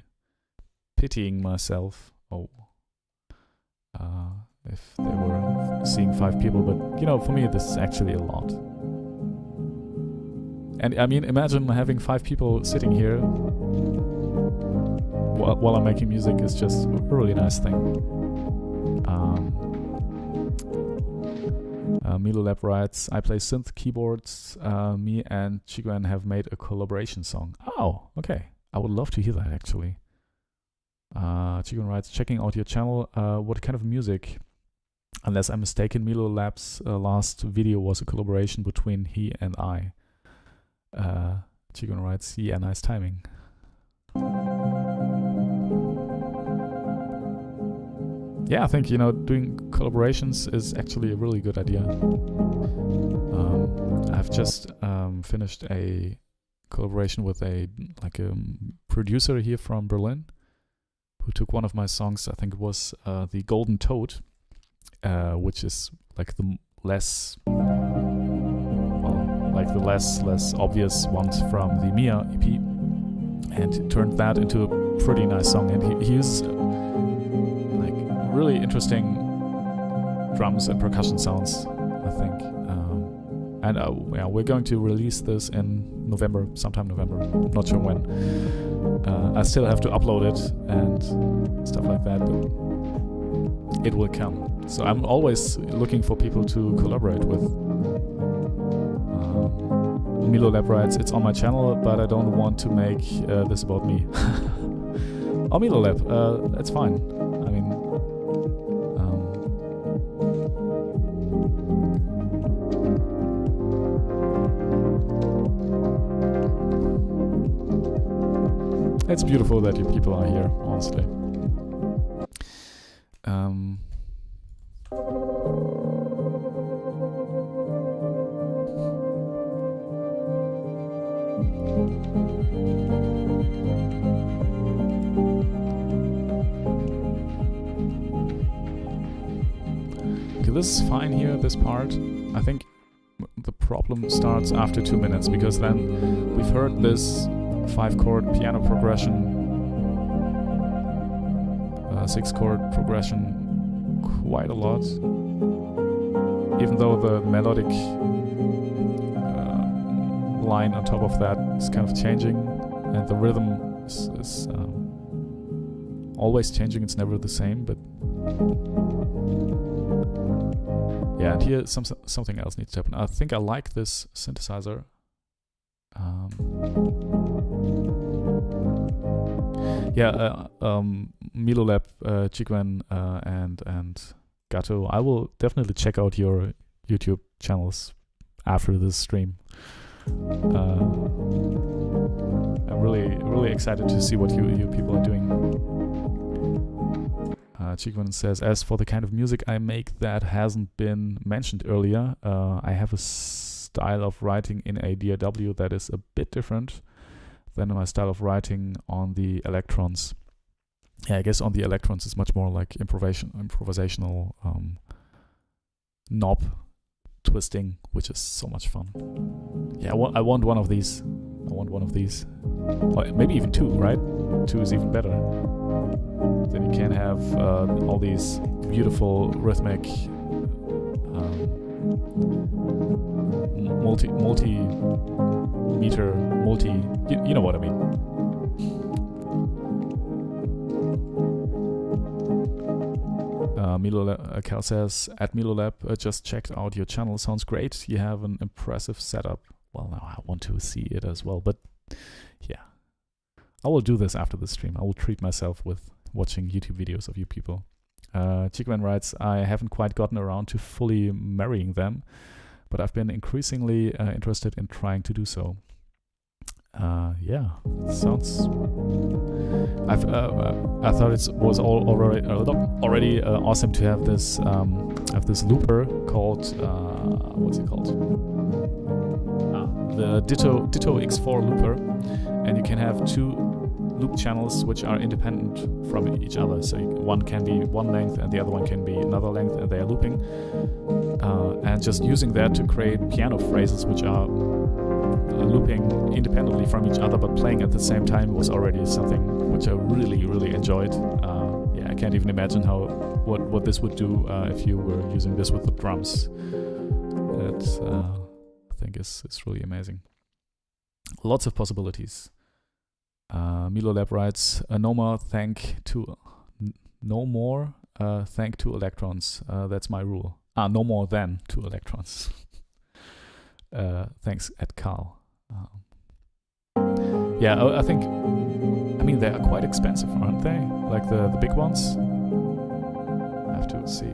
S1: pitying myself. If they were seeing 5 people, but you know, for me this is actually a lot. And I mean, imagine having 5 people sitting here while I'm making music is just a really nice thing. Milo Lab writes, I play synth keyboards. Me and Chiguan have made a collaboration song. Oh, okay. I would love to hear that, actually. Chiguan writes, checking out your channel. What kind of music? Unless I'm mistaken, Milo Lab's last video was a collaboration between he and I. Chiguan writes, yeah, nice timing. Yeah, I think, you know, doing collaborations is actually a really good idea. I've just finished a collaboration with a producer here from Berlin, who took one of my songs. I think it was the Golden Toad, which is like the less obvious ones from the Mia EP, and turned that into a pretty nice song. And he uses really interesting drums and percussion sounds, I think. And we're going to release this in November, sometime November, not sure when. I still have to upload it and stuff like that, but it will come. So I'm always looking for people to collaborate with. Milo Lab writes, it's on my channel, but I don't want to make this about me. Oh, Milo Lab, that's fine. I mean, it's beautiful that you people are here, honestly. Okay, this is fine here, this part. I think the problem starts after 2 minutes, because then we've heard this 5-chord piano progression, 6-chord progression quite a lot, even though the melodic line on top of that is kind of changing, and the rhythm is always changing. It's never the same, but yeah. And here something else needs to happen. I think I like this synthesizer. Milolab, Chikwen, and Gato. I will definitely check out your YouTube channels after this stream. I'm really excited to see what you people are doing. Chikwen says, as for the kind of music I make that hasn't been mentioned earlier, I have a style of writing in a DAW that is a bit different than my style of writing on the Electrons. Yeah, I guess on the Electrons it's much more like improvisational knob twisting, which is so much fun. Yeah, I want one of these. I want one of these. Or maybe even two, right? Two is even better. Then you can have all these beautiful rhythmic multi-meter, you know what I mean. Cal says, at Milolab, just checked out your channel. Sounds great. You have an impressive setup. Well, now I want to see it as well. But yeah, I will do this after the stream. I will treat myself with watching YouTube videos of you people. Chickman writes, I haven't quite gotten around to fully marrying them, but I've been increasingly interested in trying to do so. Yeah, sounds. I thought it was already awesome to have this looper called what's it called? The Ditto X4 looper, and you can have two loop channels which are independent from each other. So one can be one length and the other one can be another length, and they are looping. And just using that to create piano phrases which are looping independently from each other but playing at the same time was already something which I really enjoyed. Yeah, I can't even imagine what this would do if you were using this with the drums. That I think is really amazing. Lots of possibilities. Milolab writes, no more thank to electrons. That's my rule. No more than 2 electrons. Thanks at Carl. Yeah, I mean they are quite expensive, aren't they? Like the big ones. I have to see.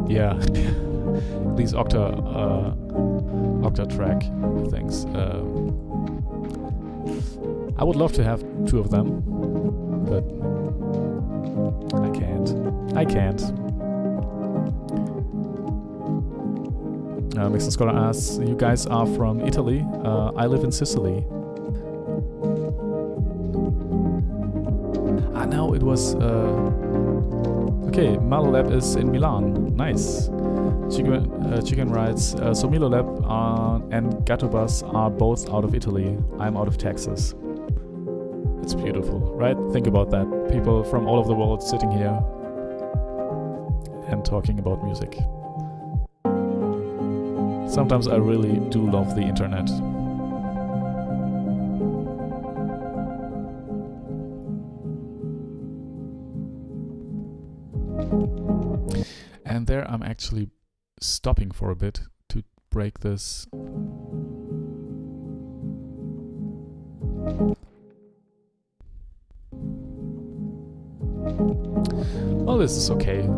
S1: Yeah, these octa-track things. I would love to have 2 of them, but I can't. Mixon Scholar asks, you guys are from Italy. I live in Sicily. No, it was... okay, Milolab is in Milan. Nice. Chicken writes, so Milolab and Gatobus are both out of Italy. I'm out of Texas. It's beautiful, right? Think about that. People from all over the world sitting here and talking about music. Sometimes I really do love the internet. And there I'm actually stopping for a bit to break this. Well, this is okay.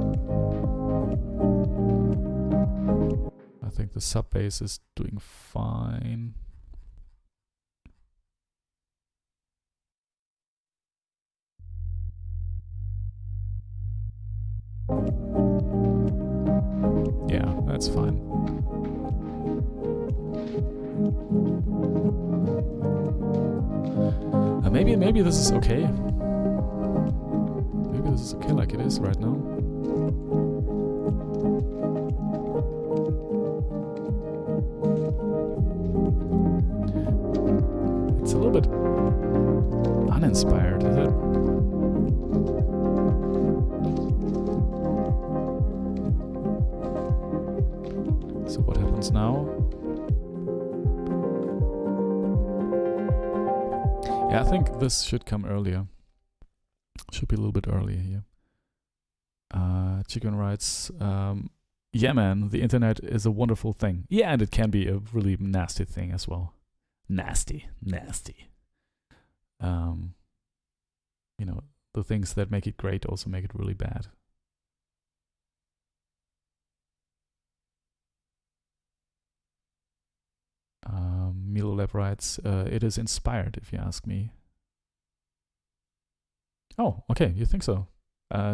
S1: I think the sub bass is doing fine. Yeah, that's fine. Maybe this is okay. Maybe this is okay like it is right now. It's a little bit uninspired, is it? So what happens now? Yeah, I think this should come earlier. Should be a little bit earlier here. Chicken writes, yeah man, the internet is a wonderful thing. Yeah, and it can be a really nasty thing as well. Nasty. You know, the things that make it great also make it really bad. Milo Lab writes, it is inspired, if you ask me. Oh, okay, you think so?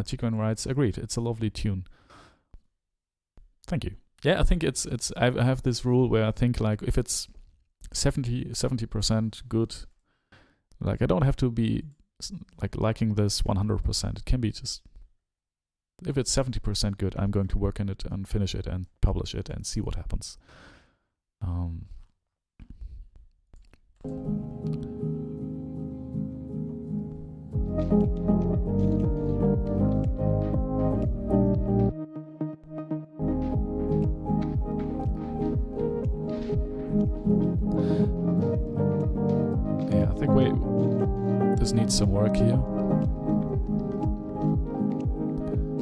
S1: Chicken writes, agreed, it's a lovely tune. Thank you. Yeah, I think I have this rule where I think like if it's 70% good, like I don't have to be like liking this 100%. It can be just, if it's 70% good, I'm going to work on it and finish it and publish it and see what happens. Yeah, I think this needs some work here.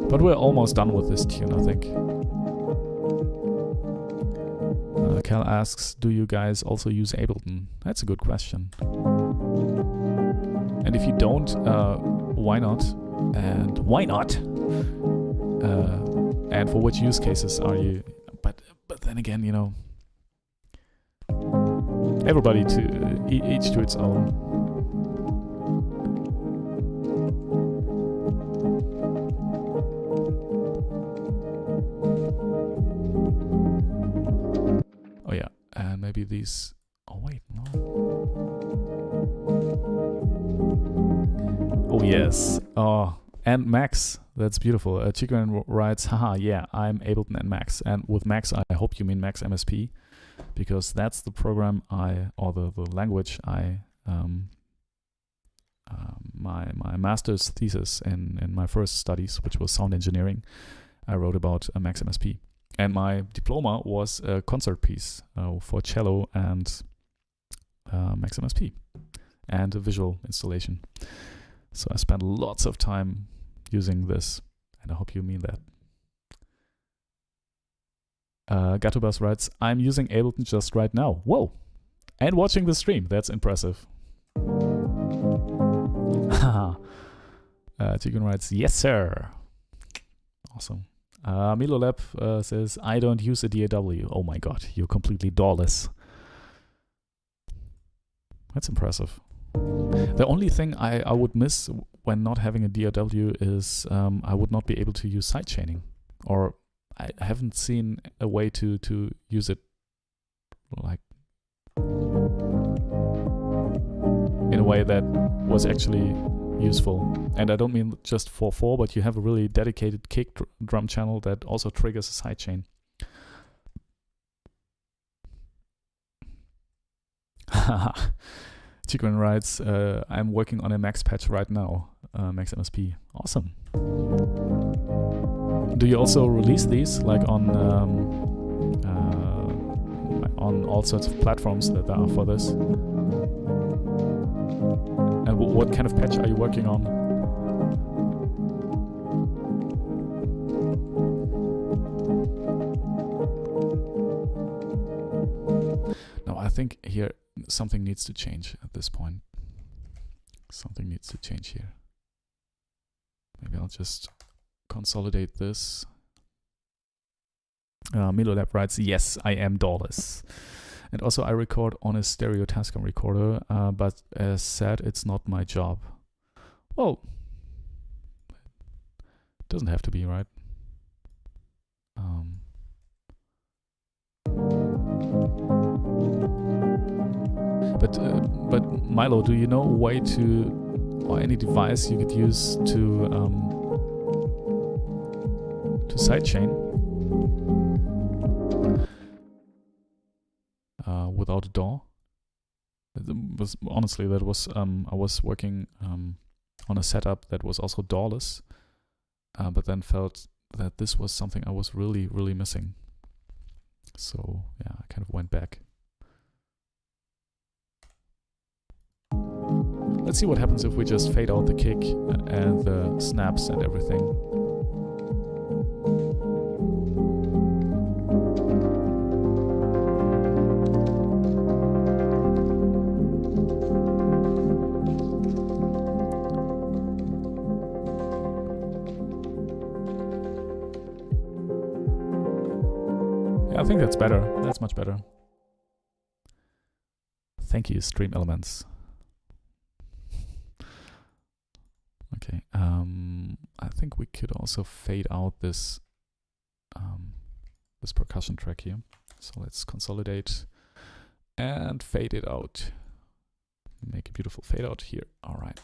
S1: But we're almost done with this tune, I think. Cal asks, do you guys also use Ableton? That's a good question. And if you don't, why not? And why not? And for which use cases are you? But then again, you know, everybody each to its own. Oh yeah, and maybe these. Oh wait, no. Oh yes. Oh, and Max. That's beautiful. Chicken writes, haha, yeah, I'm Ableton and Max. And with Max, I hope you mean Max MSP, because that's the program or the language my master's thesis in my first studies, which was sound engineering, I wrote about Max MSP. And my diploma was a concert piece for cello and Max MSP and a visual installation. So I spent lots of time using this, and I hope you mean that. Gatubas writes, I'm using Ableton just right now. Whoa! And watching the stream. That's impressive. Chicken writes, yes sir. Awesome. Milo Lab says, I don't use a DAW. Oh my god, you're completely DAW-less. That's impressive. The only thing I would miss when not having a DAW is I would not be able to use sidechaining. Or I haven't seen a way to use it like in a way that was actually useful. And I don't mean just 4/4, but you have a really dedicated kick drum channel that also triggers a sidechain. Chicken writes, I'm working on a Max patch right now, Max MSP. Awesome. Do you also release these like on all sorts of platforms that there are for this? And what kind of patch are you working on? No, I think here something needs to change at this point. Something needs to change here. Maybe I'll just consolidate this. Milo Lab writes, yes, I am DAW-less. And also I record on a stereo Tascam recorder, but as said, it's not my job. Well, it doesn't have to be, right? But Milo, do you know a way to, or any device you could use to sidechain without a DAW? Honestly, that was I was working on a setup that was also DAW-less, but then felt that this was something I was really missing. So yeah, I kind of went back. Let's see what happens if we just fade out the kick and the snaps and everything. Yeah, I think that's better. That's much better. Thank you, Stream Elements. Okay, I think we could also fade out this this percussion track here. So let's consolidate and fade it out. Make a beautiful fade out here. All right.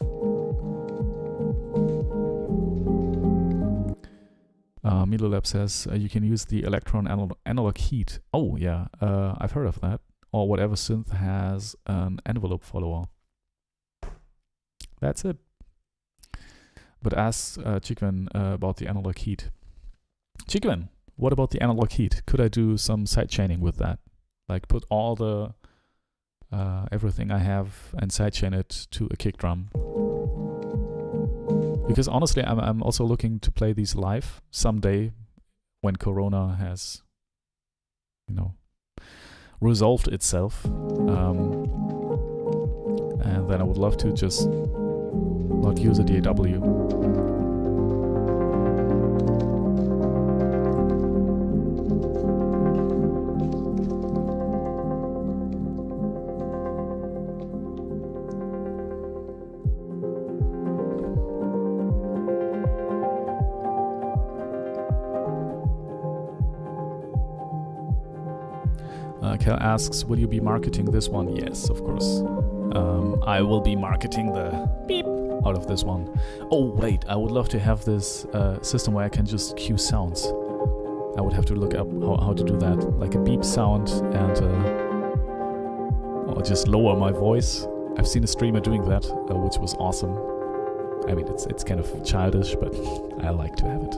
S1: Midolab says you can use the electron analog heat. Oh yeah, I've heard of that. Or whatever synth has an envelope follower. That's it. But ask Chikwen about the analog heat. Chikwen, what about the analog heat? Could I do some sidechaining with that? Like put all the everything I have and sidechain it to a kick drum. Because honestly, I'm also looking to play these live someday when Corona has, you know, resolved itself. And then I would love to just not use a DAW. Kel asks, will you be marketing this one? Yes, of course. I will be marketing the beep out of this one. Oh, wait, I would love to have this system where I can just cue sounds. I would have to look up how to do that. Like a beep sound and or just lower my voice. I've seen a streamer doing that, which was awesome. I mean, it's kind of childish, but I like to have it.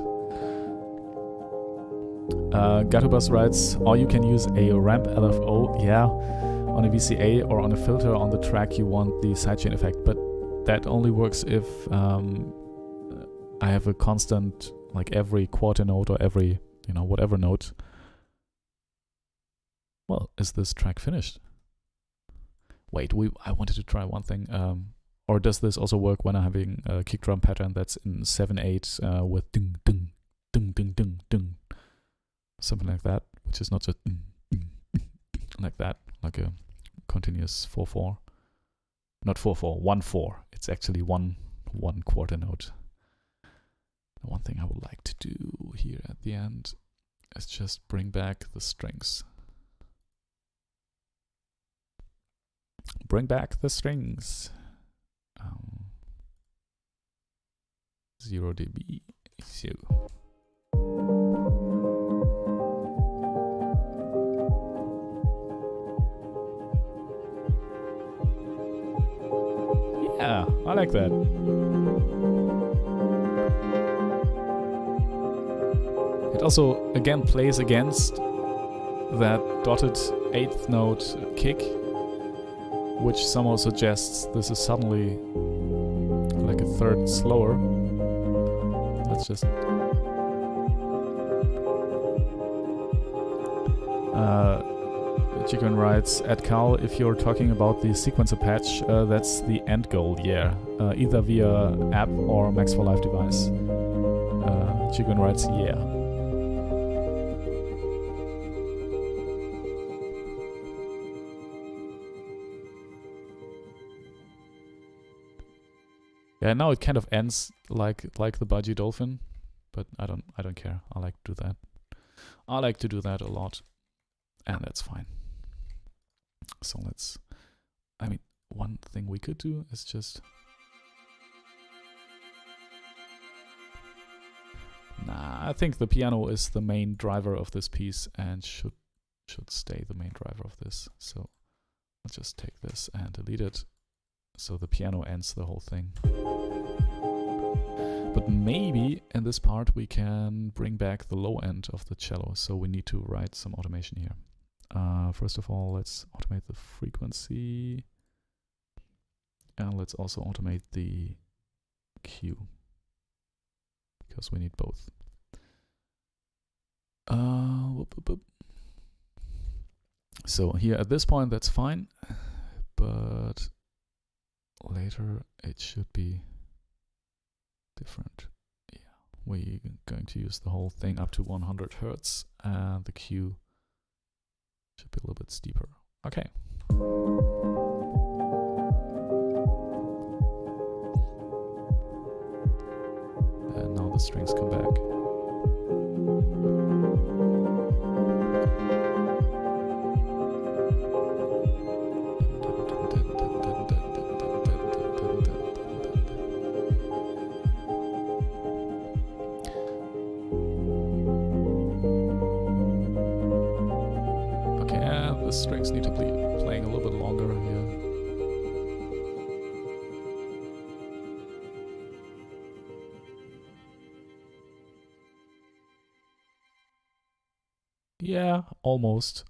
S1: Gatubus writes, or you can use a ramp LFO, yeah, on a VCA or on a filter on the track you want the sidechain effect, but that only works if I have a constant, like every quarter note or every, you know, whatever note. Well, is this track finished? Wait, I wanted to try one thing. Or does this also work when I'm having a kick drum pattern that's in 7/8 with ding ding ding ding ding ding, something like that, which is not just like that, like a continuous 4/4, not 4/4, 1/4. It's actually one quarter note. The one thing I would like to do here at the end is just bring back the strings. Bring back the strings. 0 dB. So. Yeah, I like that. It also again plays against that dotted 8th note kick, which somehow suggests this is suddenly like a third slower. Let's just... Chicken writes, at Cal, if you're talking about the sequencer patch, that's the end goal, yeah. Either via app or Max for Live device. Chicken writes, yeah. Yeah, now it kind of ends like the Budgie Dolphin, but I don't care. I like to do that. I like to do that a lot, and that's fine. So let's, I mean, one thing we could do is just, I think the piano is the main driver of this piece and should stay the main driver of this. So I'll just take this and delete it. So the piano ends the whole thing. But maybe in this part we can bring back the low end of the cello. So we need to write some automation here. First of all, let's automate the frequency. And let's also automate the Q, because we need both. So here at this point, that's fine, but later it should be different. Yeah, we're going to use the whole thing up to 100 Hertz, and the Q should be a little bit steeper. Okay. And now the strings come back. Okay, and the strings need to be playing a little bit longer here. Yeah, almost.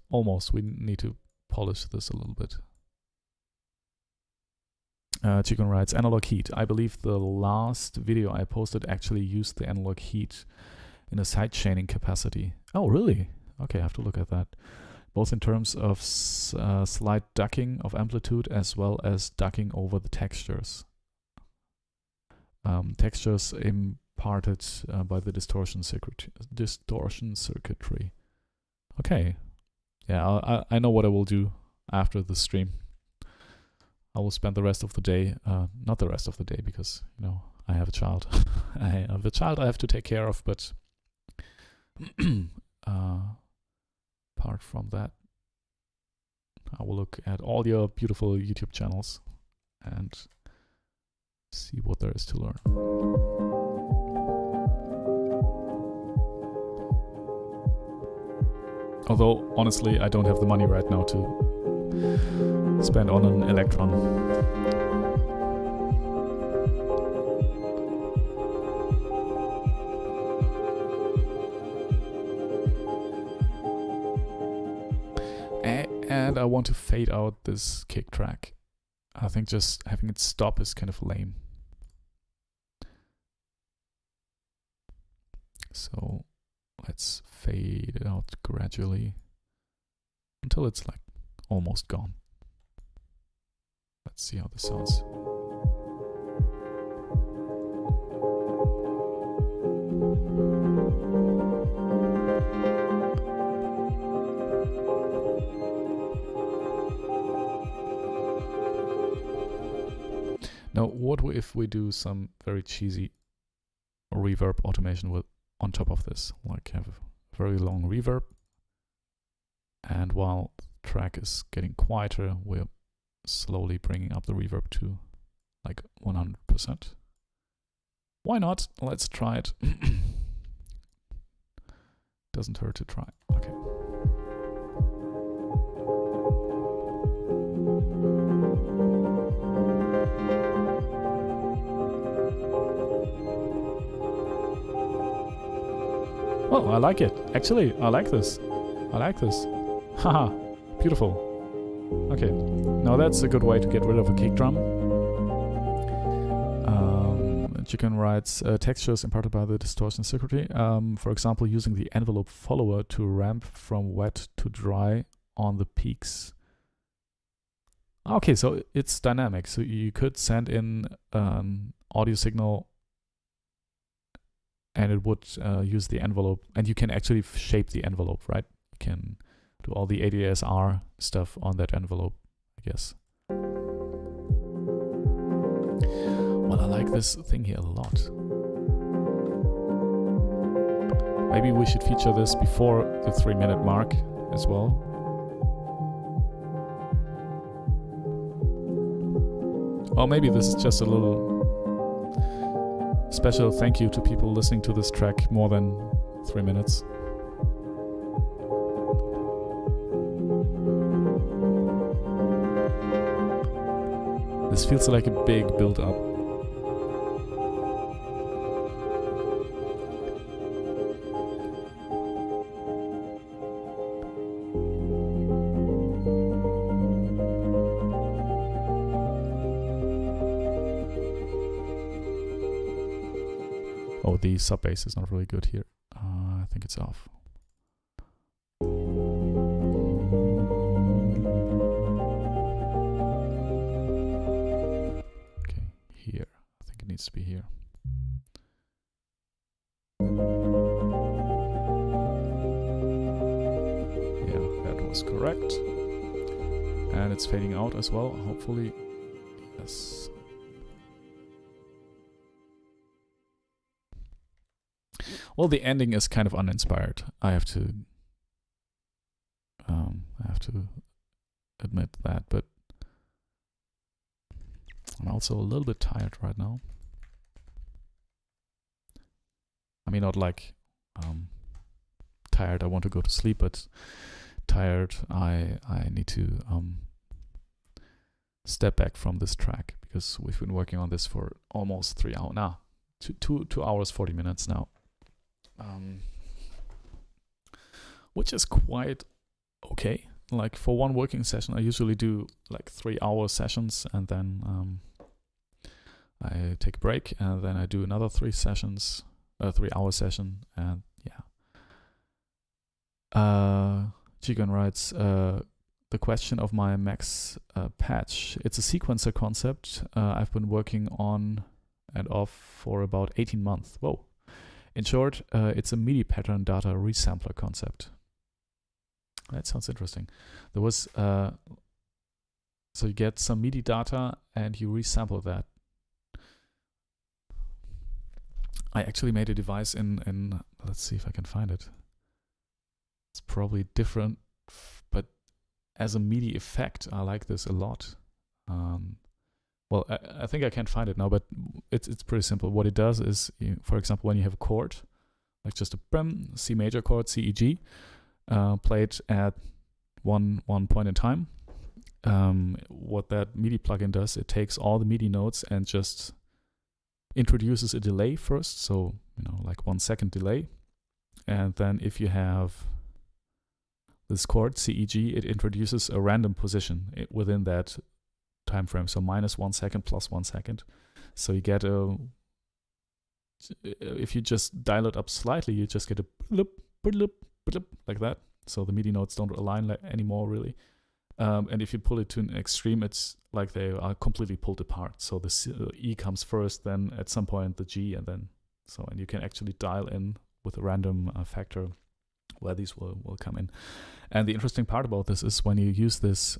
S1: We need to polish this a little bit. Chicken writes, analog heat. I believe the last video I posted actually used the analog heat in a sidechaining capacity. Oh, really? Okay, I have to look at that. Both in terms of slight ducking of amplitude as well as ducking over the textures. Textures imparted by the distortion circuitry. Okay. Yeah, I know what I will do after the stream. I will spend the rest of the day, not the rest of the day, because, you know, I have a child. I have a child I have to take care of, but apart from that, I will look at all your beautiful YouTube channels and see what there is to learn. Although, honestly, I don't have the money right now to spend on an Electron. And I want to fade out this kick track. I think just having it stop is kind of lame. So let's fade it out gradually until it's like almost gone. Let's see how this sounds. Now, what if we do some very cheesy reverb automation with on top of this? Like have a very long reverb, and while the track is getting quieter, we're slowly bringing up the reverb to like 100%. Why not? Let's try it. Doesn't hurt to try. Okay. Oh, I like it. Actually, I like this. I like this. Haha, beautiful. Okay, now that's a good way to get rid of a kick drum. Chicken writes, textures imparted by the distortion circuitry. For example, using the envelope follower to ramp from wet to dry on the peaks. Okay, so it's dynamic. So you could send in an audio signal and it would use the envelope, and you can actually shape the envelope, right? You can do all the ADSR stuff on that envelope, I guess. Well, I like this thing here a lot. Maybe we should feature this before the 3-minute mark as well. Or maybe this is just a little special thank you to people listening to this track more than 3 minutes. This feels like a big build-up. also the sub bass is not really good here. I think it's off. Okay, here. I think it needs to be here. Yeah, that was correct. And it's fading out as well, hopefully. Yes. Well, the ending is kind of uninspired. I have to admit that, but I'm also a little bit tired right now. I mean, not like tired, I want to go to sleep, but tired, I need to step back from this track because we've been working on this for almost 3 hours now. 2 hours 40 minutes now. Which is quite okay. Like for one working session, I usually do like 3-hour sessions, and then I take a break, and then I do another 3 sessions, 3-hour session, and yeah. Jigan writes, the question of my max patch. It's a sequencer concept I've been working on and off for about 18 months. Whoa. In short, it's a MIDI pattern data resampler concept. That sounds interesting. There was, so you get some MIDI data and you resample that. I actually made a device in let's see if I can find it. It's probably different, but as a MIDI effect, I like this a lot. Well, I think I can't find it now, but it's pretty simple. What it does is, for example, when you have a chord, like just a C major chord, C, E, G, played at one point in time, what that MIDI plugin does, it takes all the MIDI notes and just introduces a delay first, so like 1 second delay, and then if you have this chord C, E, G, it introduces a random position within that time frame, so -1 second plus 1 second. So you get if you just dial it up slightly, you just get a like that. So the MIDI notes don't align anymore really. And if you pull it to an extreme, it's like they are completely pulled apart. So the E comes first, then at some point the G, and then and you can actually dial in with a random factor where these will come in. And the interesting part about this is when you use this,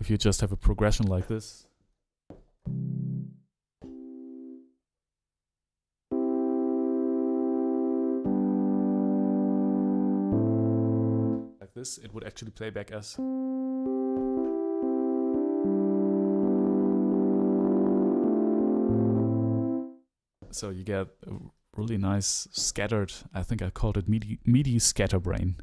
S1: if you just have a progression like this, it would actually play back as. So you get a really nice scattered, I think I called it MIDI scatterbrain.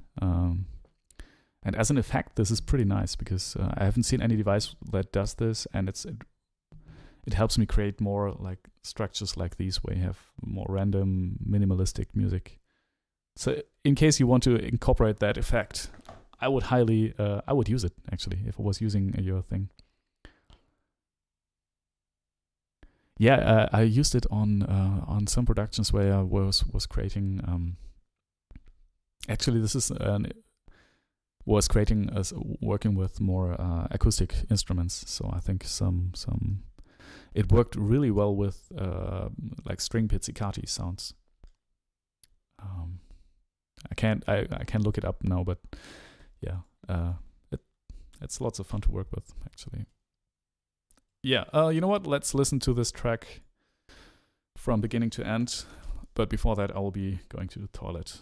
S1: And as an effect, this is pretty nice because I haven't seen any device that does this, and it helps me create more like structures like these where you have more random minimalistic music. So in case you want to incorporate that effect, I would I would use it actually if I was using your thing. Yeah, I used it on some productions where I was creating. Actually, this is working with more acoustic instruments. So I think it worked really well with like string pizzicati sounds. I can't look it up now, but yeah, it's lots of fun to work with actually. Yeah, you know what? Let's listen to this track from beginning to end. But before that, I will be going to the toilet.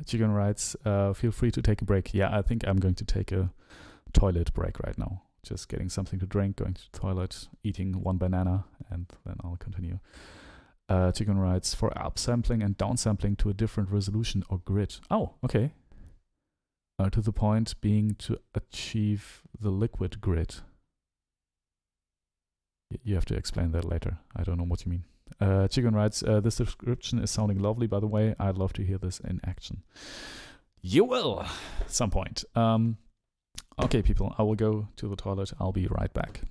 S1: Chicken writes, feel free to take a break. Yeah, I think I'm going to take a toilet break right now. Just getting something to drink, going to the toilet, eating 1 banana, and then I'll continue. Chicken writes, for upsampling and downsampling to a different resolution or grid. Oh, okay. To the point being to achieve the liquid grid. You have to explain that later. I don't know what you mean. Chicken writes, this description is sounding lovely, by the way. I'd love to hear this in action. You will, at some point. Okay, people, I will go to the toilet. I'll be right back.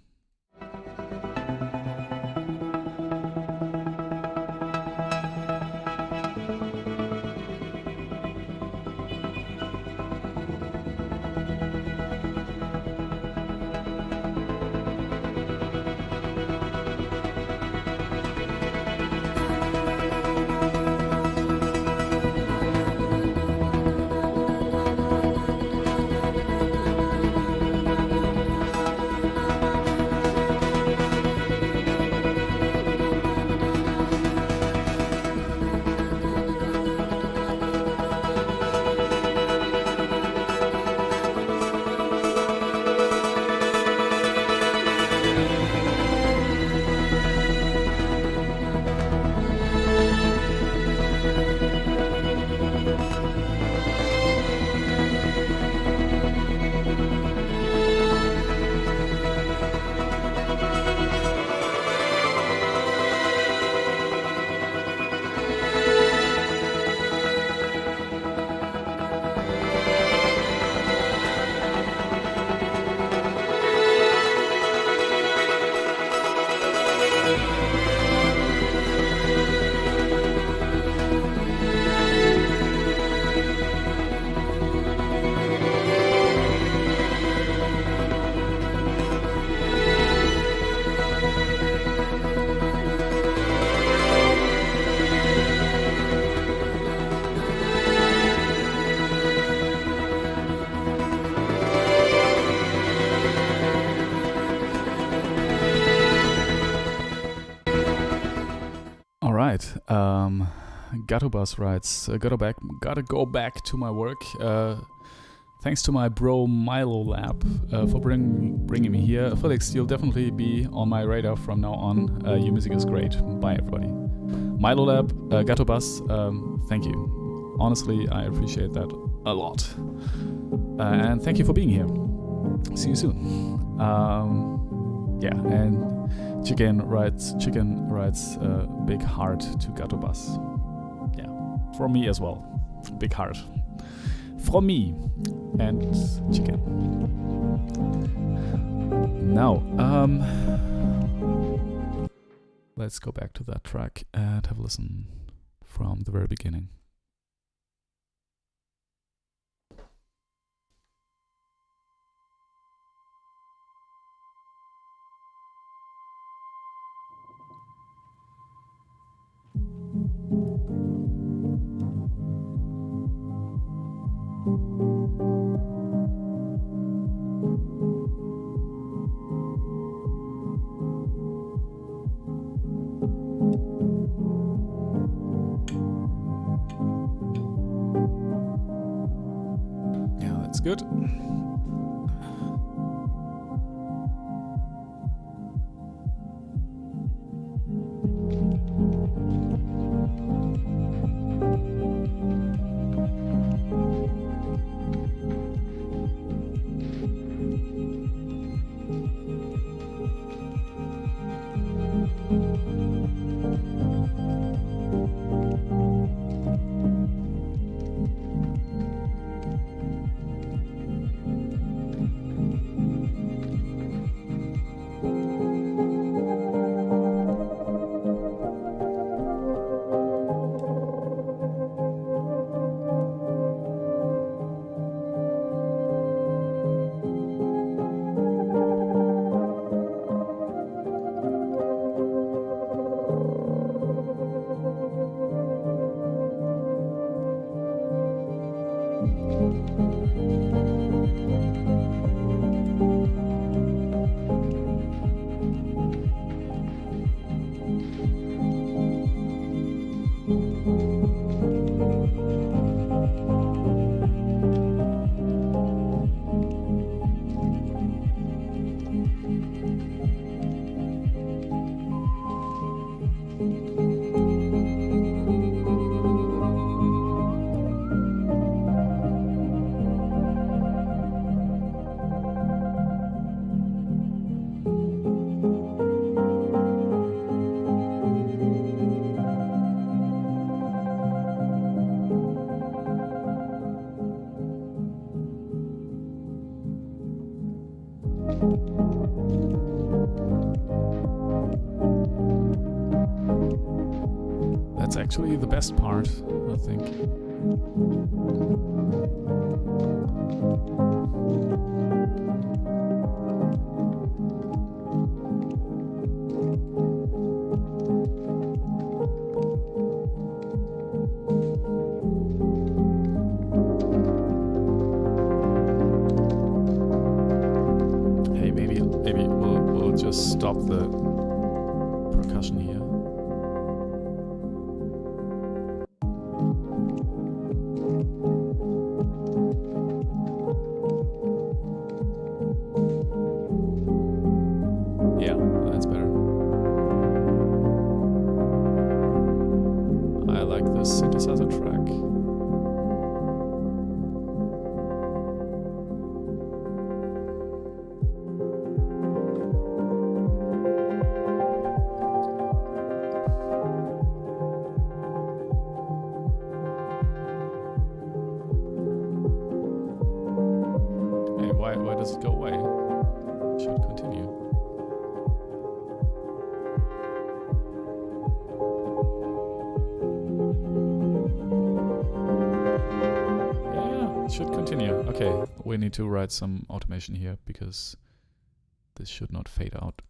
S1: Gatobus writes, gotta go back to my work. Thanks to my bro Milo Lab for bringing me here. Felix, you'll definitely be on my radar from now on. Your music is great. Bye, everybody. Milo Lab, Gatobus, thank you. Honestly, I appreciate that a lot. And thank you for being here. See you soon. Yeah, and Chicken writes big heart to Gatobus. Yeah, from me as well. Big heart. From me and Chicken. Now, let's go back to that track and have a listen from the very beginning. Good. That's actually the best part, I think. Hey, maybe we'll just stop the percussion here. Synthesizer track. Hey, why does it go away? It should continue. Should continue. Okay, we need to write some automation here because this should not fade out,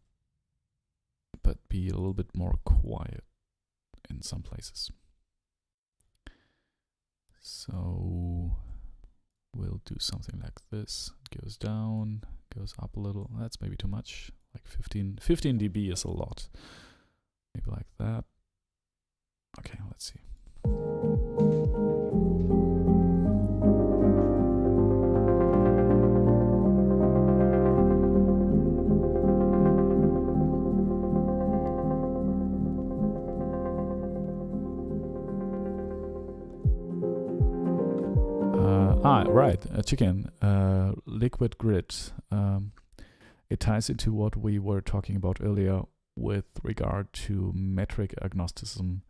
S1: but be a little bit more quiet in some places. So we'll do something like this. It goes down, goes up a little. That's maybe too much. Like 15 dB is a lot. Maybe like that. Okay, let's see. Right, chicken, liquid grid. It ties into what we were talking about earlier with regard to metric agnosticism,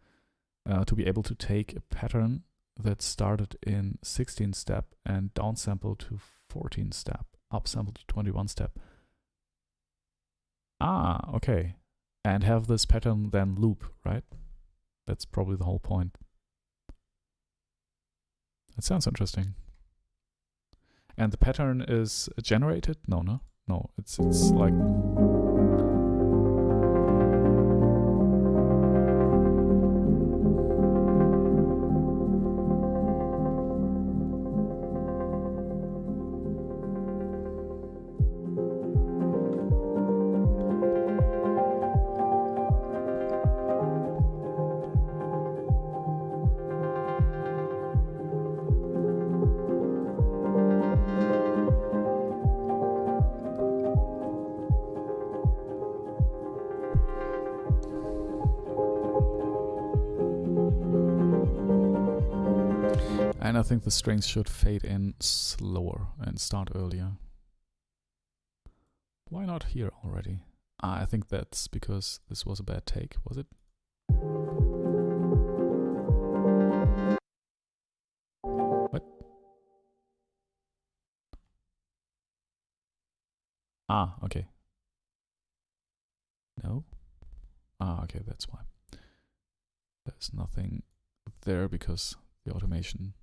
S1: to be able to take a pattern that started in 16 step and downsample to 14 step, upsample to 21 step. Okay. And have this pattern then loop, right? That's probably the whole point. That sounds interesting. And the pattern is generated? No. It's like... And I think the strings should fade in slower and start earlier. Why not here already? I think that's because this was a bad take, was it? What? Okay. No? Okay, that's why. There's nothing there because the automation...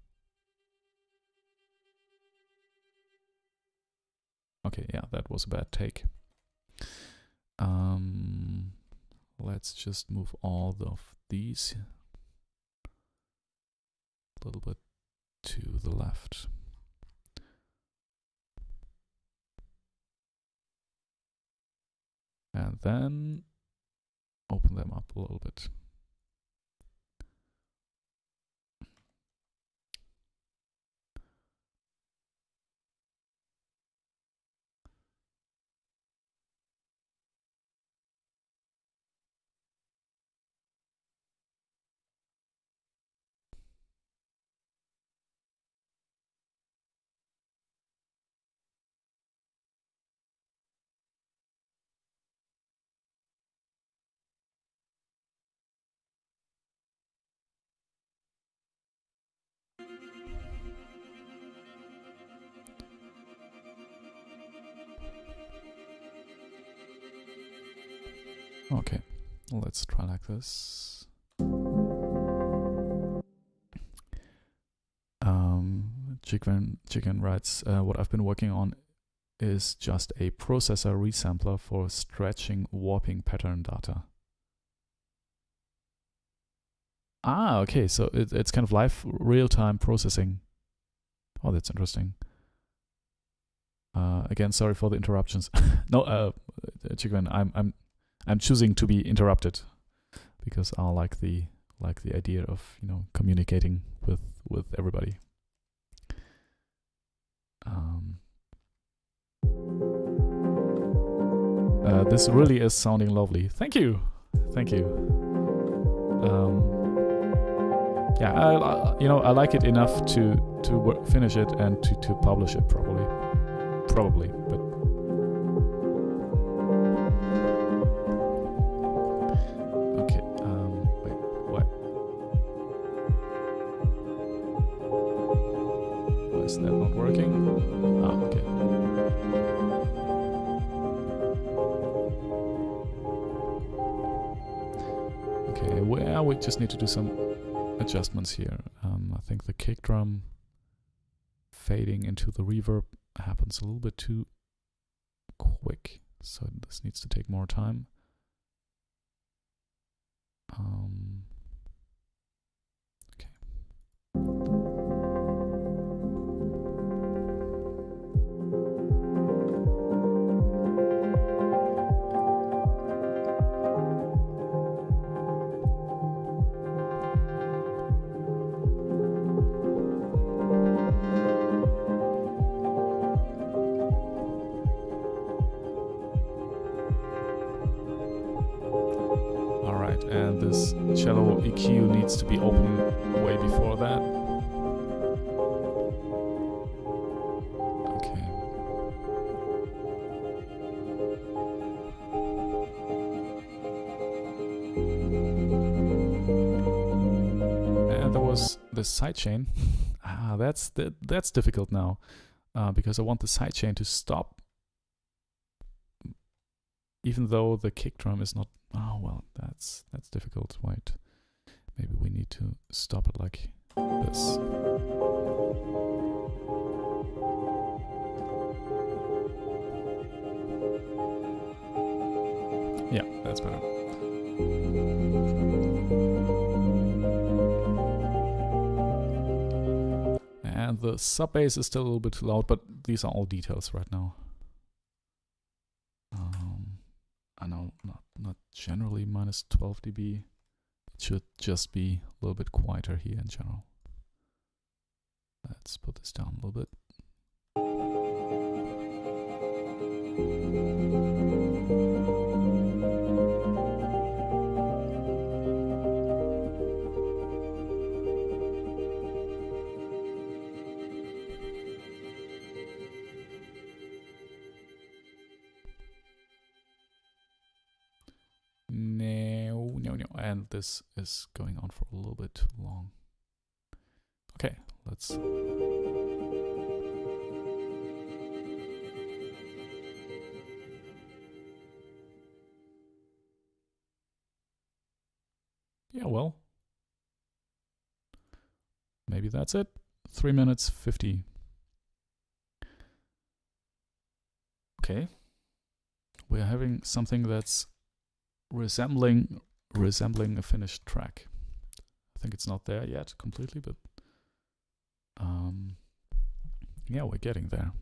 S1: Okay, yeah, that was a bad take. Let's just move all of these a little bit to the left. And then open them up a little bit. Okay, let's try like this. Chicken writes, what I've been working on is just a processor resampler for stretching warping pattern data. Ah, okay, so it's kind of live real-time processing. Oh, that's interesting. Again, sorry for the interruptions. No, Chicken, I'm choosing to be interrupted because I like the idea of, you know, communicating with everybody. This really is sounding lovely. Thank you. Yeah, I like it enough to finish it and to publish it probably, but okay. Wait, what? Why is that not working? Ah, okay. Okay, well, we just need to do some adjustments here. I think the kick drum fading into the reverb happens a little bit too quick, so this needs to take more time. Okay. And this cello EQ needs to be open way before that. Okay. And there was the sidechain. That's difficult now, because I want the sidechain to stop, even though the kick drum is not. Oh well, that's difficult. Wait, maybe we need to stop it like this. Yeah, that's better. And the sub bass is still a little bit too loud, but these are all details right now. I know, not generally minus 12 dB. It should just be a little bit quieter here in general. Let's put this down a little bit. No, and this is going on for a little bit too long. Okay, let's... Yeah, well, maybe that's it. 3 minutes 50. Okay, we're having something that's resembling a finished track. I think it's not there yet completely, but yeah, we're getting there.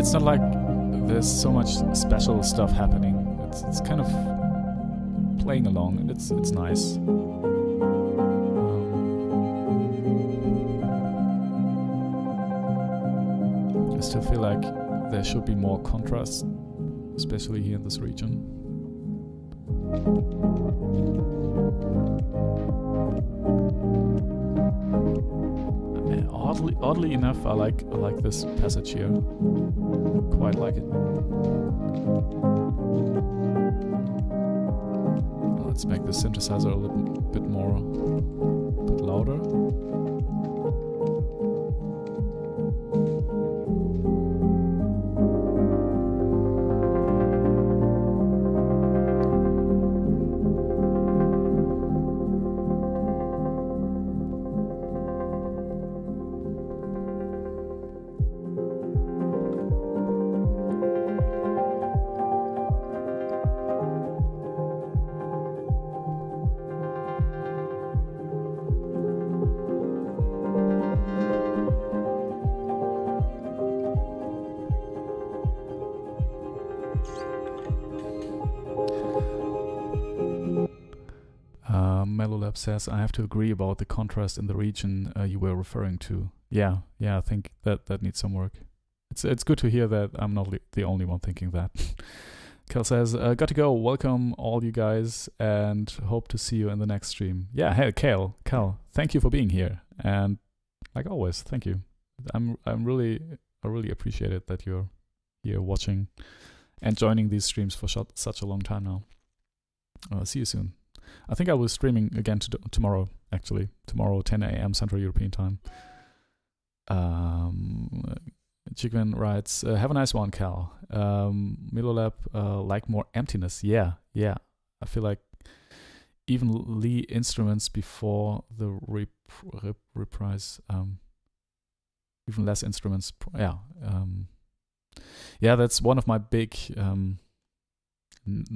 S1: it's not like there's so much special stuff happening. It's kind of playing along, and it's nice. I still feel like there should be more contrast, especially here in this region. And oddly enough, I like this passage here. Quite like it. Let's make the synthesizer a little bit louder. Melolab says, I have to agree about the contrast in the region you were referring to. Yeah, I think that needs some work. It's good to hear that I'm not the only one thinking that. Cal says, got to go. Welcome all you guys, and hope to see you in the next stream. Yeah, hey, Cal, thank you for being here. And like always, thank you. I really appreciate it that you're here watching and joining these streams for such a long time now. See you soon. I think I will be streaming again tomorrow, actually. Tomorrow, 10 a.m. Central European Time. Chickman writes, have a nice one, Cal. Milolab, like more emptiness. Yeah. I feel like even Lee instruments before the reprise, even less instruments. Yeah, that's one of my big...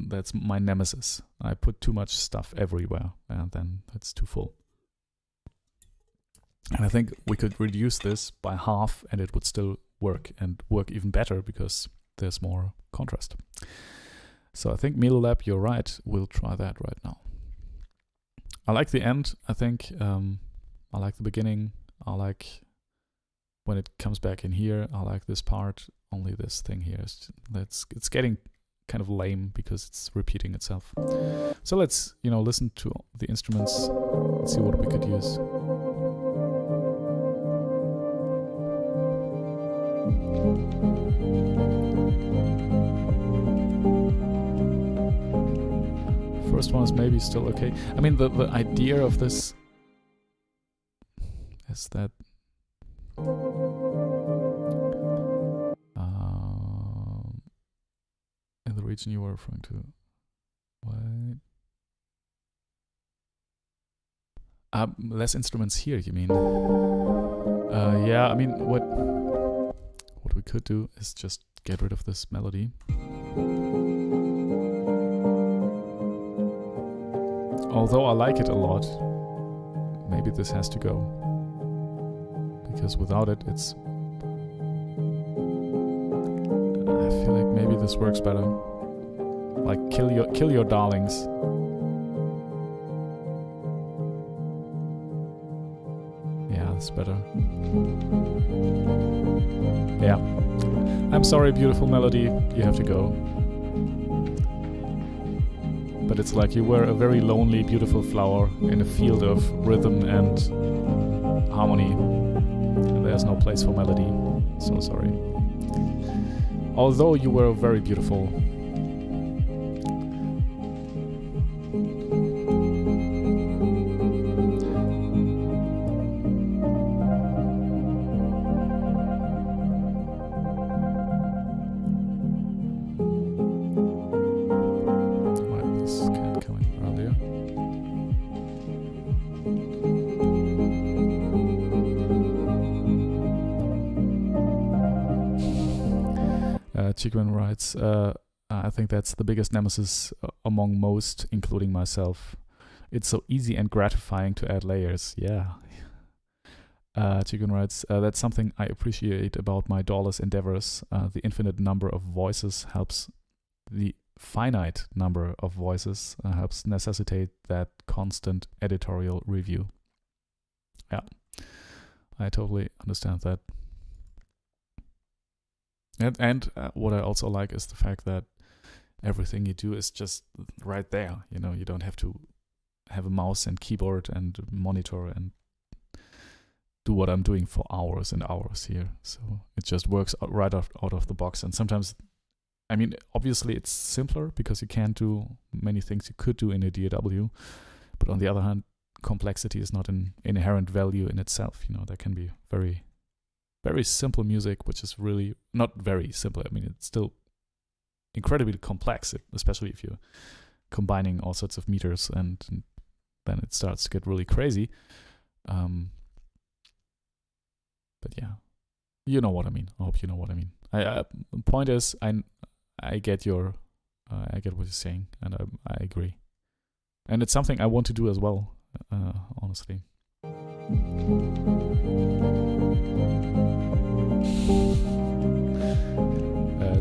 S1: that's my nemesis. I put too much stuff everywhere, and then it's too full. And I think we could reduce this by half, and it would still work, and work even better because there's more contrast. So I think Milolab, you're right. We'll try that right now. I like the end, I think. I like the beginning. I like when it comes back in here. I like this part. Only this thing here is it's getting kind of lame because it's repeating itself. So let's, listen to the instruments and see what we could use. First one is maybe still okay. I mean, the idea of this is that in the region you were referring to. Wait. Less instruments here, you mean? Yeah, I mean, what we could do is just get rid of this melody. Although I like it a lot, maybe this has to go. Because without it, it's... I feel like maybe this works better. Like, kill your darlings. Yeah, that's better. Yeah. I'm sorry, beautiful melody. You have to go. But it's like you were a very lonely, beautiful flower in a field of rhythm and harmony. And there's no place for melody. So sorry. Although you were very beautiful. Chigwin writes, I think that's the biggest nemesis among most, including myself. It's so easy and gratifying to add layers. Yeah. Chicken writes, that's something I appreciate about my DAWless endeavors. The infinite number of voices helps the finite number of voices helps necessitate that constant editorial review. Yeah, I totally understand that. And what I also like is the fact that everything you do is just right there. You know, you don't have to have a mouse and keyboard and monitor and do what I'm doing for hours and hours here. So it just works right out of the box. And sometimes, I mean, obviously it's simpler because you can't do many things you could do in a DAW. But on the other hand, complexity is not an inherent value in itself. You know, there can be very, very simple music, which is really not very simple. I mean, it's still incredibly complex, especially if you're combining all sorts of meters, and then it starts to get really crazy. But yeah, you know what I mean. I hope you know what I mean. Point is, I get your, I get what you're saying, and I agree. And it's something I want to do as well, honestly.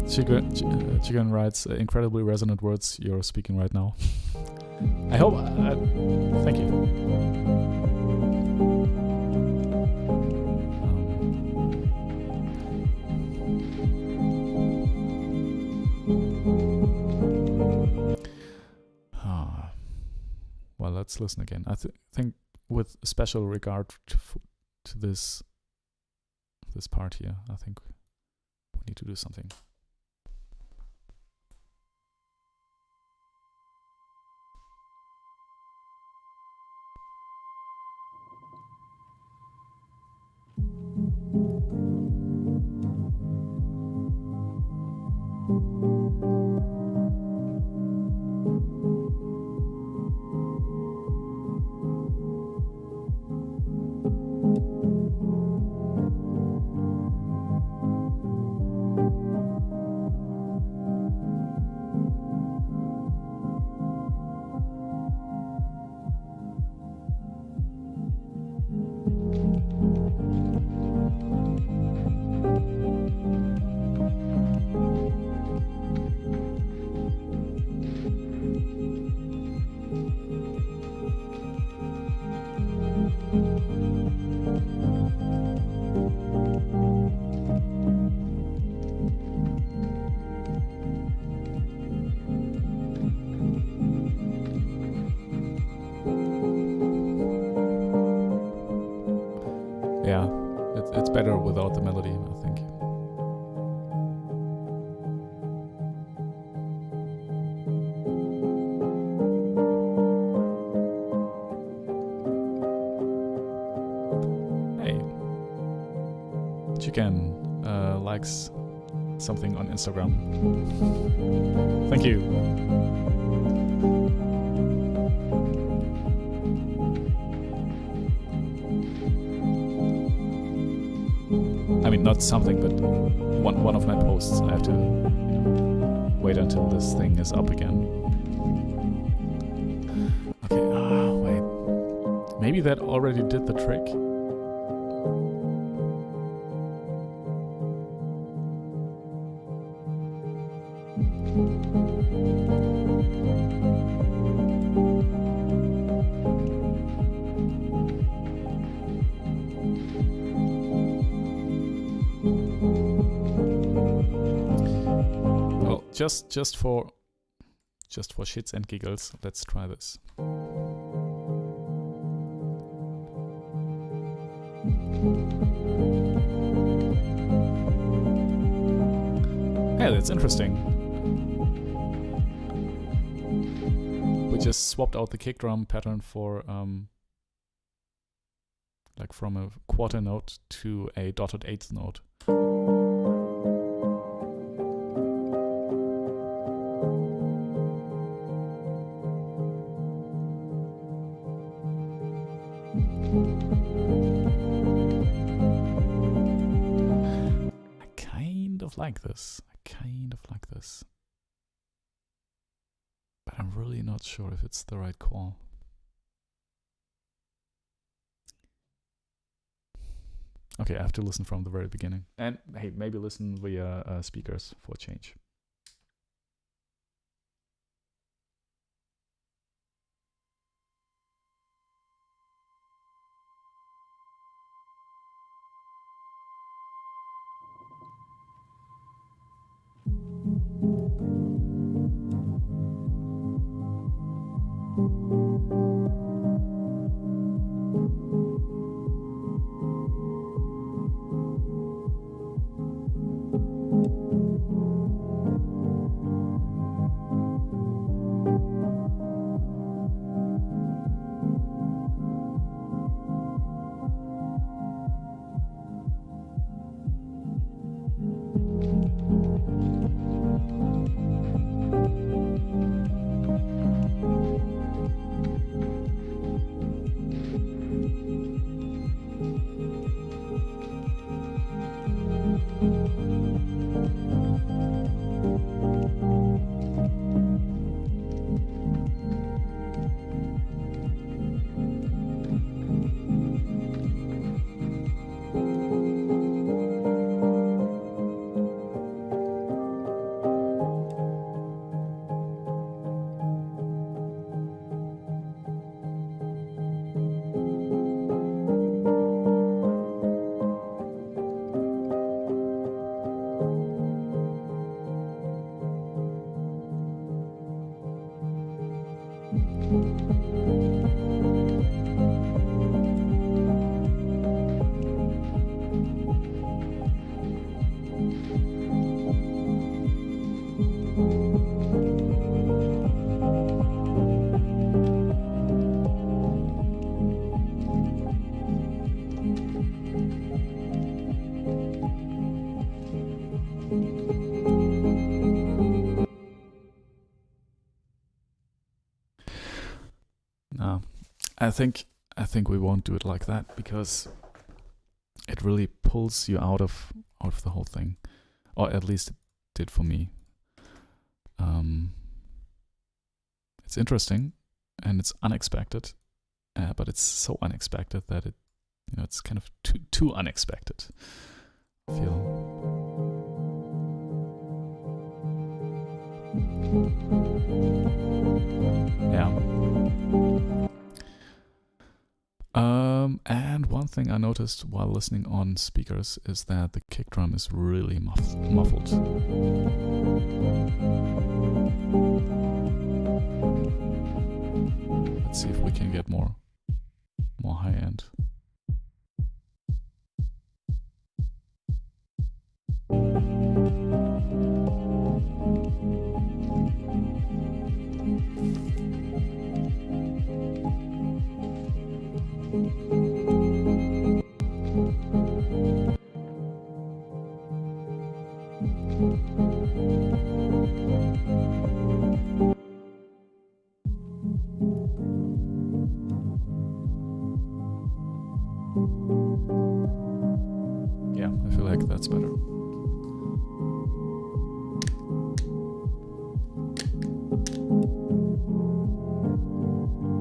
S1: Chicken writes, incredibly resonant words you're speaking right now. I hope, thank you. Well, let's listen again. I think with special regard to this part here, I think we need to do something. Yeah, it's better without the melody, I think. Hey, Chicken likes something on Instagram. Thank you. I mean, not something, but one of my posts. I have to wait until this thing is up again. Okay, wait. Maybe that already did the trick. Just for shits and giggles, let's try this. Hey, that's interesting. We just swapped out the kick drum pattern for like from a quarter note to a dotted eighth note. Like this. I kind of like this. But I'm really not sure if it's the right call. Okay, I have to listen from the very beginning. And hey, maybe listen via speakers for a change. I think we won't do it like that, because it really pulls you out of the whole thing, or at least it did for me. It's interesting and it's unexpected, but it's so unexpected that it's kind of too unexpected. I feel. Yeah. And one thing I noticed while listening on speakers is that the kick drum is really muffled. Let's see if we can get more high end. Yeah, I feel like that's better.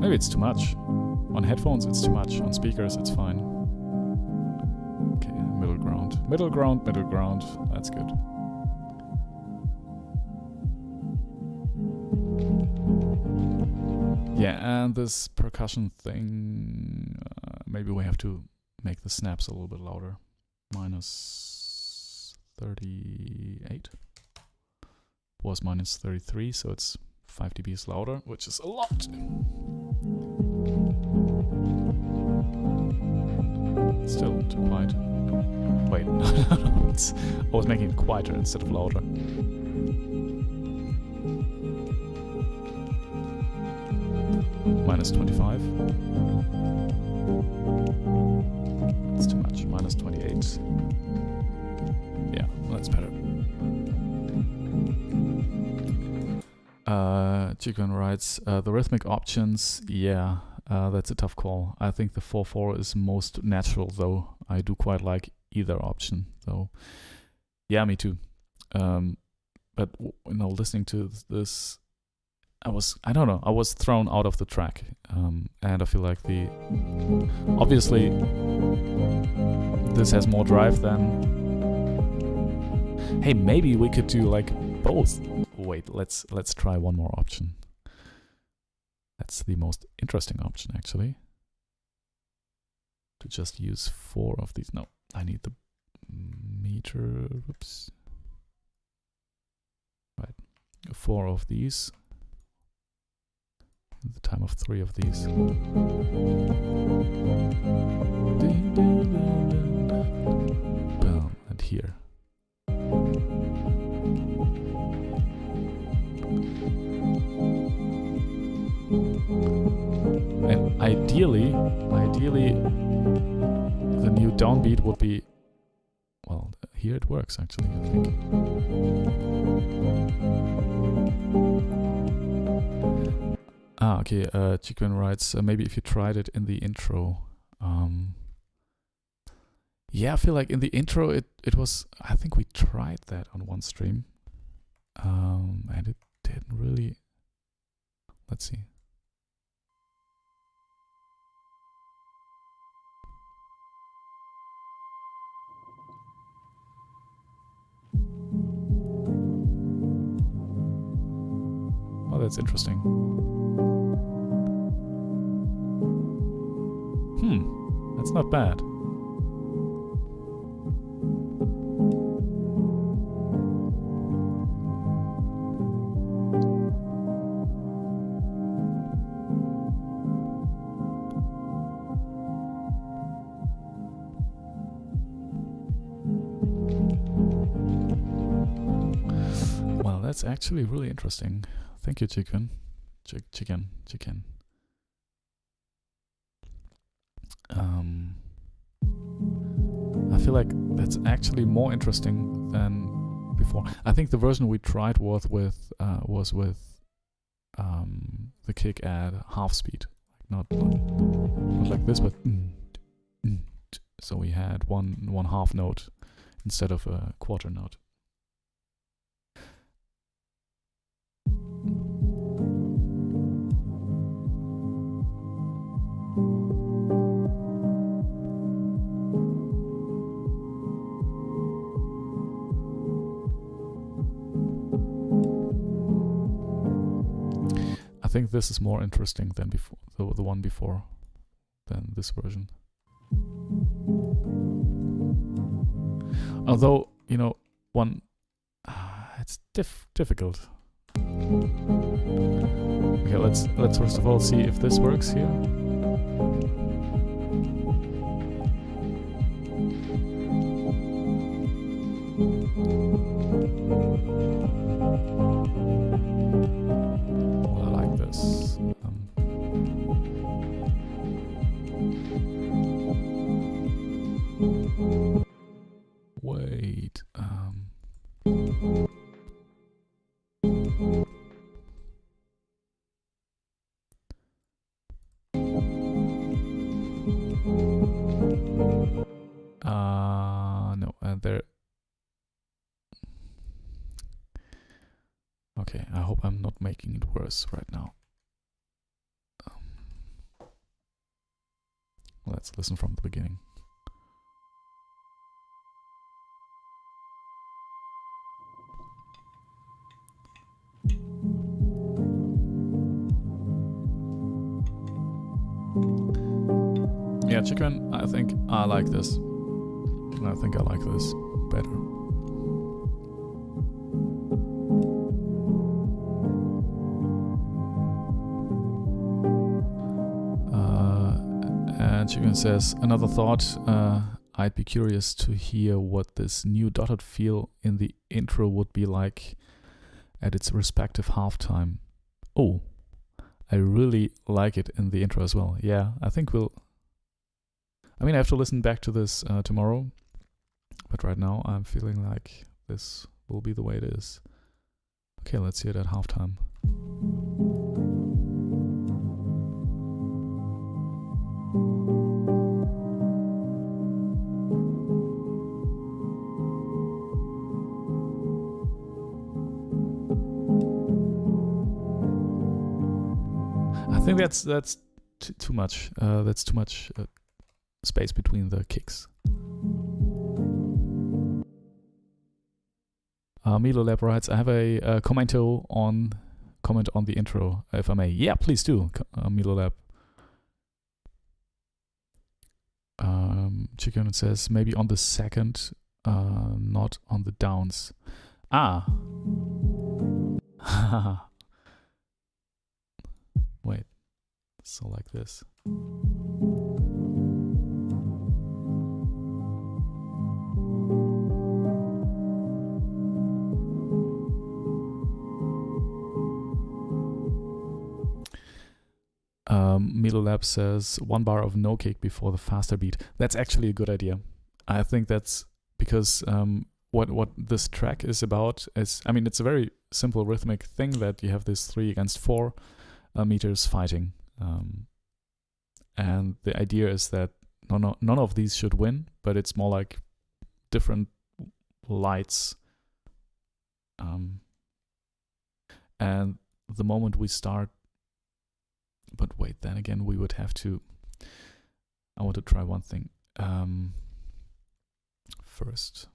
S1: Maybe it's too much. On headphones it's too much. On speakers it's fine. Okay, middle ground. Middle ground, middle ground. That's good. Yeah, and this percussion thing, maybe we have to make the snaps a little bit louder. Minus 38. Was minus 33, so it's 5 dBs louder, which is a lot. Still too quiet. Wait, I was making it quieter instead of louder. Minus 25. That's too much. Minus 28. Yeah, that's better. Chicken writes, the rhythmic options, yeah, that's a tough call. I think the 4/4 is most natural, though. I do quite like either option, though. Yeah, me too. But listening to this, I was thrown out of the track, and I feel like obviously this has more drive, then... Hey, maybe we could do like both. Wait, let's try one more option. That's the most interesting option, actually. To just use 4 of these. No, I need the meter. Oops. Right, 4 of these. The time of 3 of these. Boom, and here. And ideally, the new downbeat would be, well, here it works actually, I think. Ah, okay, Chicken writes, maybe if you tried it in the intro. Yeah, I feel like in the intro it was, I think we tried that on one stream. And it didn't really, let's see. Oh, that's interesting. That's not bad. Well, that's actually really interesting. Thank you, Chicken. Chicken. I feel like that's actually more interesting than before. I think the version we tried was with the kick at half speed, not like this, but so we had one half note instead of a quarter note. I think this is more interesting than before, the one before, than this version. Although, you know, it's difficult. Okay, let's first of all see if this works here. Well, I like this. Wait. No, there. Okay, I hope I'm not making it worse right now. Let's listen from the beginning. Yeah, Chicken, I think I like this. I think I like this better. And Chicken says, another thought, I'd be curious to hear what this new dotted feel in the intro would be like at its respective halftime. Oh, I really like it in the intro as well. Yeah, I think I have to listen back to this tomorrow, but right now I'm feeling like this will be the way it is. Okay, let's hear it at halftime. I think that's too much. That's too much space between the kicks. Milo Lab writes, I have a comment on the intro, if I may. Yeah, please do, Milo Lab. Chicken says, maybe on the second, not on the downs. Ah. Wait. So like this. Milo Lab says 1 bar of no kick before the faster beat. That's actually a good idea. I think that's because what this track is about is, I mean, it's a very simple rhythmic thing that you have this 3 against 4 meters fighting. And the idea is that none of these should win, but it's more like different lights. And the moment we start, but wait, then again, we would have to, I want to try one thing first.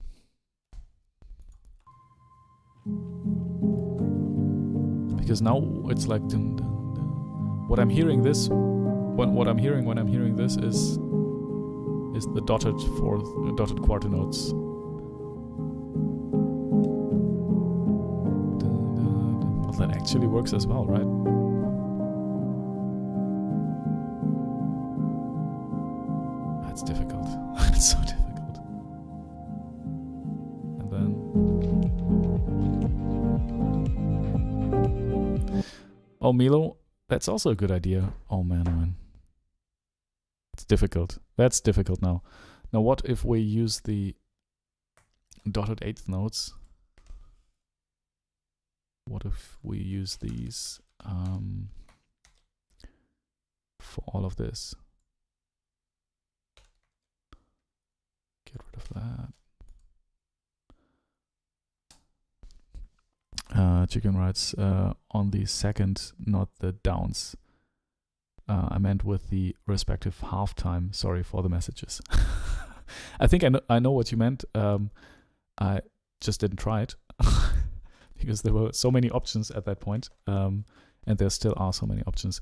S1: Because now it's like, dun, dun, dun. What I'm hearing this, what I'm hearing when I'm hearing this is the dotted quarter notes. But that actually works as well, right? That's difficult. It's so difficult. And then oh, Milo, that's also a good idea. Oh man. It's difficult. That's difficult now. Now what if we use the dotted eighth notes? What if we use these for all of this? Get rid of that. Chicken writes, on the second, not the downs. I meant with the respective halftime. Sorry for the messages. I think I know what you meant. I just didn't try it because there were so many options at that point, and there still are so many options.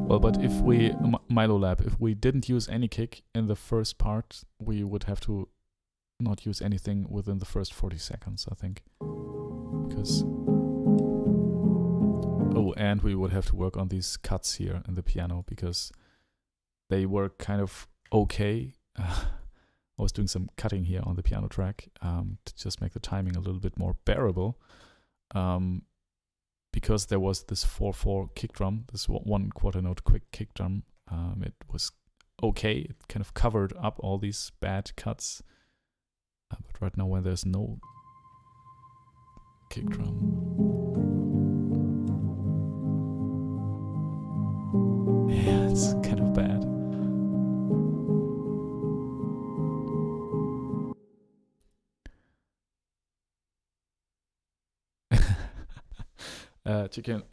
S1: Well, but if we, Milo Lab, if we didn't use any kick in the first part, we would have to not use anything within the first 40 seconds, I think. Because... oh, and we would have to work on these cuts here in the piano, because they were kind of okay. I was doing some cutting here on the piano track to just make the timing a little bit more bearable. Because there was this 4/4 kick drum, this 1 quarter note quick kick drum, it was okay. It kind of covered up all these bad cuts. But right now, when there's no kick drum, yeah, it's kind of bad.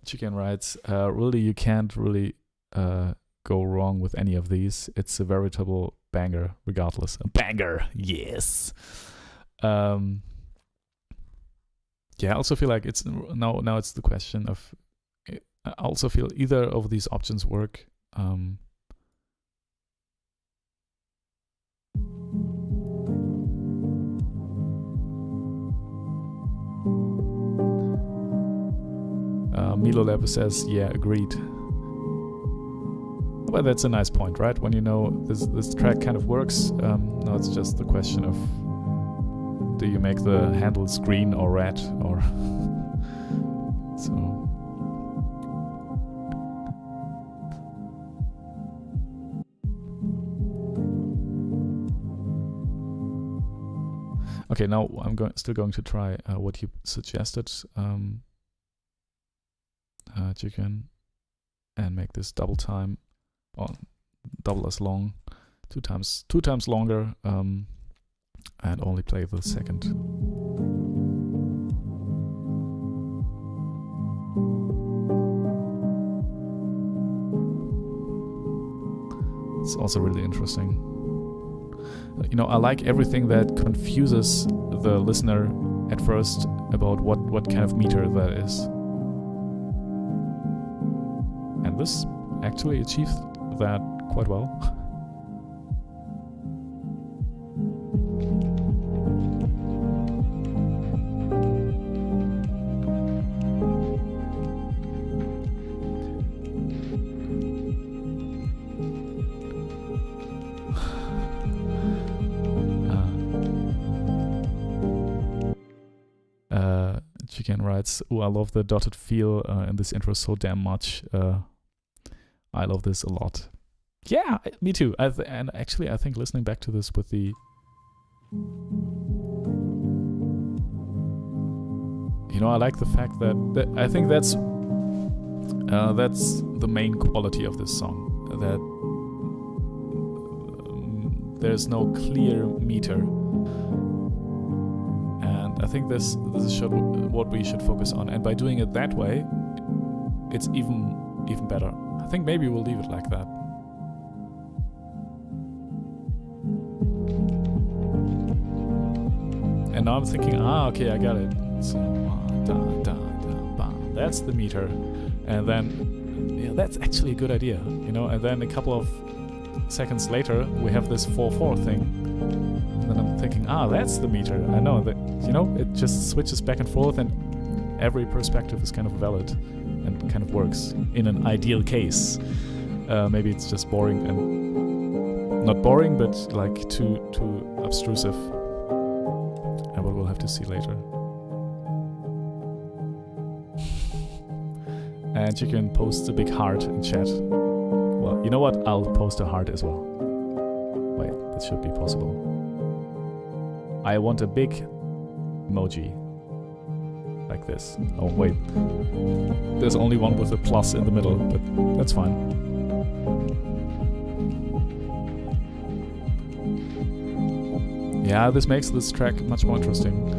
S1: Chicken writes, really, you can't really go wrong with any of these. It's a veritable banger, regardless. A banger, yes. Yeah, I also feel like it's now it's the question of. I also feel either of these options work. Milo Lab says, yeah, agreed. But that's a nice point, right? When you know this track kind of works, now it's just the question of, do you make the handles green or red, or so. Okay, now I'm still going to try what you suggested, chicken, and make this double time, or double as long, two times longer, and only play the second. It's also really interesting. You know, I like everything that confuses the listener at first about what kind of meter that is. And this actually achieves that quite well. Chicken writes, "Oh, I love the dotted feel in this intro so damn much. I love this a lot." Yeah, me too. And actually, I think listening back to this with the, you know, I like the fact that I think that's the main quality of this song. That there's no clear meter. I think this is what we should focus on, and by doing it that way, it's even better. I think maybe we'll leave it like that. And now I'm thinking, okay, I got it. So that's the meter, and then yeah, that's actually a good idea, you know. And then a couple of seconds later, we have this 4/4 thing. And then I'm thinking, that's the meter. I know that, you know, it just switches back and forth, and every perspective is kind of valid and kind of works in an ideal case. Maybe it's just boring, and not boring, but like too obtrusive. And what we'll have to see later. And you can post a big heart in chat. Well, you know what? I'll post a heart as well. Wait, that should be possible. I want a big emoji. Like this. Oh, wait. There's only one with a plus in the middle, but that's fine. Yeah, this makes this track much more interesting.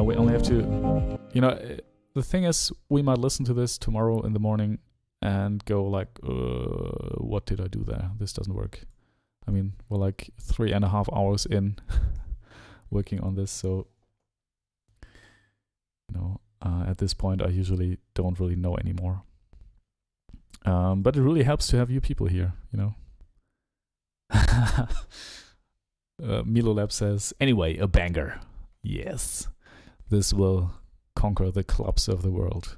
S1: We only have to... You know, the thing is, we might listen to this tomorrow in the morning and go like, what did I do there? This doesn't work. I mean, we're like 3.5 hours in working on this, so you know, at this point I usually don't really know anymore. But it really helps to have you people here, you know. Milo Lab says, anyway, a banger. Yes, this will conquer the clubs of the world.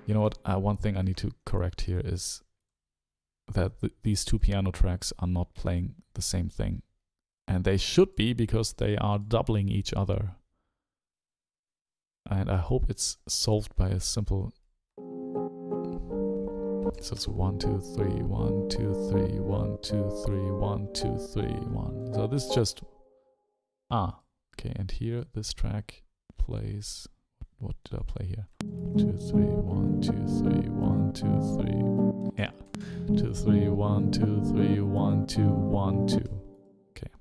S1: You know what? One thing I need to correct here is that these two piano tracks are not playing the same thing. And they should be, because they are doubling each other. And I hope it's solved by a simple... So it's 1, 2, 3, 1, 2, 3, 1, 2, 3, 1, 2, 3, 1. So this is just... okay, and here this track plays... What did I play here? 2, 3, 1, 2, 3, 1, 2, 3. Yeah. 2, 3, 1, 2, 3, 1, 2, 1, 2. Okay.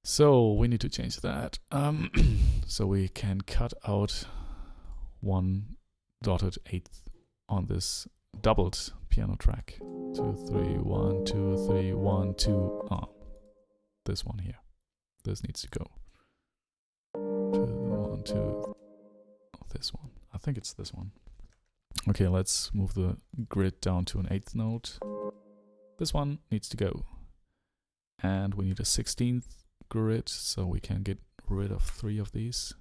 S1: So we need to change that. So we can cut out 1 dotted eighth on this doubled piano track. 2, 3, 1, 2, 3, 1, 2. This one here. This needs to go. 2, 1, 2. This one. I think it's this one. Okay, let's move the grid down to an 8th note. This one needs to go. And we need a 16th grid, so we can get rid of 3 of these.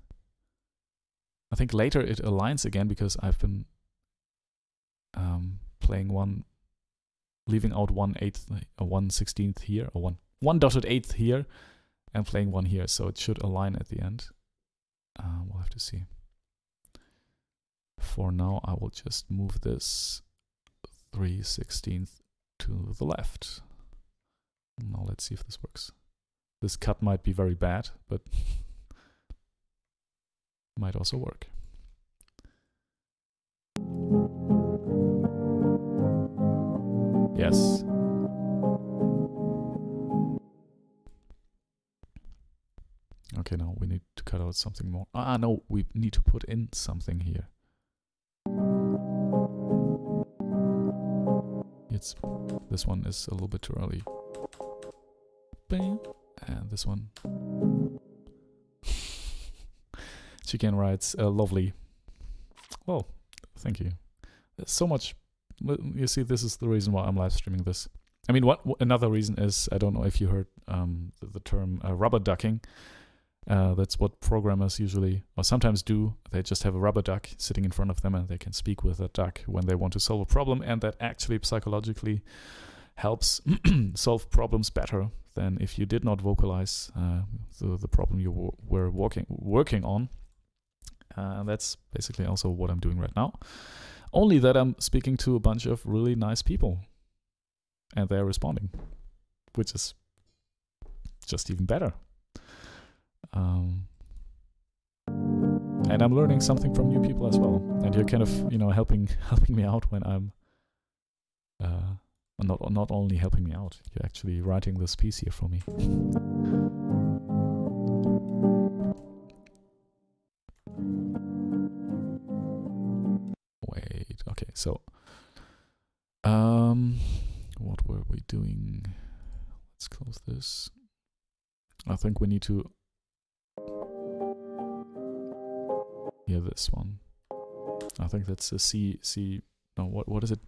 S1: I think later it aligns again, because I've been playing one, leaving out 1/8, 1/16th here, or 1 dotted 8th here, and playing 1 here, so it should align at the end. We'll have to see. For now, I will just move this 3/16 to the left. Now let's see if this works. This cut might be very bad, but might also work. Yes. Okay, now we need to cut out something more. Ah, no, we need to put in something here. This one is a little bit too early. Bam. And this one. Chicken writes, lovely. Well, thank you. There's so much. You see, this is the reason why I'm live streaming this. I mean, another reason is, I don't know if you heard the term rubber ducking. That's what programmers usually, or sometimes do. They just have a rubber duck sitting in front of them and they can speak with that duck when they want to solve a problem, and that actually psychologically helps solve problems better than if you did not vocalize the problem you were working on. And that's basically also what I'm doing right now. Only that I'm speaking to a bunch of really nice people and they're responding, which is just even better. And I'm learning something from you people as well. And you're kind of, helping me out when I'm not only helping me out, you're actually writing this piece here for me. Wait, okay, so what were we doing? Let's close this. I think we need to this one. I think that's a C, no, what is it?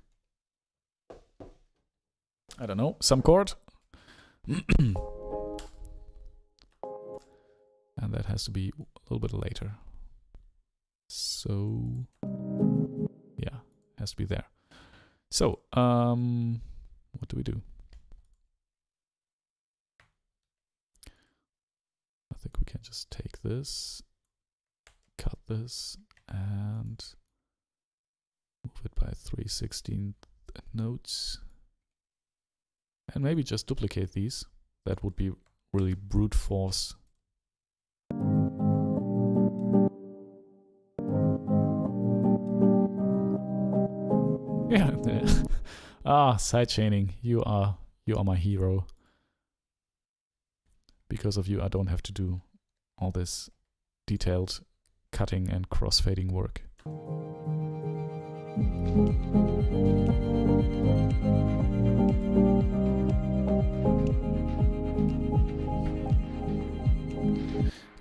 S1: I don't know, some chord. And that has to be a little bit later. So, yeah, has to be there. So, what do we do? I think we can just take this, cut this, and move it by 3/16 notes. And maybe just duplicate these. That would be really brute force. Yeah. Sidechaining. You are my hero. Because of you, I don't have to do all this detailed cutting and crossfading work.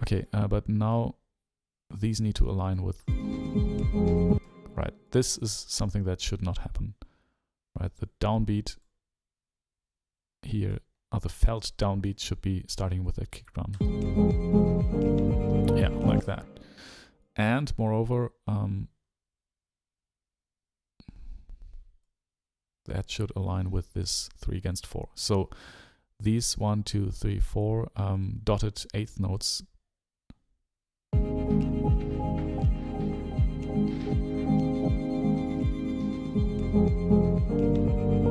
S1: Okay, but now these need to align with... Right, this is something that should not happen. Right, the downbeat here, or the felt downbeat, should be starting with a kick drum. Yeah, like that. And moreover, that should align with this 3/4. So these 1, 2, 3, 4 dotted eighth notes.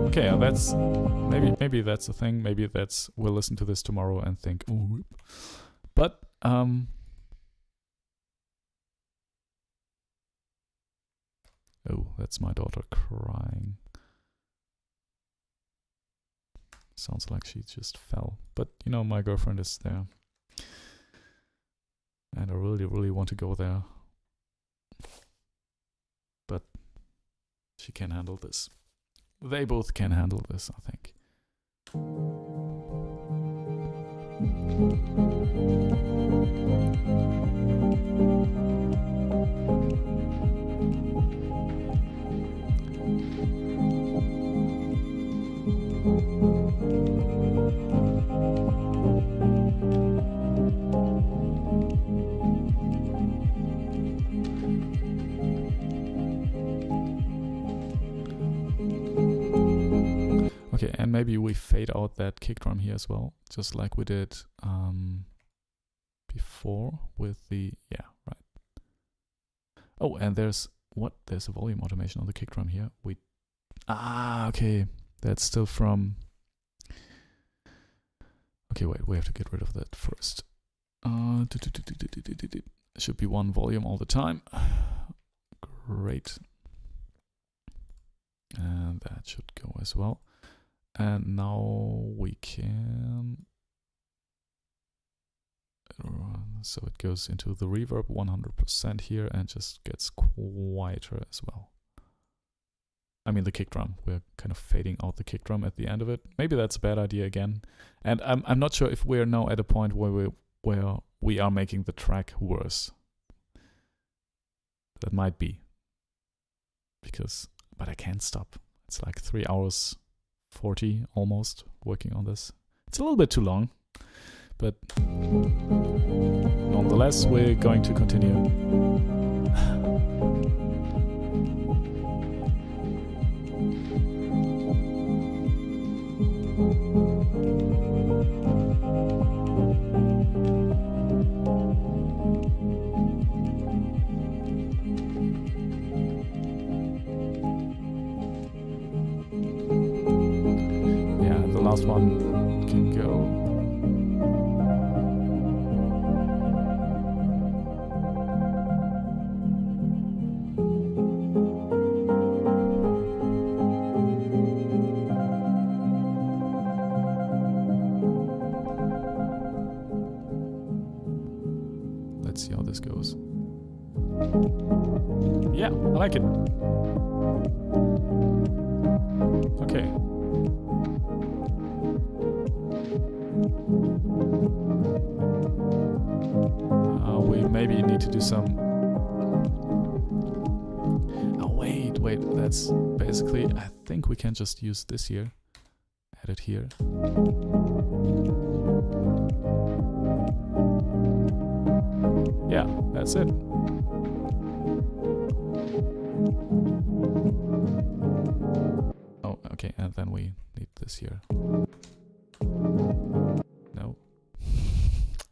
S1: Okay, that's maybe that's a thing. Maybe that's, we'll listen to this tomorrow and think, oh, but oh, that's my daughter crying. Sounds like she just fell. But my girlfriend is there, and I really want to go there, but she can handle this. They both can handle this, I think. Okay, and maybe we fade out that kick drum here as well, just like we did before with the, yeah, right. Oh, and there's a volume automation on the kick drum here. We Ah, okay. That's still from... Okay, wait, we have to get rid of that first. Should be one volume all the time. Great. And that should go as well. And now we can... So it goes into the reverb 100% here and just gets quieter as well. I mean the kick drum. We're kind of fading out the kick drum at the end of it. Maybe that's a bad idea again. And I'm not sure if we're now at a point where we are making the track worse. That might be. But I can't stop. It's like 3 hours 40 almost working on this. It's a little bit too long, but nonetheless, we're going to continue. Last one can go. Let's see how this goes. Yeah, I like it. Okay. We maybe need to do some... Oh, wait, that's basically... I think we can just use this here. Add it here. Yeah, that's it. Oh, okay, and then we need this here. No.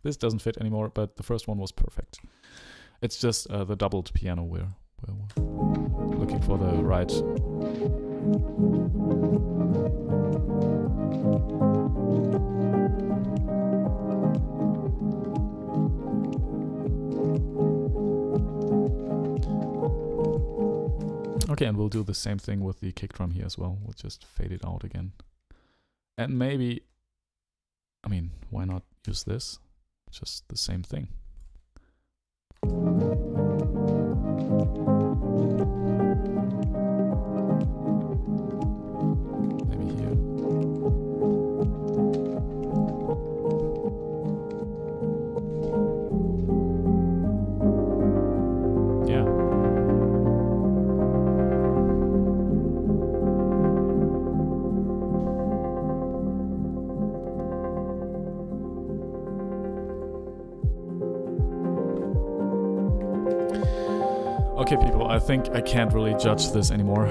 S1: This doesn't fit anymore, but the first one was perfect. It's just the doubled piano we're looking for the right... Okay, and we'll do the same thing with the kick drum here as well. We'll just fade it out again. And maybe... I mean, why not use this? Just the same thing. Maybe here. Yeah. Okay, people, I think I can't really judge this anymore.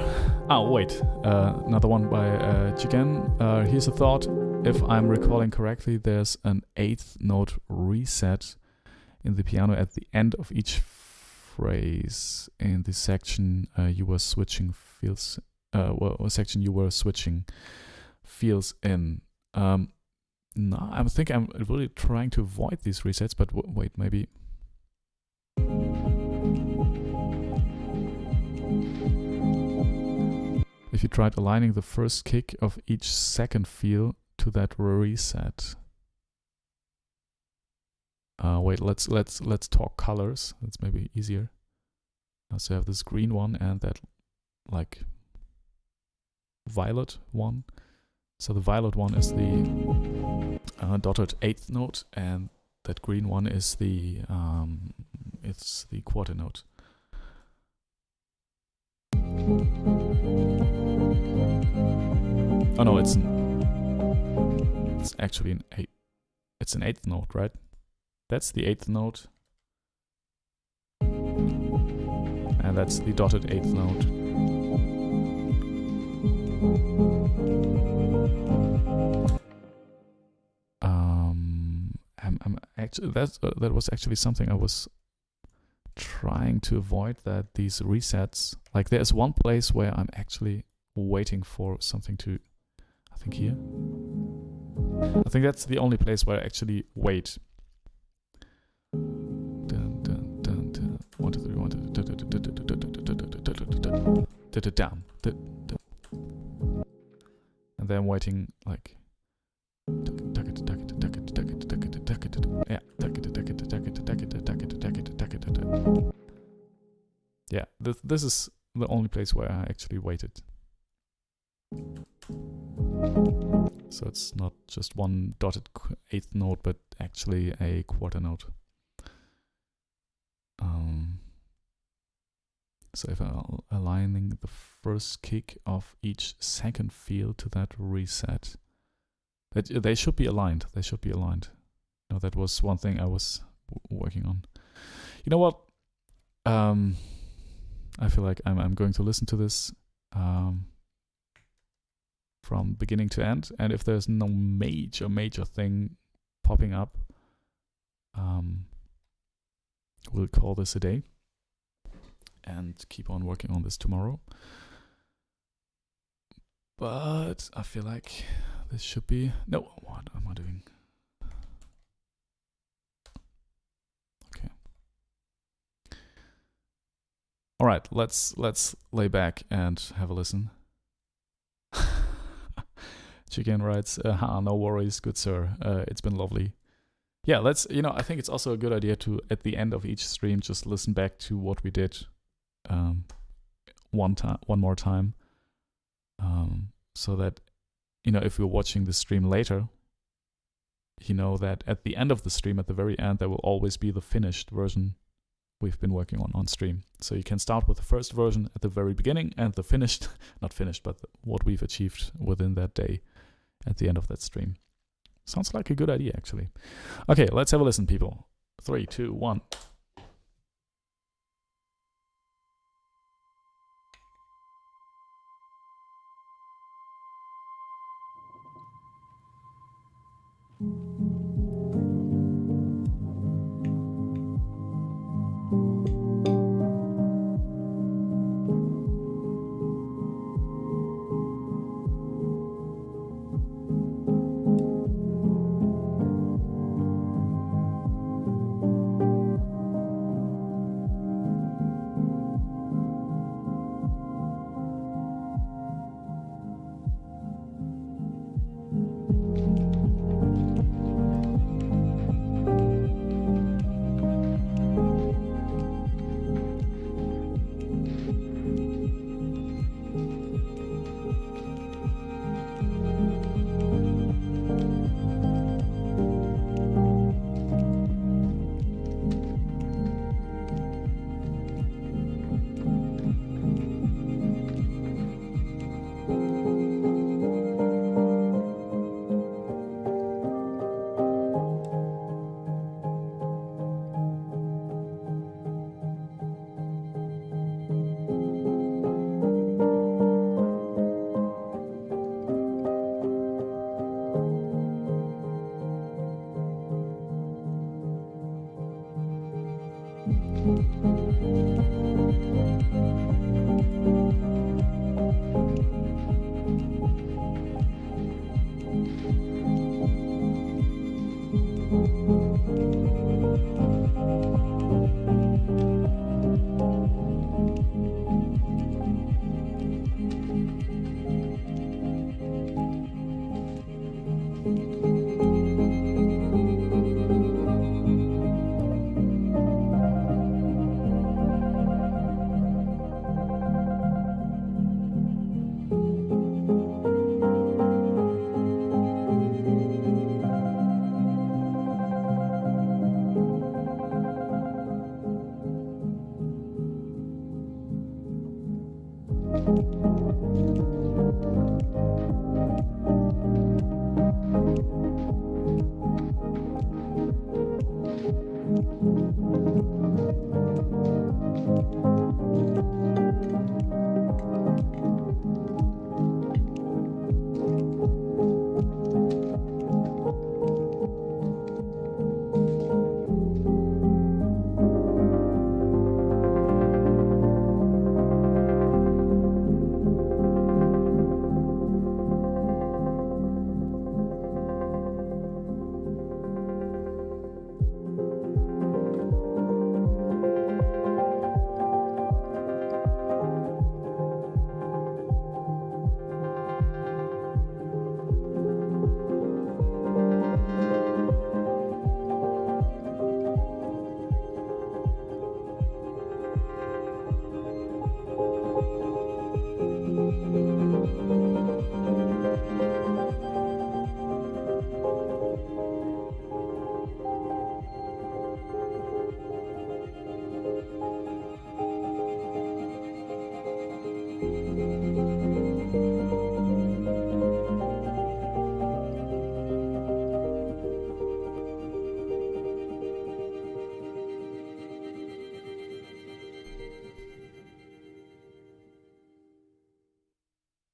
S1: Oh, wait. Another one by Chicken. Here's a thought. If I'm recalling correctly, there's an 8th note reset in the piano at the end of each phrase in the section you were switching feels... section you were switching feels in. No, I think I'm really trying to avoid these resets, but wait, maybe... If you tried aligning the first kick of each second feel to that reset. Wait, let's talk colors. That's maybe easier. So you have this green one and that like violet one. So the violet one is the dotted 8th note, and that green one is the it's the quarter note. Oh no, it's actually an 8. It's an 8th note, right? That's the 8th note. And that's the dotted 8th note. I'm actually that was actually something I was trying to avoid, that these resets, like there's one place where I'm actually waiting for something to, I think here. I think that's the only place where I actually wait. Dun, dun, dun, dun. 1, 2, 3, 1, 2, down. And then waiting like. Yeah, this is the only place where I actually waited. So it's not just one dotted eighth note, but actually a quarter note. So if I'm aligning the first kick of each second field to that reset, they should be aligned. They should be aligned. No, that was one thing I was working on. You know what? I feel like I'm going to listen to this from beginning to end, and if there's no major thing popping up, we'll call this a day and keep on working on this tomorrow. But I feel like this should be... No, what am I doing? Okay. All right, let's lay back and have a listen. Chicken writes, no worries, good sir. It's been lovely. Yeah, let's, I think it's also a good idea to, at the end of each stream, just listen back to what we did one more time. So that, if you're watching the stream later, you know that at the end of the stream, at the very end, there will always be the finished version we've been working on stream. So you can start with the first version at the very beginning and the finished, not finished, but what we've achieved within that day at the end of that stream. Sounds like a good idea, actually. Okay, let's have a listen, people. 3, 2, 1.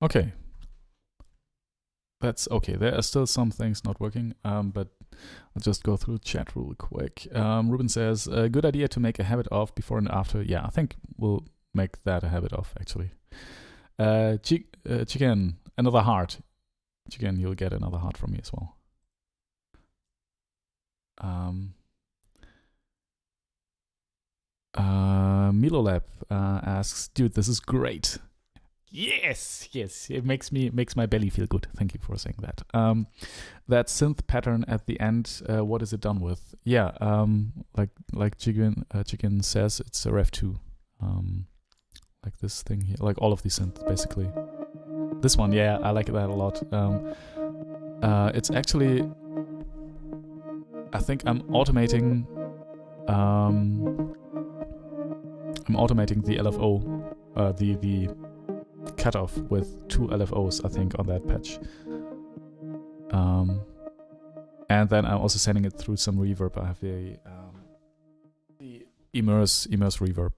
S1: Okay. That's okay. There are still some things not working, but I'll just go through chat real quick. Ruben says, a good idea to make a habit of before and after. Yeah, I think we'll make that a habit of, actually. Chicken, another heart. Chicken, you'll get another heart from me as well. Milolab asks, dude, this is great. Yes, it makes my belly feel good. Thank you for saying that. That synth pattern at the end, what is it done with? Yeah, like Chicken says, it's a Rev2. Like this thing here, like all of these synths basically. This one, yeah, I like that a lot. It's actually, I think I'm automating the LFO, the cutoff with 2 LFOs, I think, on that patch. And then I'm also sending it through some reverb. I have the immerse reverb,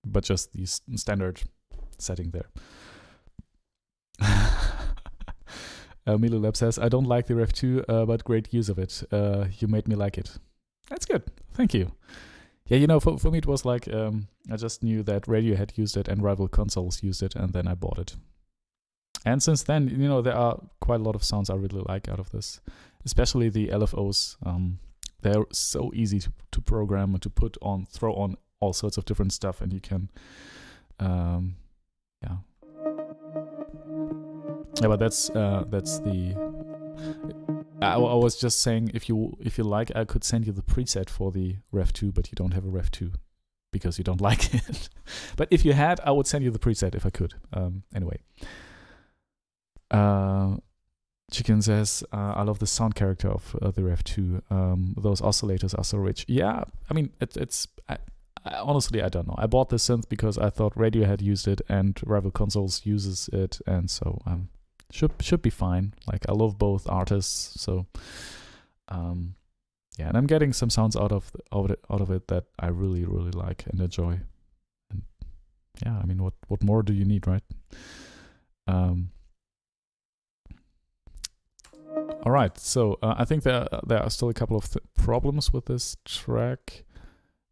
S1: but just the standard setting there. Milo Lab says, I don't like the Rev2, but great use of it. You made me like it. That's good. Thank you. Yeah, you know, for me it was like, I just knew that Radiohead used it and rival consoles used it, and then I bought it. And since then, you know, there are quite a lot of sounds I really like out of this, especially the LFOs. They're so easy to program and to throw on all sorts of different stuff, and you can, yeah. Yeah, but that's the. I was just saying, if you like, I could send you the preset for the Rev2, but you don't have a Rev2 because you don't like it. But if you had, I would send you the preset if I could. Anyway. Chicken says, I love the sound character of the Rev2. Those oscillators are so rich. Yeah, I mean, honestly, I don't know. I bought this synth because I thought Radiohead used it and Rival Consoles uses it, and so should be fine. Like, I love both artists, so yeah, and I'm getting some sounds out of it that I really, really like and enjoy. And yeah, I mean, what more do you need, right? All right, so I think there are still a couple of problems with this track.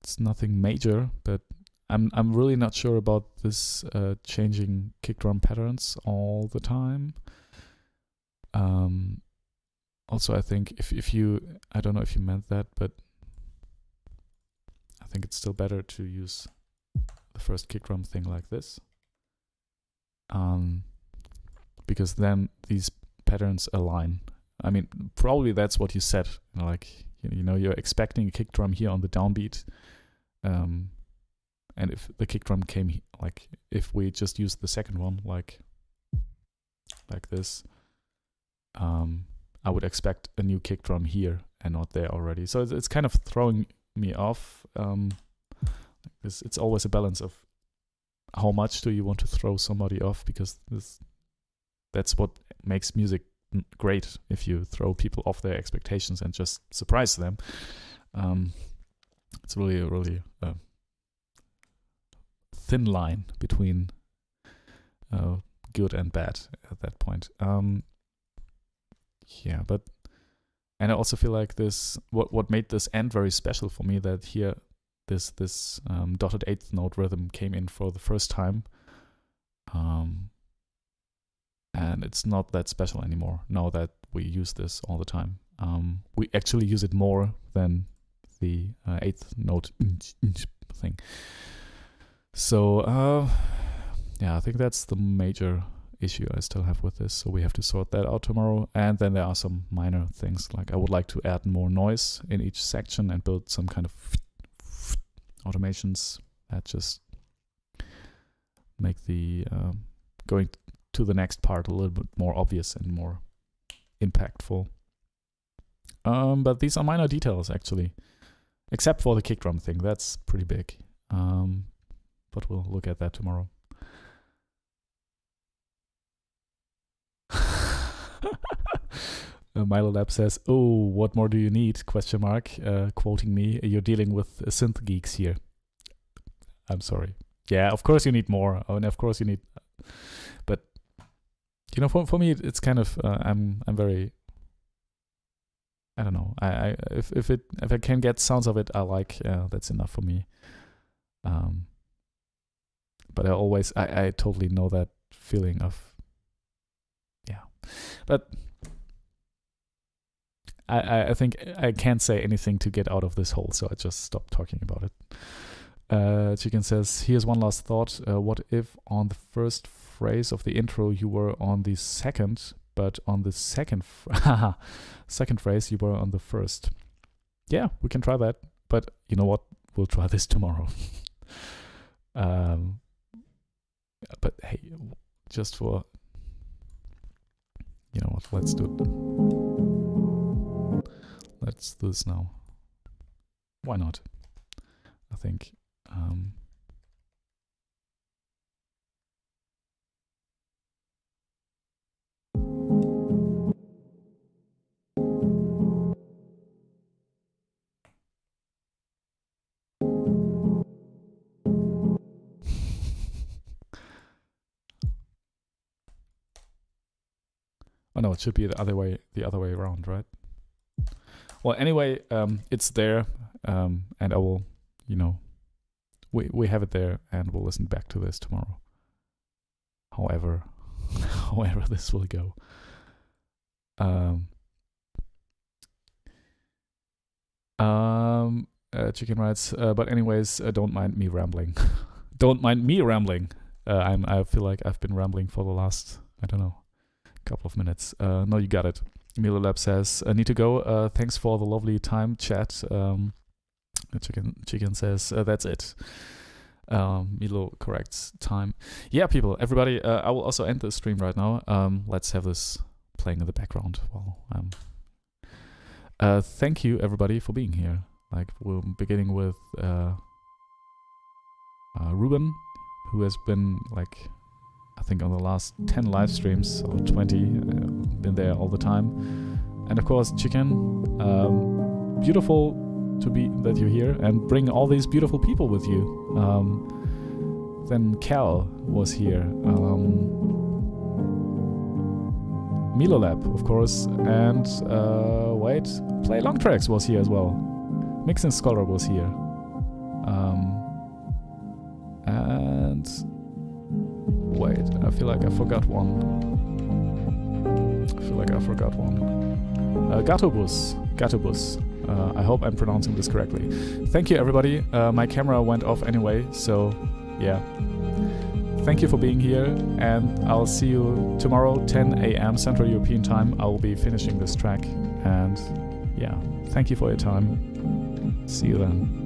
S1: It's nothing major, but I'm really not sure about this changing kick drum patterns all the time. Also, I think if you, I don't know if you meant that, but I think it's still better to use the first kick drum thing like this, because then these patterns align. I mean, probably that's what you said. Like, you know, you're expecting a kick drum here on the downbeat, and if the kick drum came, like, if we just use the second one, like this, I would expect a new kick drum here and not there already. So it's kind of throwing me off. It's always a balance of how much do you want to throw somebody off, because that's what makes music great, if you throw people off their expectations and just surprise them. It's really a really thin line between good and bad at that point. Yeah, but, and I also feel like this, what made this end very special for me, that here this dotted eighth note rhythm came in for the first time, and it's not that special anymore now that we use this all the time. We actually use it more than the eighth note thing. So yeah, I think that's the major issue I still have with this, so we have to sort that out tomorrow. And then there are some minor things, like I would like to add more noise in each section and build some kind of automations that just make the going to the next part a little bit more obvious and more impactful. But these are minor details, actually, except for the kick drum thing. That's pretty big, but we'll look at that tomorrow. Milo Lab says, "Oh, what more do you need?" Question mark. Quoting me, "You're dealing with synth geeks here." I'm sorry. Yeah, of course you need more, and of course you need But you know, for me, it's kind of I'm very, I don't know. If I can get sounds of it I like, that's enough for me. But I totally know that feeling of, yeah. But I think I can't say anything to get out of this hole, so I just stopped talking about it. Chicken says, here's one last thought. What if on the first phrase of the intro you were on the second, but on the second phrase you were on the first? Yeah, we can try that. But you know what? We'll try this tomorrow. But hey, just for, you know what? Let's do it. Let's do this now. Why not? I think. Oh no, it should be the other way around, right? Well, anyway, it's there, and I will, you know, we have it there, and we'll listen back to this tomorrow. However this will go. Chicken writes, but anyways, don't mind me rambling. Don't mind me rambling. I feel like I've been rambling for the last, I don't know, couple of minutes. No, you got it. Milo Lab says, I need to go. Thanks for the lovely time chat. Chicken says, that's it. Milo corrects time. Yeah, people, everybody, I will also end the stream right now. Let's have this playing in the background while thank you, everybody, for being here. Like, we're beginning with Ruben, who has been, like, I think on the last 10 live streams or 20, been there all the time. And of course, Chicken, beautiful to be that you're here and bring all these beautiful people with you. Then Cal was here. Milo Lab, of course, and wait, Play Long Tracks was here as well. Mixing Scholar was here. And wait, I feel like I forgot one. Gatobus. I hope I'm pronouncing this correctly. Thank you, everybody. My camera went off anyway, so yeah. Thank you for being here, and I'll see you tomorrow, 10 a.m. Central European Time. I will be finishing this track, and yeah, thank you for your time. See you then.